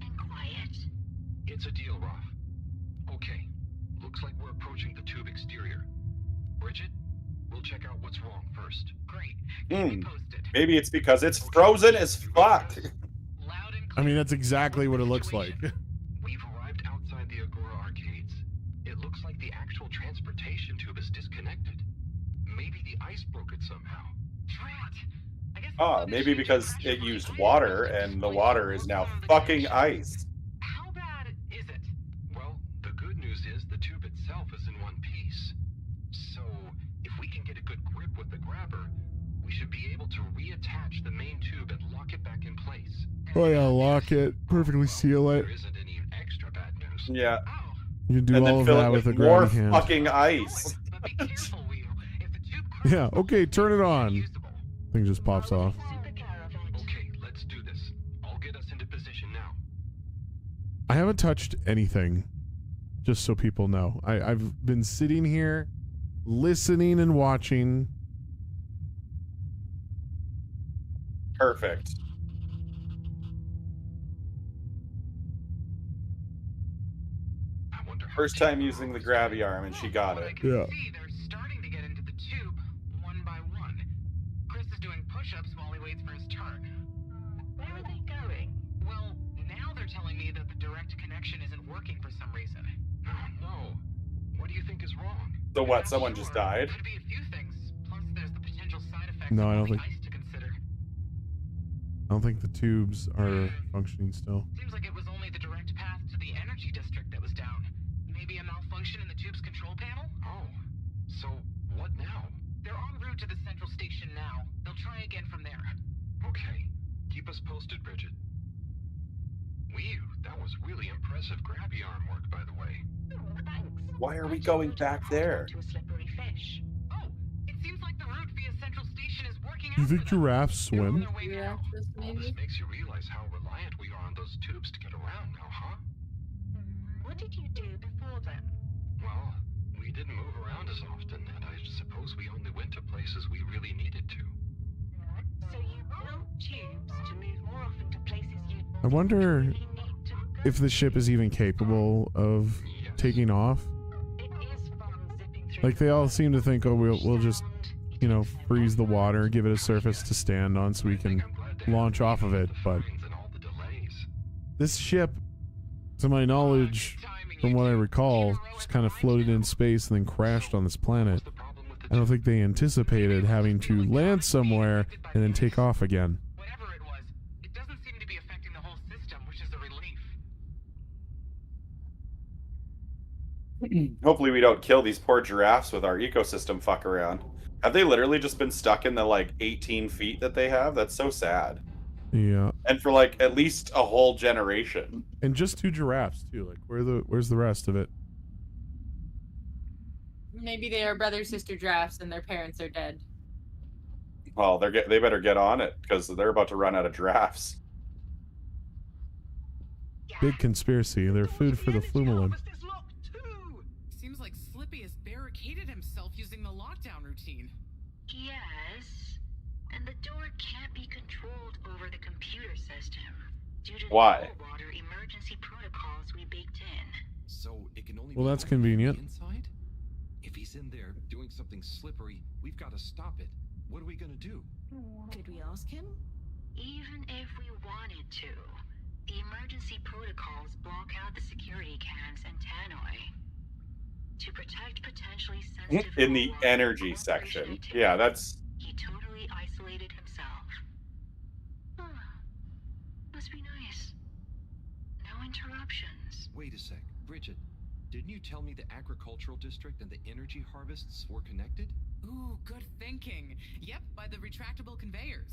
and quiet. It's a deal, Roth. Okay, looks like we're approaching the tube exterior. Bridget, we'll check out what's wrong first. Great. Maybe it's because it's frozen as fuck. I mean, that's exactly what it looks like. We've arrived outside the Agora arcades. It looks like the actual transportation tube is disconnected. Maybe the ice broke it somehow. Oh, maybe because it used water and the water is now fucking ice. How bad is it? Well, the good news is the tube itself is in one piece. So, if we can get a good grip with the grabber, we should be able to reattach the main tube and lock it back in place. Oh yeah, lock it, perfectly seal it. There isn't any extra bad news. Yeah. You can do And all then of fill that it with a with more grabby hand. fucking ice. Yeah, okay, turn it on. Thing just pops off. Okay, let's do this. I'll get us into position now. I haven't touched anything, just so people know. I've been sitting here, listening and watching. Perfect. First time using the grabby arm and she got it. Yeah. They're starting to get into the tube one by one. Chris is doing push-ups while he waits for his turn. Where are they going? Well, now they're telling me that the direct connection isn't working for some reason. No. What do you think is wrong? So what, someone just died? Could be a few things. Plus, there's the potential side effects No, I of all don't the think. ice to consider. I don't think the tubes are functioning still. Seems like it was only the direct path to the energy district that was down. Maybe a malfunction in the tube's control panel? Oh, so what now? They're en route to the central station now. They'll try again from there. Okay, keep us posted, Bridget. Whew, that was really impressive grabby arm work, by the way. Why are we going back there? To a slippery fish. Oh, it seems like the route via central station is working Do you think giraffes swim? Yeah, just All maybe. this makes you realize how reliant we are on those tubes to get around now, huh? What did you do before then? Well, we didn't move around as often, and I suppose we only went to places we really needed to. So you built tubes to move more often to places you I wonder if the ship is even capable of taking off. It is fun Like they all seem to think, oh, we'll just, you know, freeze the water, give it a surface to stand on so we can launch off of it. But this ship, to my knowledge, from what I recall, just kind of floated in space and then crashed on this planet. I don't think they anticipated having to land somewhere and then take off again. Hopefully we don't kill these poor giraffes with our ecosystem fuck around. Have they literally just been stuck in the like 18 feet that they have? That's so sad. Yeah. And for like at least a whole generation. And just 2 giraffes too. Like where's the rest of it? Maybe they are brother sister giraffes and their parents are dead. Well, they better get on it because they're about to run out of giraffes. Big conspiracy. They're food for the Flumelin. Seems like Slippy has barricaded himself using the lockdown routine. Yes, and the door can't be controlled over the computer system due to Why? the water emergency protocols we baked in. So it can only Well, be that's opened convenient. from the inside? If he's in there doing something slippery, we've got to stop it. What are we gonna do? Could we ask him? Even if we wanted to, the emergency protocols block out the security cams and tannoy. To protect potentially sensitive In the water energy operation section. activity, Yeah, that's... he totally isolated himself. Must be nice. No interruptions. Wait a sec. Bridget, didn't you tell me the agricultural district and the energy harvests were connected? Ooh, good thinking. Yep, by the retractable conveyors.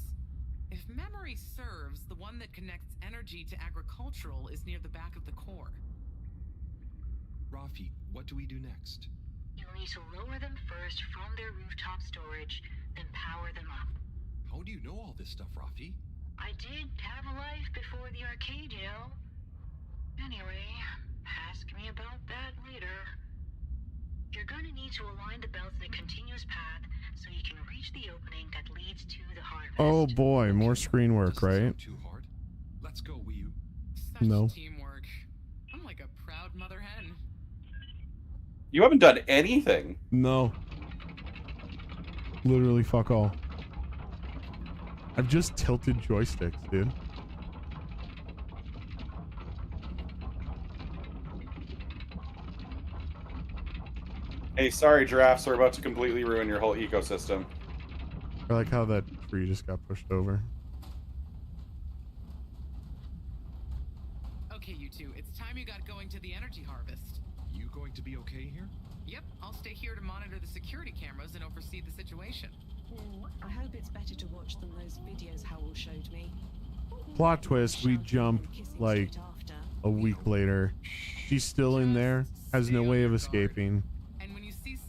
If memory serves, the one that connects energy to agricultural is near the back of the core. Rafi, what do we do next? You'll need to lower them first from their rooftop storage, then power them up. How do you know all this stuff, Rafi? I did have a life before the arcade, you know. Anyway, ask me about that later. You're gonna need to align the belts in a continuous path so you can reach the opening that leads to the harvest. Oh boy, more screen work, right? Too hard. Let's go, Wii U. Such No. teamwork. I'm like a proud mother hen. You haven't done anything. No. Literally fuck all. I've just tilted joysticks, dude. Hey, sorry, giraffes. We're about to completely ruin your whole ecosystem. I like how that tree just got pushed over. Okay, you two, it's time you got going to the energy harvest. You going to be okay here? Yep, I'll stay here to monitor the security cameras and oversee the situation. I hope it's better to watch than those videos Howell showed me. Plot twist, we jump like a week later. She's still in there, has no way of escaping,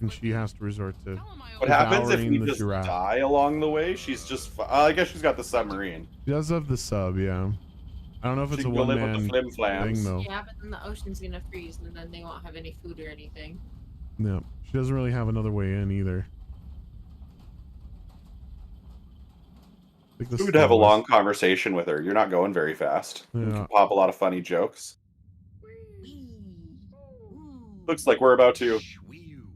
and she has to resort to What happens if devouring we the just giraffe. die along the way? She's just... I guess she's got the submarine. She does have the sub, yeah. I don't know if She it's a can go live with one-man the flim-flams. thing, though. Yeah, but then the ocean's gonna freeze and then they won't have any food or anything. No, she doesn't really have another way in either. Like the We would have a Star Wars- long conversation with her. You're not going very fast. You Yeah. can pop a lot of funny jokes. Looks like we're about to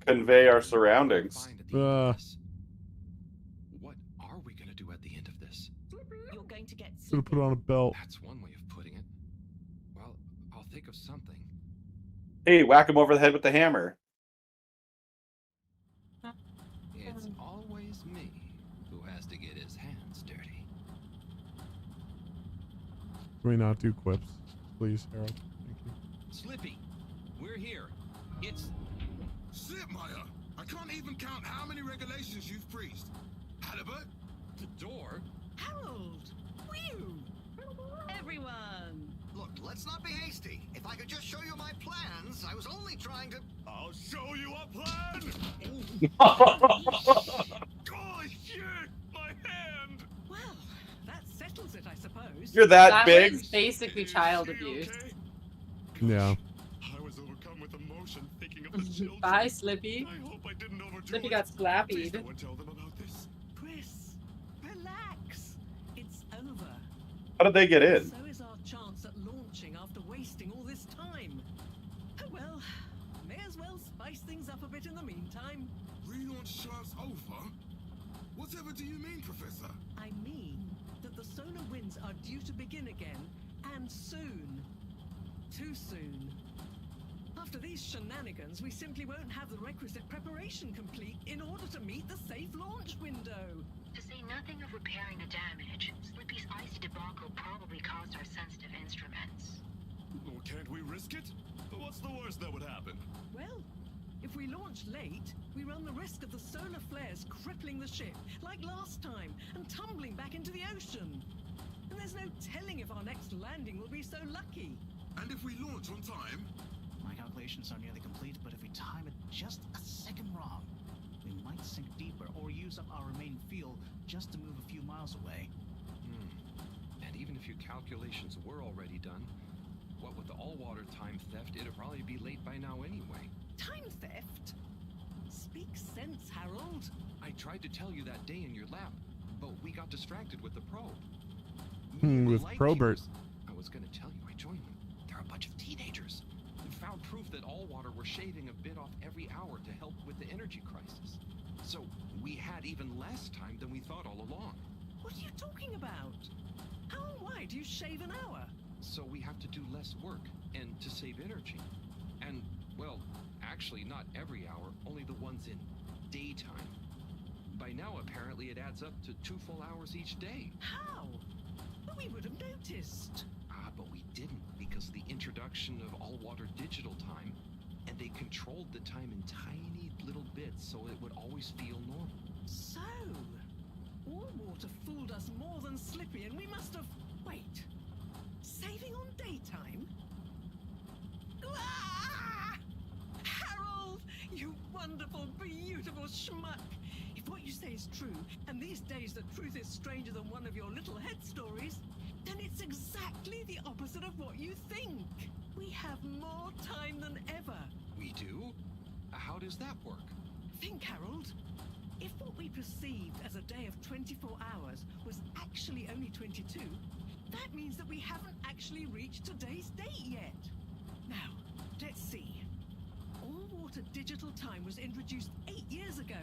convey our surroundings. What are we gonna do at the end of this? You're going to get Should have put on a belt. That's one way of putting it. Well, I'll think of something. Hey, whack him over the head with the hammer. It's always me who has to get his hands dirty. Can we not do quips, please, Harold? Thank you. Slippy, we're here. It's... Slipmeyer! I can't even count how many regulations you've breached. Halibut? The door? Harold! Whew! Everyone! Look, let's not be hasty. If I could just show you my plans, I was only trying to... I'll show you a plan! Holy shit! My hand! Well, that settles it, I suppose. You're that big? Was basically child abuse. Yeah. I was overcome with emotion thinking of the children. Bye, Slippy. I hope I didn't overdo Slippy it. got slappied. Please no one tell them about this. Chris, relax. It's over. How did they get in? So is our chance at launching after wasting all this time. Oh well, may as well spice things up a bit in the meantime. Whatever do you mean, Professor? I mean that the solar winds are due to begin again, and soon. Too soon. After these shenanigans, we simply won't have the requisite preparation complete in order to meet the safe launch window. To say nothing of repairing the damage, Slippy's icy debacle probably caused our sensitive instruments. Well, can't we risk it? What's the worst that would happen? Well, if we launch late, we run the risk of the solar flares crippling the ship, like last time, and tumbling back into the ocean. And there's no telling if our next landing will be so lucky. And if we launch on time? My calculations are nearly complete, but if we time it just a second wrong, we might sink deeper or use up our remaining fuel just to move a few miles away. And even if your calculations were already done, what with the all-water time theft, it'd probably be late by now anyway. Time theft? Speak sense, Harold. I tried to tell you that day in your lab, but we got distracted with the probe. With Probert. I was gonna tell you, I joined them. They're a bunch of teenagers. And found proof that Allwater were shaving a bit off every hour to help with the energy crisis. So we had even less time than we thought all along. What are you talking about? How and why do you shave an hour? So we have to do less work, and to save energy. And, well, actually not every hour, only the ones in daytime. By now, apparently, it adds up to 2 full hours each day. How? But we would have noticed. But we didn't, because the introduction of all-water digital time, and they controlled the time in tiny little bits so it would always feel normal. So, Allwater fooled us more than Slippy, and we must have... Wait. Saving on daytime? Ah! Harold, you wonderful, beautiful schmuck! If what you say is true, and these days the truth is stranger than one of your little head stories, then it's exactly the opposite of what you think. We have more time than ever. We do? How does that work? Think, Harold. If what we perceived as a day of 24 hours was actually only 22, that means that we haven't actually reached today's date yet. Now, let's see. All-water digital time was introduced 8 years ago.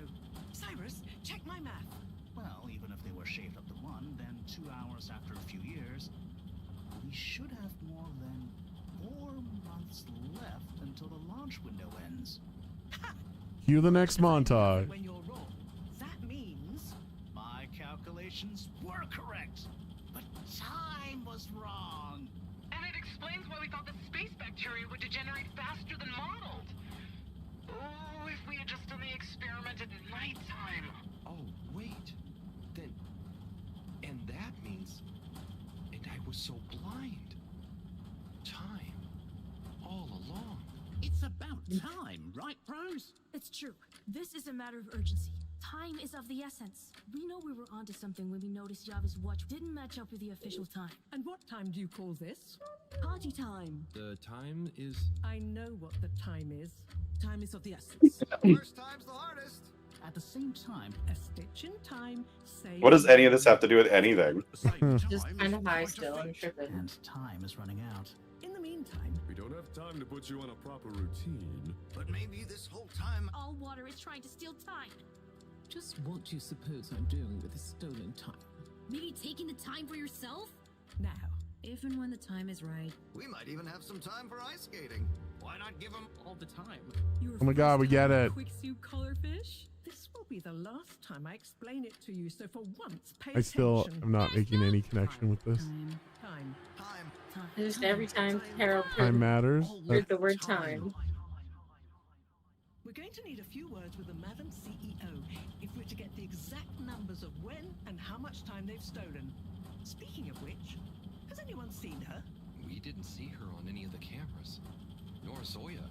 Cyrus, check my math. Well, even if they were shaved up to 1, then 2 hours after a few years, we should have more than 4 months left until the launch window ends. Cue the next montage. When you're wrong, that means... My calculations were correct, but time was wrong. And it explains why we thought the space bacteria would degenerate faster than modeled. Oh, if we had just done the experiment at nighttime. Oh, wait. Then... And that means... And I was so blind. Time. All along. It's about time, right, bros? It's true. This is a matter of urgency. Time is of the essence. We know we were onto something when we noticed Yava's watch didn't match up with the official time. And what time do you call this? Party time. The time is... I know what the time is. Time is of the essence. First time's the hardest. At the same time, a stitch in time saves... What does any of this have to do with anything? Just kind of high still, I'm tripping. And time is running out. In the meantime, We don't have time to put you on a proper routine. But maybe this whole time... Allwater is trying to steal time. Just what do you suppose I'm doing with this stolen time? Maybe taking the time for yourself? now, If and when the time is right. We might even have some time for ice skating. Why not give them All the time. Oh my god, we get it. Quicksuit collarfish, this will be the last time I explain it to you, so for once, pay I still attention. am not making any connection with this. Time. Just every time Harold Time matters. heard the word time. We're going to need a few words with the Madam CEO if we're to get the exact numbers of when and how much time they've stolen. Speaking of which, has anyone seen her? We didn't see her on any of the cameras. Nor Zoya.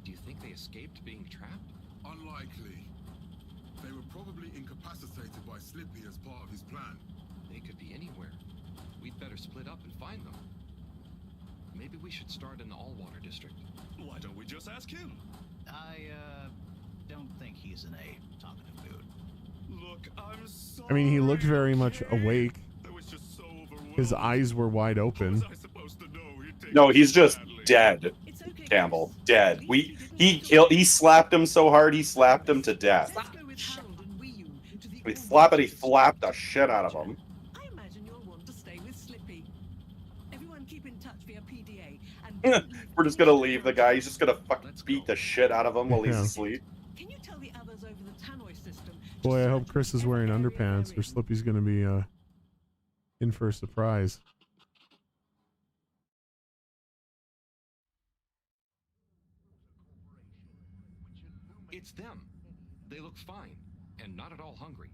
Do you think they escaped being trapped? Unlikely. They were probably incapacitated by Slippy as part of his plan. They could be anywhere. We'd better split up and find them. Maybe we should start in the Allwater district. Why don't we just ask him? I don't think he's in a talkative mood. Look, I'm sorry. I mean, he looked very much awake. I was just so overwhelmed. His eyes were wide open. No, he's just dead. Campbell, dead. He slapped him so hard he slapped him to death. We flappity flapped the shit out of him. I imagine you'll want to stay with Slippy. Everyone keep in touch via PDA and We're just gonna leave the guy. He's just gonna fucking beat the shit out of him while he's Yeah. asleep. Can you tell the others over the tannoy system? Boy, I hope Chris is wearing underpants or Slippy's gonna be in for a surprise. It's them. They look fine, and not at all hungry.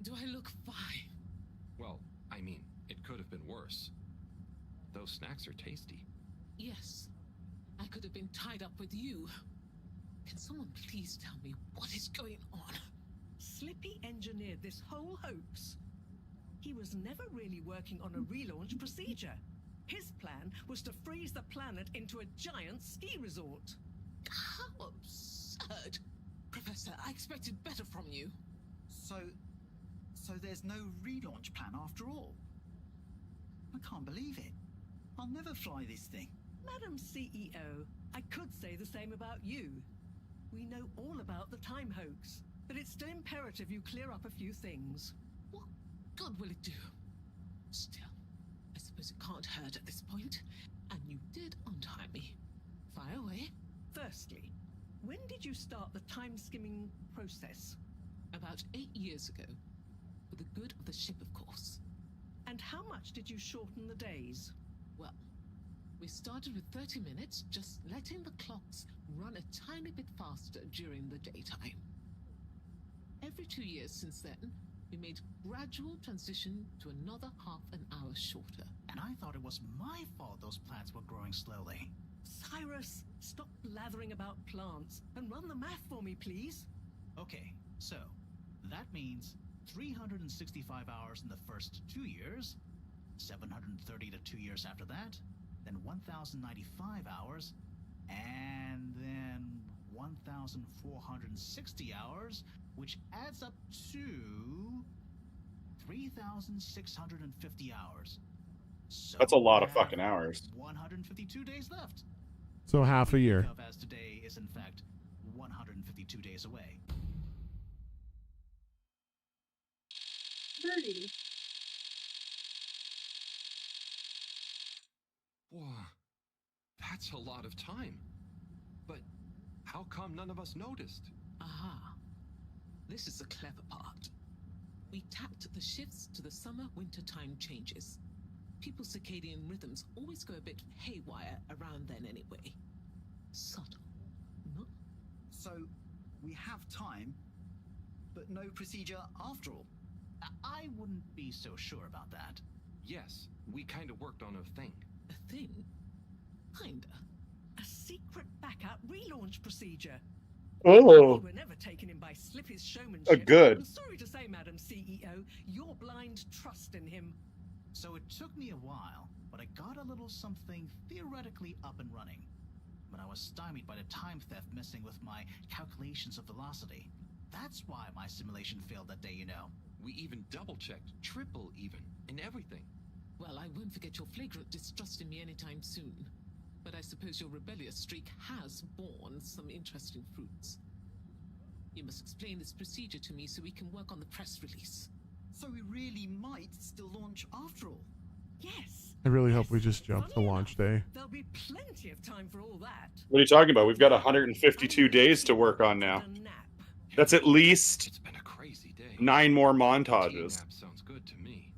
Do I look fine? Well, I mean, it could have been worse. Those snacks are tasty. Yes. I could have been tied up with you. Can someone please tell me what is going on? Slippy engineered this whole hoax. He was never really working on a relaunch procedure. His plan was to freeze the planet into a giant ski resort. How absurd. Professor, I expected better from you. So there's no relaunch plan after all? I can't believe it. I'll never fly this thing. Madam CEO, I could say the same about you. We know all about the time hoax, but it's still imperative you clear up a few things. What good will it do? Still, I suppose it can't hurt at this point. And you did untie me. Fire away. Firstly, when did you start the time-skimming process? About 8 years ago. For the good of the ship, of course. And how much did you shorten the days? Well, we started with 30 minutes, just letting the clocks run a tiny bit faster during the daytime. Every 2 years since then, we made gradual transition to another half an hour shorter. And I thought it was my fault those plants were growing slowly. Cyrus, stop blathering about plants and run the math for me, please. Okay, so that means 365 hours in the first 2 years, 730 to 2 years after that, then 1,095 hours, and then 1,460 hours, which adds up to 3,650 hours. So That's a lot of fucking hours. 152 days left. So half a year. As today is in fact 152 days away. 30. Whoa, that's a lot of time. But how come none of us noticed? Aha. This is the clever part. We tapped the shifts to the summer-winter time changes. People's circadian rhythms always go a bit haywire around then anyway. Subtle, no? So, we have time, but no procedure after all. I wouldn't be so sure about that. Yes, we kind of worked on a thing. A thing? Kinda. A secret backup relaunch procedure. Oh. We were never taken in by Slippy's showmanship. Good. I'm sorry to say, Madam CEO, your blind trust in him. So it took me a while, but I got a little something theoretically up and running. But I was stymied by the time theft messing with my calculations of velocity. That's why my simulation failed that day, you know. We even double-checked, triple even, and everything. Well, I won't forget your flagrant distrust in me anytime soon. But I suppose your rebellious streak has borne some interesting fruits. You must explain this procedure to me so we can work on the press release. So we really might still launch after all? Yes. I really hope we just jump to launch day. There'll be plenty of time for all that. What are you talking about? We've got 152 days to work on now. That's at least 9 more montages. Sounds good to me.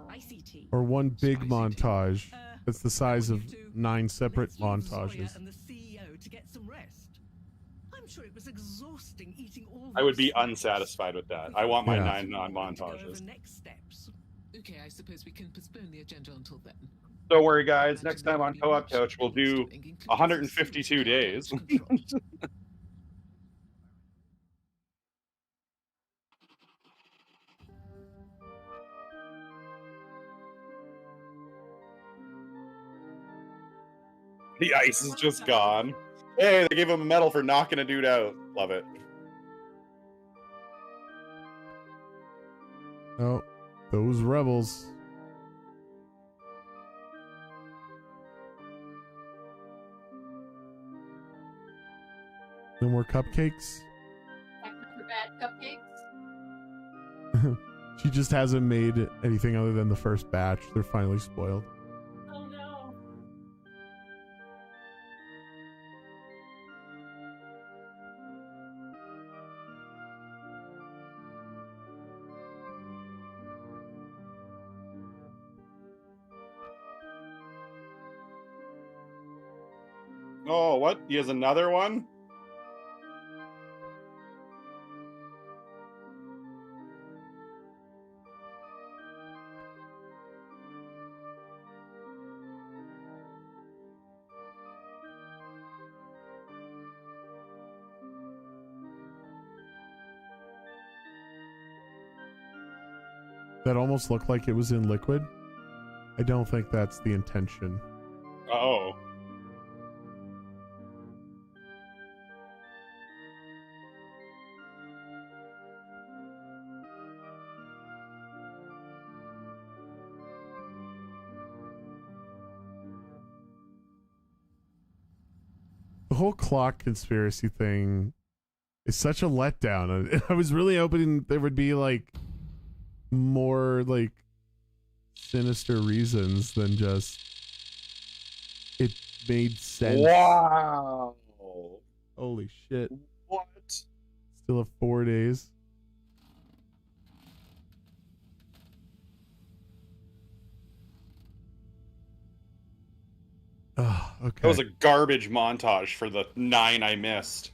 Spicy tea. Or one big montage that's the size of 9 separate montages. And the CEO to get some rest. I'm sure it was exhausting eating all I would be those unsatisfied with that. I want my Yeah. 9 non-montages. next steps. Okay, I suppose we can postpone the agenda until then. Don't worry, guys. Next time on Co-op Couch, we'll do 152 days. The ice is just gone. Hey, they gave him a medal for knocking a dude out. Love it. Oh, those rebels. No more cupcakes? For bad cupcakes? just hasn't made anything other than the first batch. They're finally spoiled. Oh no. Oh, what? He has another one? That almost looked like it was in liquid. I don't think that's the intention. Oh. The whole clock conspiracy thing is such a letdown. I was really hoping there would be like more like sinister reasons than just it made sense. Wow. Holy shit. What? Still have 4 days. Oh, okay. That was a garbage montage for the 9 I missed.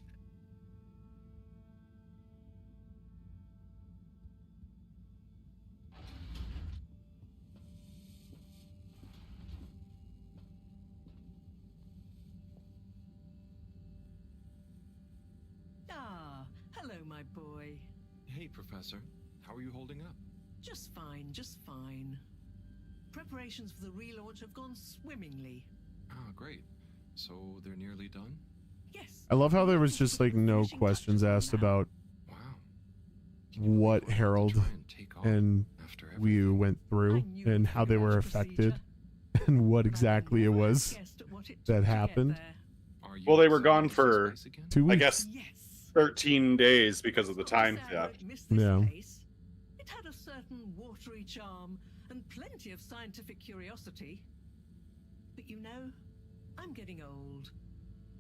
Ah, hello, my boy. Hey, Professor. How are you holding up? Just fine, just fine. Preparations for the relaunch have gone swimmingly. Ah, great. So they're nearly done? Yes. I love how there was just like no questions asked about what Harold and Wii went through and how they were affected and what exactly it was that happened. Well, they were gone for 2 weeks. I guess 13 days because of the time theft. Yeah. It had a certain watery charm and plenty of scientific curiosity. But you know, I'm getting old.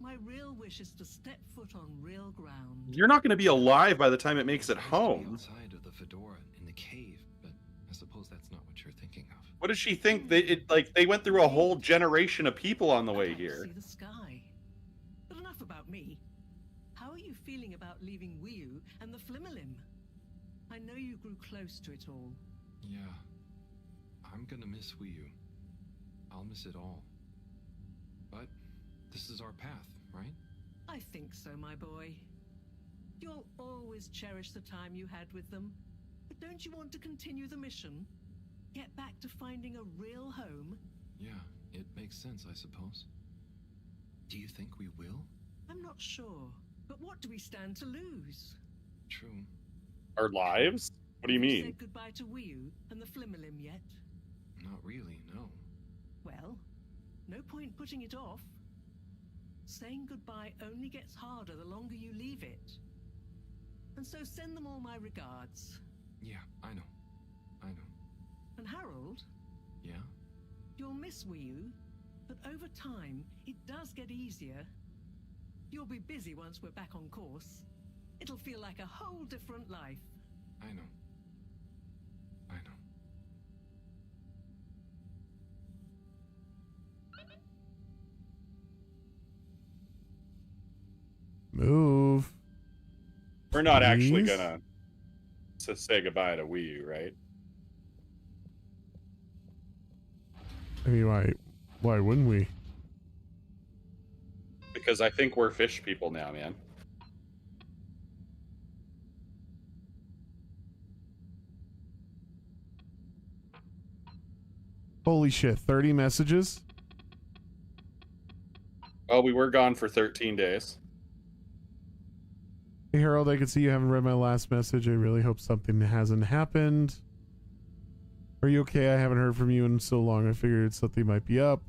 My real wish is to step foot on real ground. You're not going to be alive by the time it makes it home. Outside of the fedora in the cave, but I suppose that's not what you're thinking of. What does she think? They went through a whole generation of people on the way here. See the sky. But enough about me. How are you feeling about leaving Wiu and the Flimmerlim? I know you grew close to it all. Yeah. I'm gonna miss Wii U. I'll miss it all. But this is our path, right? I think so, my boy. You'll always cherish the time you had with them. But don't you want to continue the mission? Get back to finding a real home? Yeah, it makes sense, I suppose. Do you think we will? I'm not sure. But what do we stand to lose? True. Our lives? What do you Have mean? said goodbye to Wiu and the Flimmerlim yet? Not really, no. Well, no point putting it off. Saying goodbye only gets harder the longer you leave it. And so send them all my regards. Yeah, I know. I know. And Harold? Yeah? You'll miss Wiu, but over time, it does get easier. You'll be busy once we're back on course. It'll feel like a whole different life. I know. I know. Move. We're not actually Please? gonna say goodbye to Wii U, right? I mean, why wouldn't we? Because I think we're fish people now, man. Holy shit, 30 messages? Well, we were gone for 13 days. Hey Harold, I can see you haven't read my last message. I really hope something hasn't happened. Are you okay? I haven't heard from you in so long. I figured something might be up.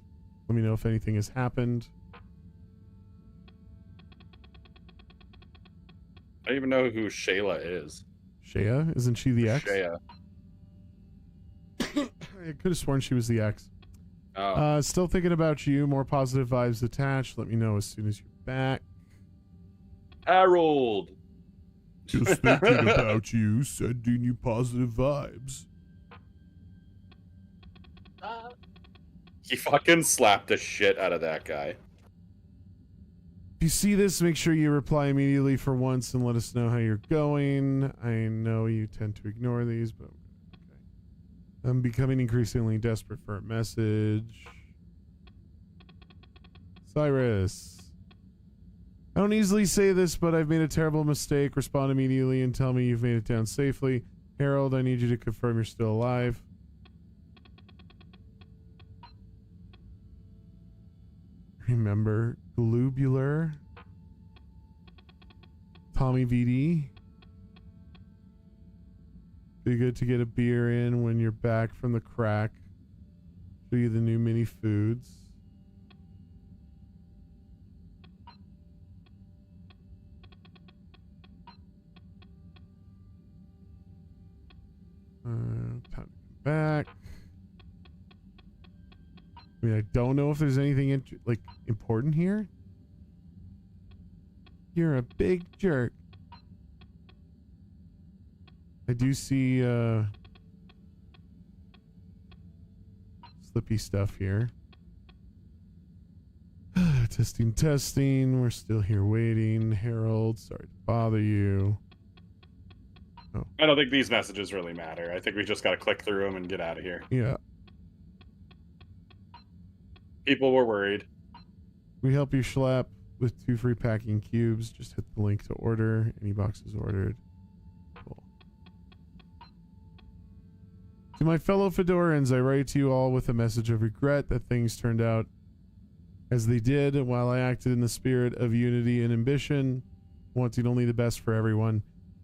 Let me know if anything has happened. I don't even know who Shayla is. Shaya? Isn't she the ex? Shaya. I could have sworn she was the ex. Oh. Still thinking about you. More positive vibes attached. Let me know as soon as you're back. Harold. Just thinking about you. Sending you positive vibes. He fucking slapped the shit out of that guy. If you see this, make sure you reply immediately for once and let us know how you're going. I know you tend to ignore these, but okay. I'm becoming increasingly desperate for a message. Cyrus. I don't easily say this, but I've made a terrible mistake. Respond immediately and tell me you've made it down safely. Harold, I need you to confirm you're still alive. Remember, Globular. Tommy VD. Be good to get a beer in when you're back from the crack. Show you the new mini foods. Time to come back. I mean, I don't know if there's anything important here. You're a big jerk. I do see slippy stuff here. Testing. We're still here waiting. Harold, sorry to bother you. Oh. I don't think these messages really matter. I think we just gotta click through them and get out of here. Yeah. People were worried. We help you schlep with 2 free packing cubes. Just hit the link to order. Any boxes ordered. Cool. To my fellow Fedorans, I write to you all with a message of regret that things turned out as they did, while I acted in the spirit of unity and ambition, wanting only the best for everyone.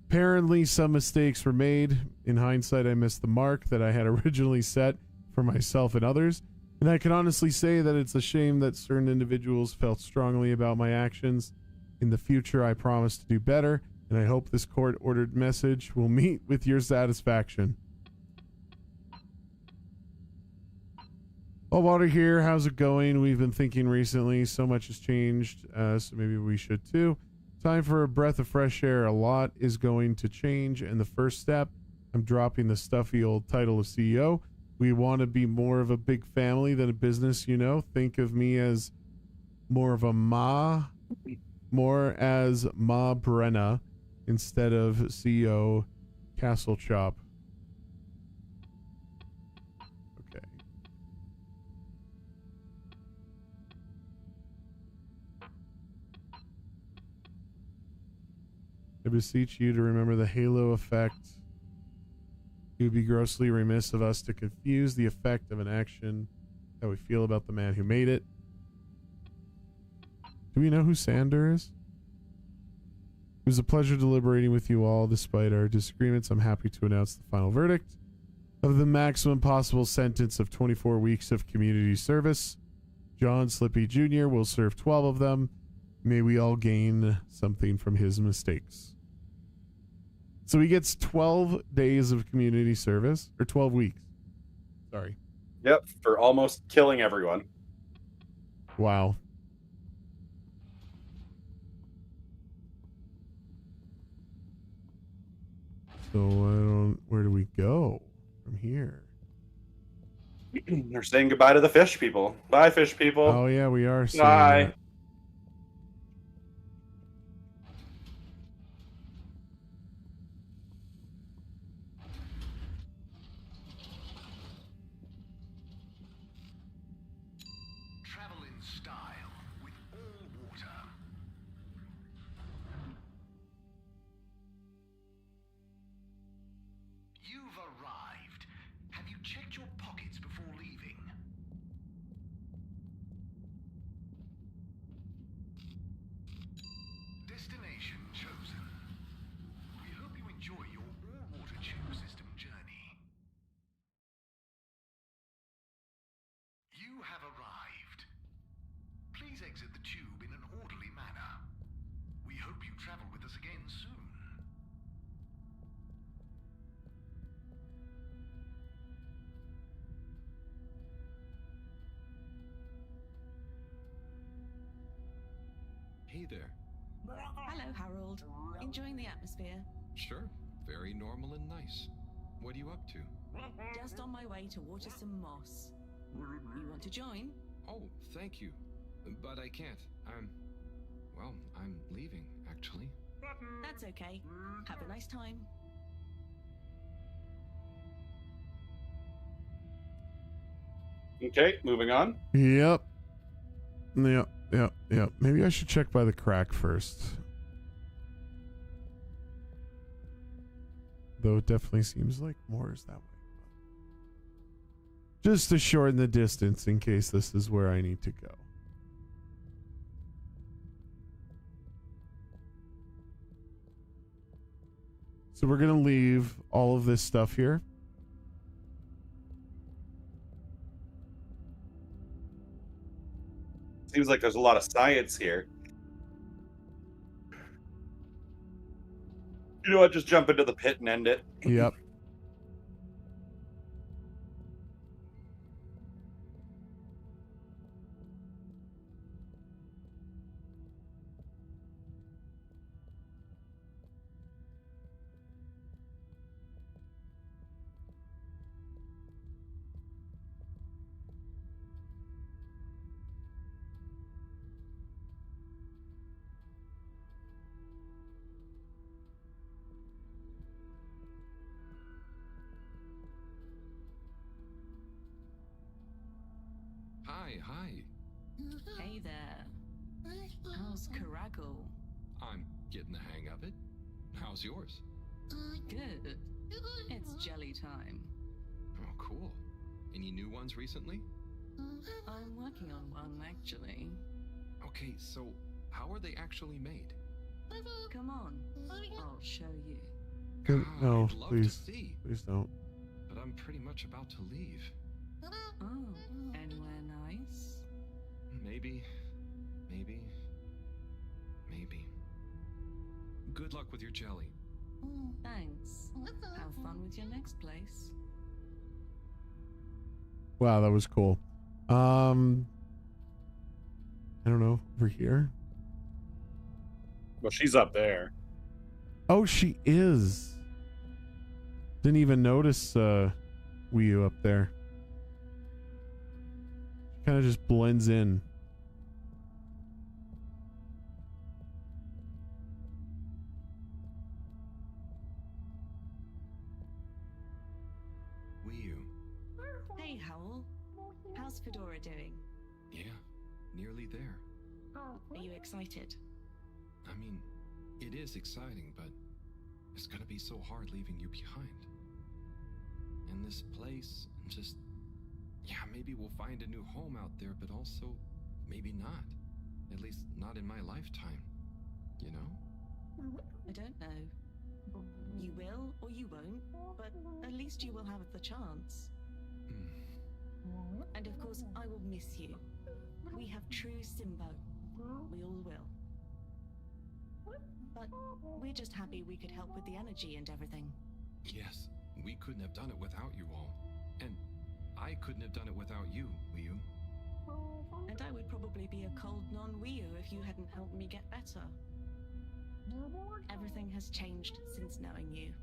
Apparently, some mistakes were made. In hindsight, I missed the mark that I had originally set for myself and others. And I can honestly say that it's a shame that certain individuals felt strongly about my actions. In the future, I promise to do better, and I hope this court-ordered message will meet with your satisfaction. Oh, Water here. How's it going? We've been thinking recently. So much has changed, so maybe we should too. Time for a breath of fresh air. A lot is going to change, and the first step, I'm dropping the stuffy old title of CEO. We want to be more of a big family than a business, you know. Think of me as more of a more as Ma Brenna instead of CEO Castle Chop. Okay. I beseech you to remember the halo effect. It would be grossly remiss of us to confuse the effect of an action that we feel about the man who made it. Do we know who Sander is? It was a pleasure deliberating with you all. Despite our disagreements, I'm happy to announce the final verdict of the maximum possible sentence of 24 weeks of community service. John Slippy Jr. will serve 12 of them. May we all gain something from his mistakes. So he gets 12 days of community service, or 12 weeks. Sorry. Yep, for almost killing everyone. Wow. So where do we go from here? They're saying goodbye to the fish people. Bye, fish people. Oh yeah, we are saying Bye. that. Travel in style with all water. You've arrived. Have you checked your pockets before leaving? Destination chosen. We hope you enjoy your all-water tube system journey. You have arrived. Please exit the tube in an orderly manner. We hope you travel with us again soon. Hey there. Hello, Harold. Enjoying the atmosphere? Sure. Very normal and nice. What are you up to? Just on my way to water some moss. You want to join? Oh, thank you. But I can't. I'm leaving, actually. That's okay. Have a nice time. Okay, moving on. Yep. Yep. Maybe I should check by the crack first. Though it definitely seems like more is that way. Just to shorten the distance in case this is where I need to go. So we're going to leave all of this stuff here. Seems like there's a lot of science here. You know what? Just jump into the pit and end it. Yep. Hi. Hey there. How's Caragal? I'm getting the hang of it. How's yours? Good. It's jelly time. Oh, cool. Any new ones recently? I'm working on one, actually. Okay, so how are they actually made? Come on, I'll show you. No, I'd love please. to see. Please don't. But I'm pretty much about to leave. Oh, anywhere nice? Maybe. Good luck with your jelly. Thanks. Have fun with your next place. Wow, that was cool. I don't know. Over here? Well, she's up there. Oh, she is. Didn't even notice Wii U up there. She kind of just blends in. Hey, Howell. How's Fedora doing? Yeah, nearly there. Are you excited? I mean, it is exciting, but it's gonna be so hard leaving you behind. And this place, just... Yeah, maybe we'll find a new home out there, but also maybe not. At least not in my lifetime. You know? I don't know. You will or you won't, but at least you will have the chance. And of course, I will miss you. We have true Simbo. We all will. But we're just happy we could help with the energy and everything. Yes, we couldn't have done it without you all. And I couldn't have done it without you, Wiyu. And I would probably be a cold non-Wiyu if you hadn't helped me get better. Everything has changed since knowing you.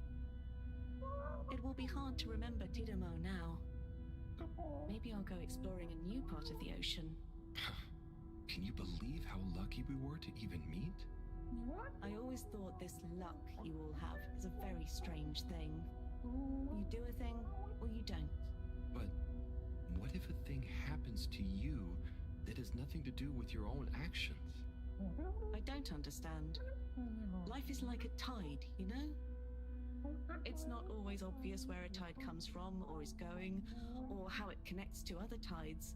It will be hard to remember Tidomo now. Maybe I'll go exploring a new part of the ocean. Can you believe how lucky we were to even meet? I always thought this luck you all have is a very strange thing. You do a thing, or you don't. But what if a thing happens to you that has nothing to do with your own actions? I don't understand. Life is like a tide, you know? It's not always obvious where a tide comes from, or is going, or how it connects to other tides.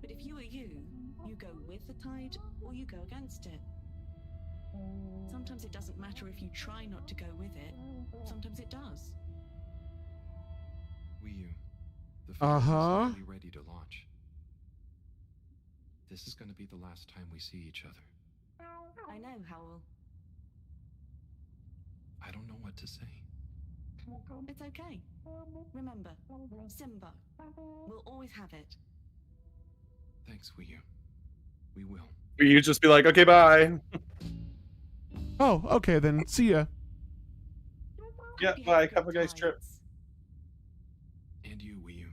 But if you are you go with the tide, or you go against it. Sometimes it doesn't matter if you try not to go with it. Sometimes it does. Wiyu, the flight is nearly ready to launch. This is going to be the last time we see each other. I know, Howell. I don't know what to say. It's okay. Remember, Simba. We'll always have it. Thanks, Wiyu. We will. You just be like, okay, bye. Oh, okay then. See ya. Yeah, bye. Have a nice trip. And you, Wii.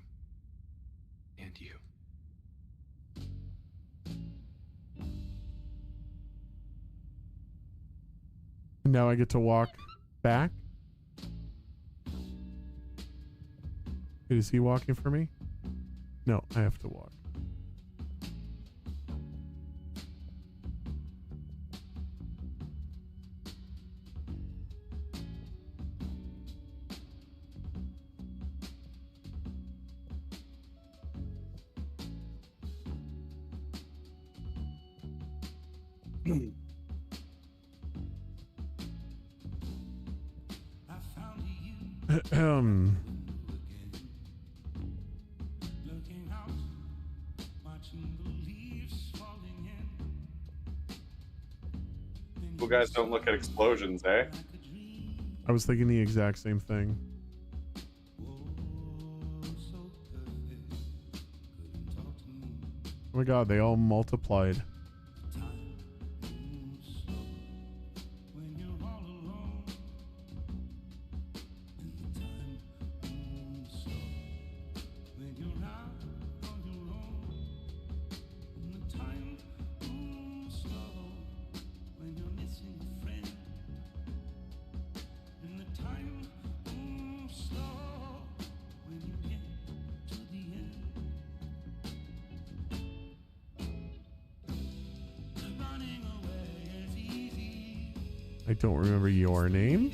And you. Now I get to walk back. Is he walking for me? No, I have to walk. Cool guys don't look at explosions, eh? I was thinking the exact same thing. Oh my god, they all multiplied. I don't remember your name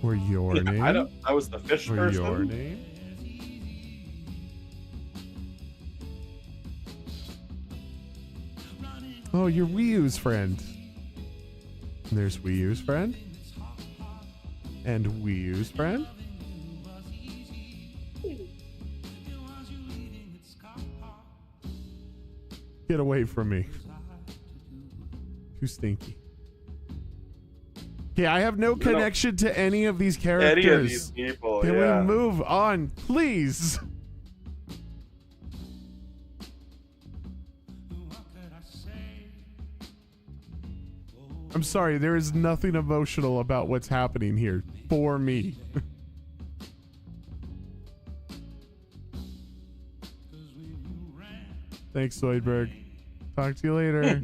or your name. I was the fish or person. Your name. Oh, you're Wii U's friend. And there's Wii U's friend. And Wii U's friend. Get away from me. Too stinky. Okay, I have no connection to any of these characters. Any of these people, Can yeah. we move on, please? I'm sorry, there is nothing emotional about what's happening here for me. Thanks, Zoidberg. Talk to you later.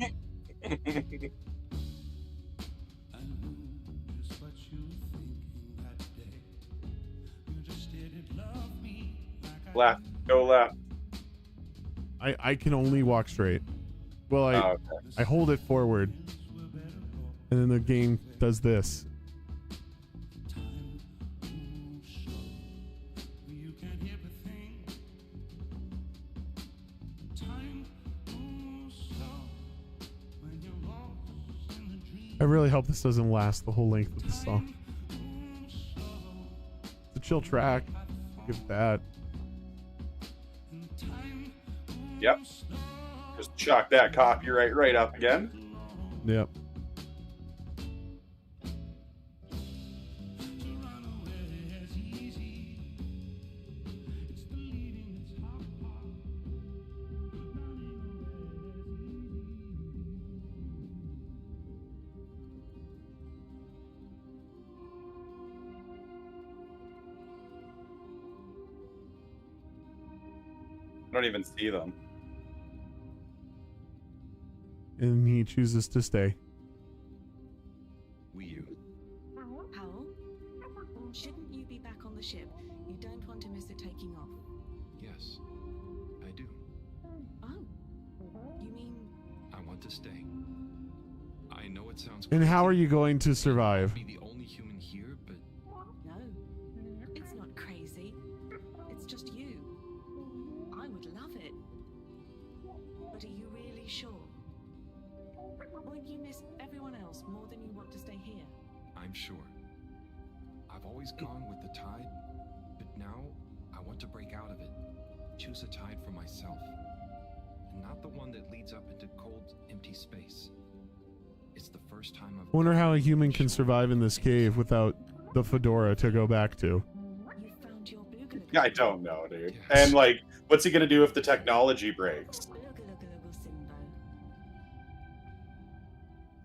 Left. Go left. I can only walk straight. Well, okay. I hold it forward. And then the game does this. I really hope this doesn't last the whole length of the song. It's a chill track. Give it that. Yep. Just chalk that copyright right up again. Yep. I don't even see them. And he chooses to stay. Powell? Shouldn't you be back on the ship? You don't want to miss it taking off. Yes, I do. Oh. You mean... I want to stay. I know it sounds And how are you going to survive? be the only human here, but No. It's not crazy. It's just you. I would love it. But are you really sure? Won't you miss everyone else more than you want to stay here? I'm sure. I've always gone with the tide, but now I want to break out of it. Choose a tide for myself. And not the one that leads up into cold, empty space. It's the first time I've... I wonder how a human can survive in this cave without the fedora to go back to. I don't know, dude. And like, what's he gonna do if the technology breaks?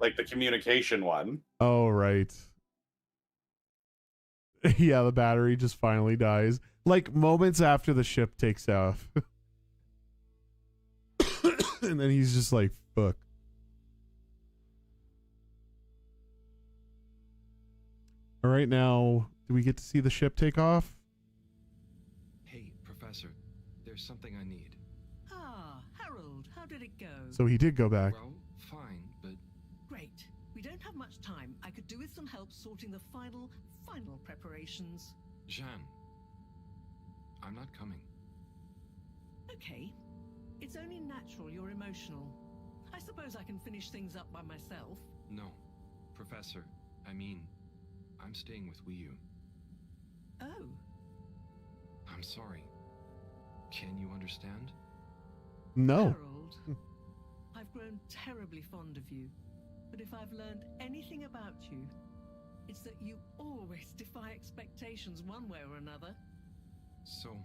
like the communication one. Oh, right. Yeah, the battery just finally dies. Like moments after the ship takes off. And then he's just like, fuck. All right, now, do we get to see the ship take off? Hey, Professor, there's something I need. Ah, Harold, how did it go? So he did go back. Well, fine, but... Great. We don't have much time. I could do with some help sorting the final preparations. Jeanne, I'm not coming. Okay. It's only natural you're emotional. I suppose I can finish things up by myself. No, Professor, I mean, I'm staying with Wii U. Oh. I'm sorry. Can you understand? No. Harold, I've grown terribly fond of you. But if I've learned anything about you, it's that you always defy expectations one way or another. So...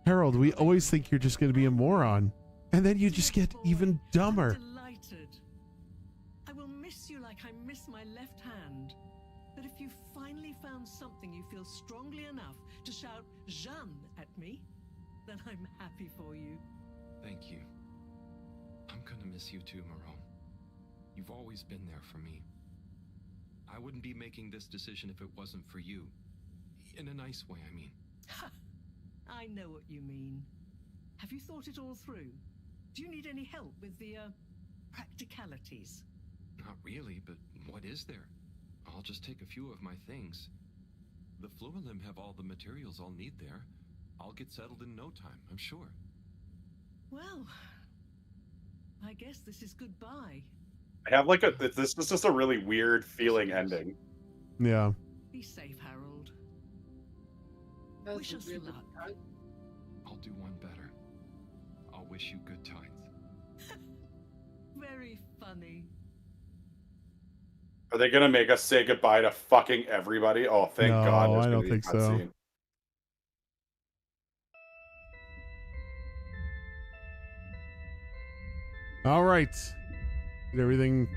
Harold, we always think you're just going to be a moron. And then you just get even dumber. I'm delighted. I will miss you like I miss my left hand. But if you finally found something you feel strongly enough to shout Jeanne at me, then I'm happy for you. Thank you. I'm gonna miss you too, Marone. You've always been there for me. I wouldn't be making this decision if it wasn't for you. In a nice way, I mean. I know what you mean. Have you thought it all through? Do you need any help with the, practicalities? Not really, but what is there? I'll just take a few of my things. The Floralim have all the materials I'll need there. I'll get settled in no time, I'm sure. Well, I guess this is goodbye. I have like this is just a really weird feeling ending. Yeah. Be safe, Harold. Wish us really luck. I'll do one better. I'll wish you good times. Very funny. Are they gonna make us say goodbye to fucking everybody? Oh, thank God. No, I don't think so. Scene. All right. Did everything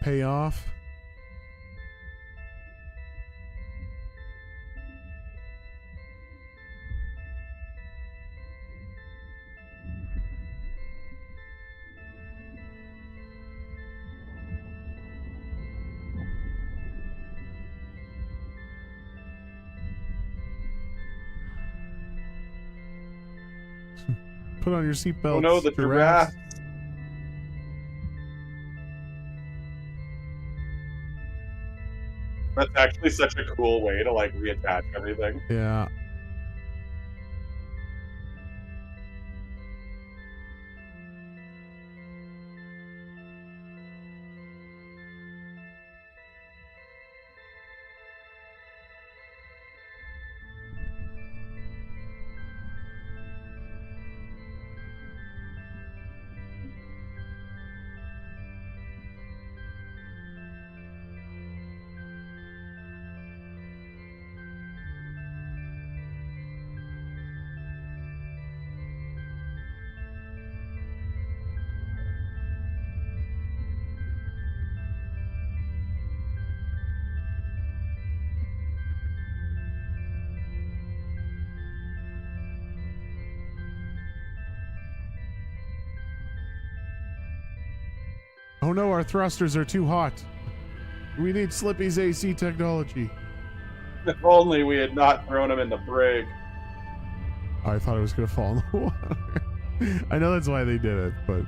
pay off? Put on your seatbelts. Oh no, the giraffe. That's actually such a cool way to like reattach everything. Yeah. Oh no, our thrusters are too hot. We need Slippy's AC technology. If only we had not thrown him in the brig. I thought it was going to fall in the water. I know that's why they did it, but...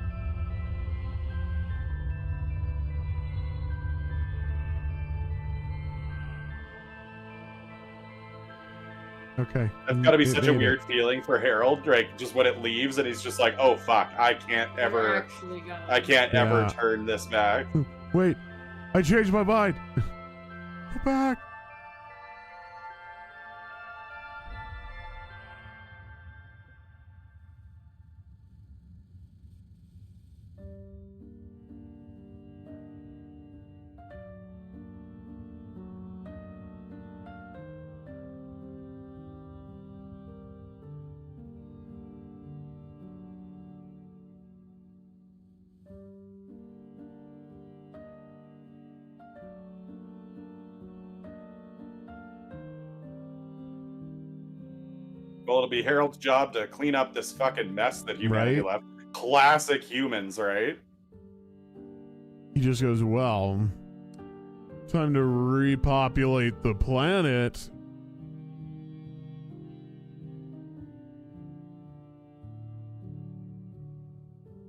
Okay. That's got to be such a weird feeling for Harold, Drake. Just when it leaves, and he's just like, "Oh fuck, I can't ever turn this back." Wait, I changed my mind. Go back. Well, it'll be Harold's job to clean up this fucking mess that humanity Right? left. Classic humans, right? He just goes, well, time to repopulate the planet.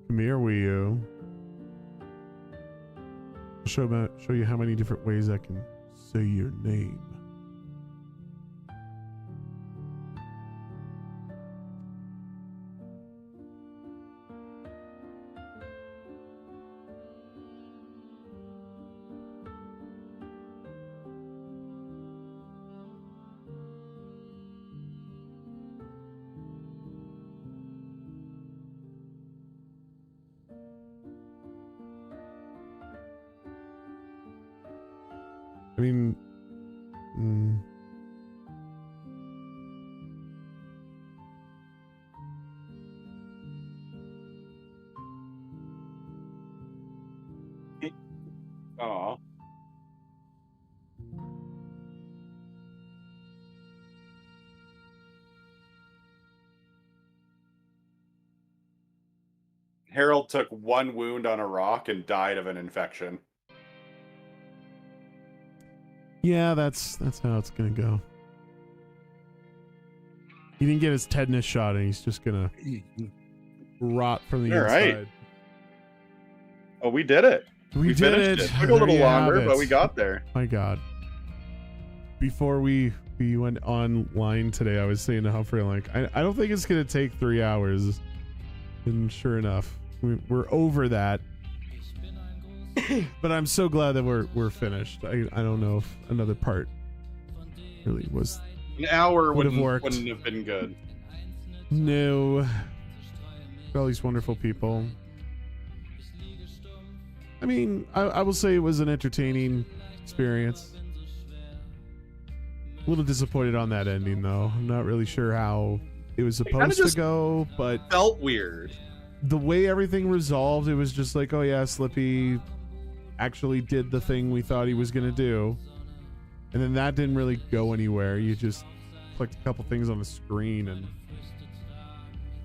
Come here, Wii U. Show you how many different ways I can say your name. I mean, Aw. Harold took one wound on a rock and died of an infection. yeah, that's how it's gonna go. He didn't get his tetanus shot, and he's just gonna rot from the All inside. right. Oh, we did it. We did finished it. Took a There little you have longer, it. but we got there. My God. Before we went online today, I was saying to Humphrey, like, I don't think it's gonna take 3 hours. And sure enough, we're over that. But I'm so glad that we're finished. I don't know if another part really was. An hour would have wouldn't worked. have been good. No. All these wonderful people. I mean, I will say it was an entertaining experience. A little disappointed on that ending, though. I'm not really sure how it was supposed to go, but felt weird. The way everything resolved, it was just like, oh yeah, Slippy actually did the thing we thought he was going to do. And then that didn't really go anywhere. You just clicked a couple things on the screen and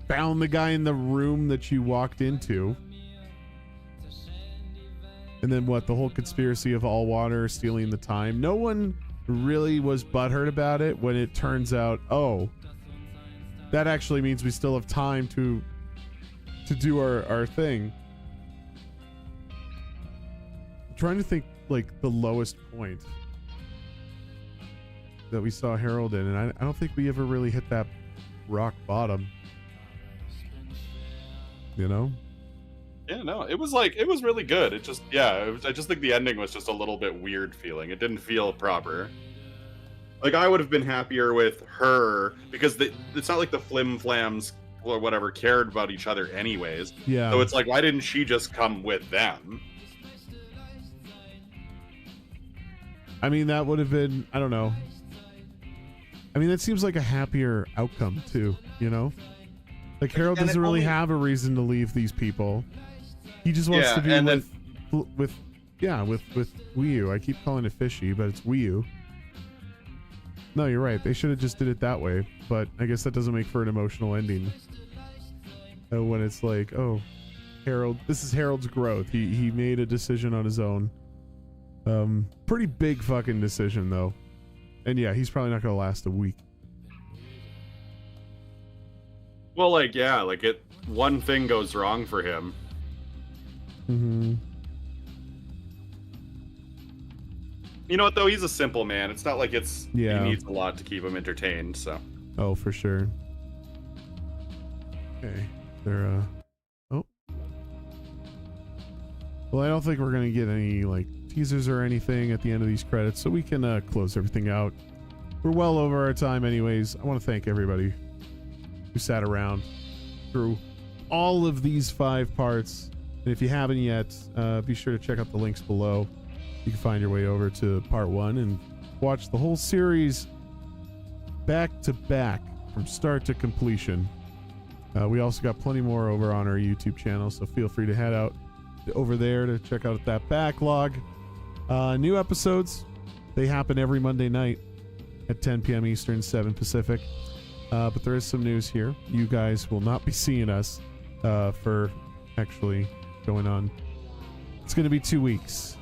found the guy in the room that you walked into. And then what? The whole conspiracy of all water stealing the time. No one really was butthurt about it when it turns out, oh, that actually means we still have time to do our thing. I'm trying to think like the lowest point that we saw Harold in, and I don't think we ever really hit that rock bottom. You know? Yeah, no, it was really good. It just, yeah, I just think the ending was just a little bit weird feeling. It didn't feel proper. Like, I would have been happier with her, because it's not like the Flim Flams or whatever cared about each other anyways. Yeah. So it's like, why didn't she just come with them? I mean, that would have been, I don't know. I mean, that seems like a happier outcome too, you know? Like, Harold And doesn't it really only- have a reason to leave these people. He just wants Yeah, to be and with Wii U. I keep calling it Fishy, but it's Wii U. No, you're right. They should have just did it that way, but I guess that doesn't make for an emotional ending. When it's like, oh, Harold, this is Harold's growth. He made a decision on his own. Pretty big fucking decision though. And yeah, he's probably not gonna last a week. Well, like, yeah, like one thing goes wrong for him. Mm-hmm. You know what, though? He's a simple man. It's not like he needs a lot to keep him entertained, so. Oh, for sure. Okay. They're, oh. Well, I don't think we're gonna get any, like, teasers or anything at the end of these credits, so we can, close everything out. We're well over our time anyways. I want to thank everybody who sat around through all of these 5 parts. And if you haven't yet, be sure to check out the links below. You can find your way over to part 1 and watch the whole series back to back from start to completion. We also got plenty more over on our YouTube channel, so feel free to head out over there to check out that backlog. New episodes, they happen every Monday night at 10 p.m. Eastern, 7 Pacific. But there is some news here. You guys will not be seeing us for actually going on. It's going to be 2 weeks.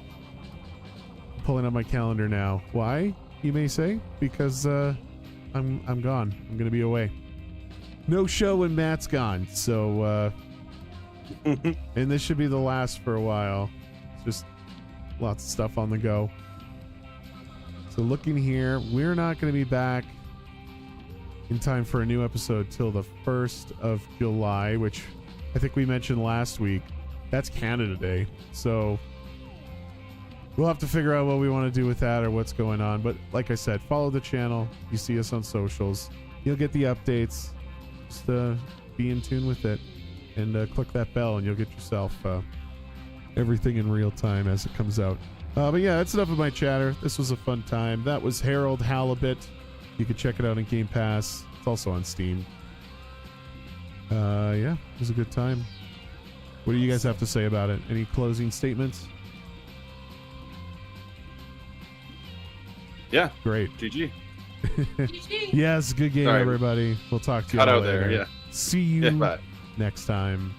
Pulling up my calendar now. Why, you may say? Because I'm gone. I'm going to be away. No show when Matt's gone. So, and this should be the last for a while. It's just lots of stuff on the go. So looking here, we're not going to be back in time for a new episode till the 1st of July, which I think we mentioned last week. That's Canada Day. So we'll have to figure out what we want to do with that or what's going on. But like I said, follow the channel. You see us on socials. You'll get the updates. Just be in tune with it. And click that bell and you'll get yourself everything in real time as it comes out. But yeah, that's enough of my chatter. This was a fun time. That was Harold Halibut. You can check it out on Game Pass. It's also on Steam. Yeah, it was a good time. What do you guys have to say about it? Any closing statements? Yeah. Great. GG. Yes, good game, Sorry. Everybody. We'll talk to you Cut all out later. there, yeah. See you bye. next time.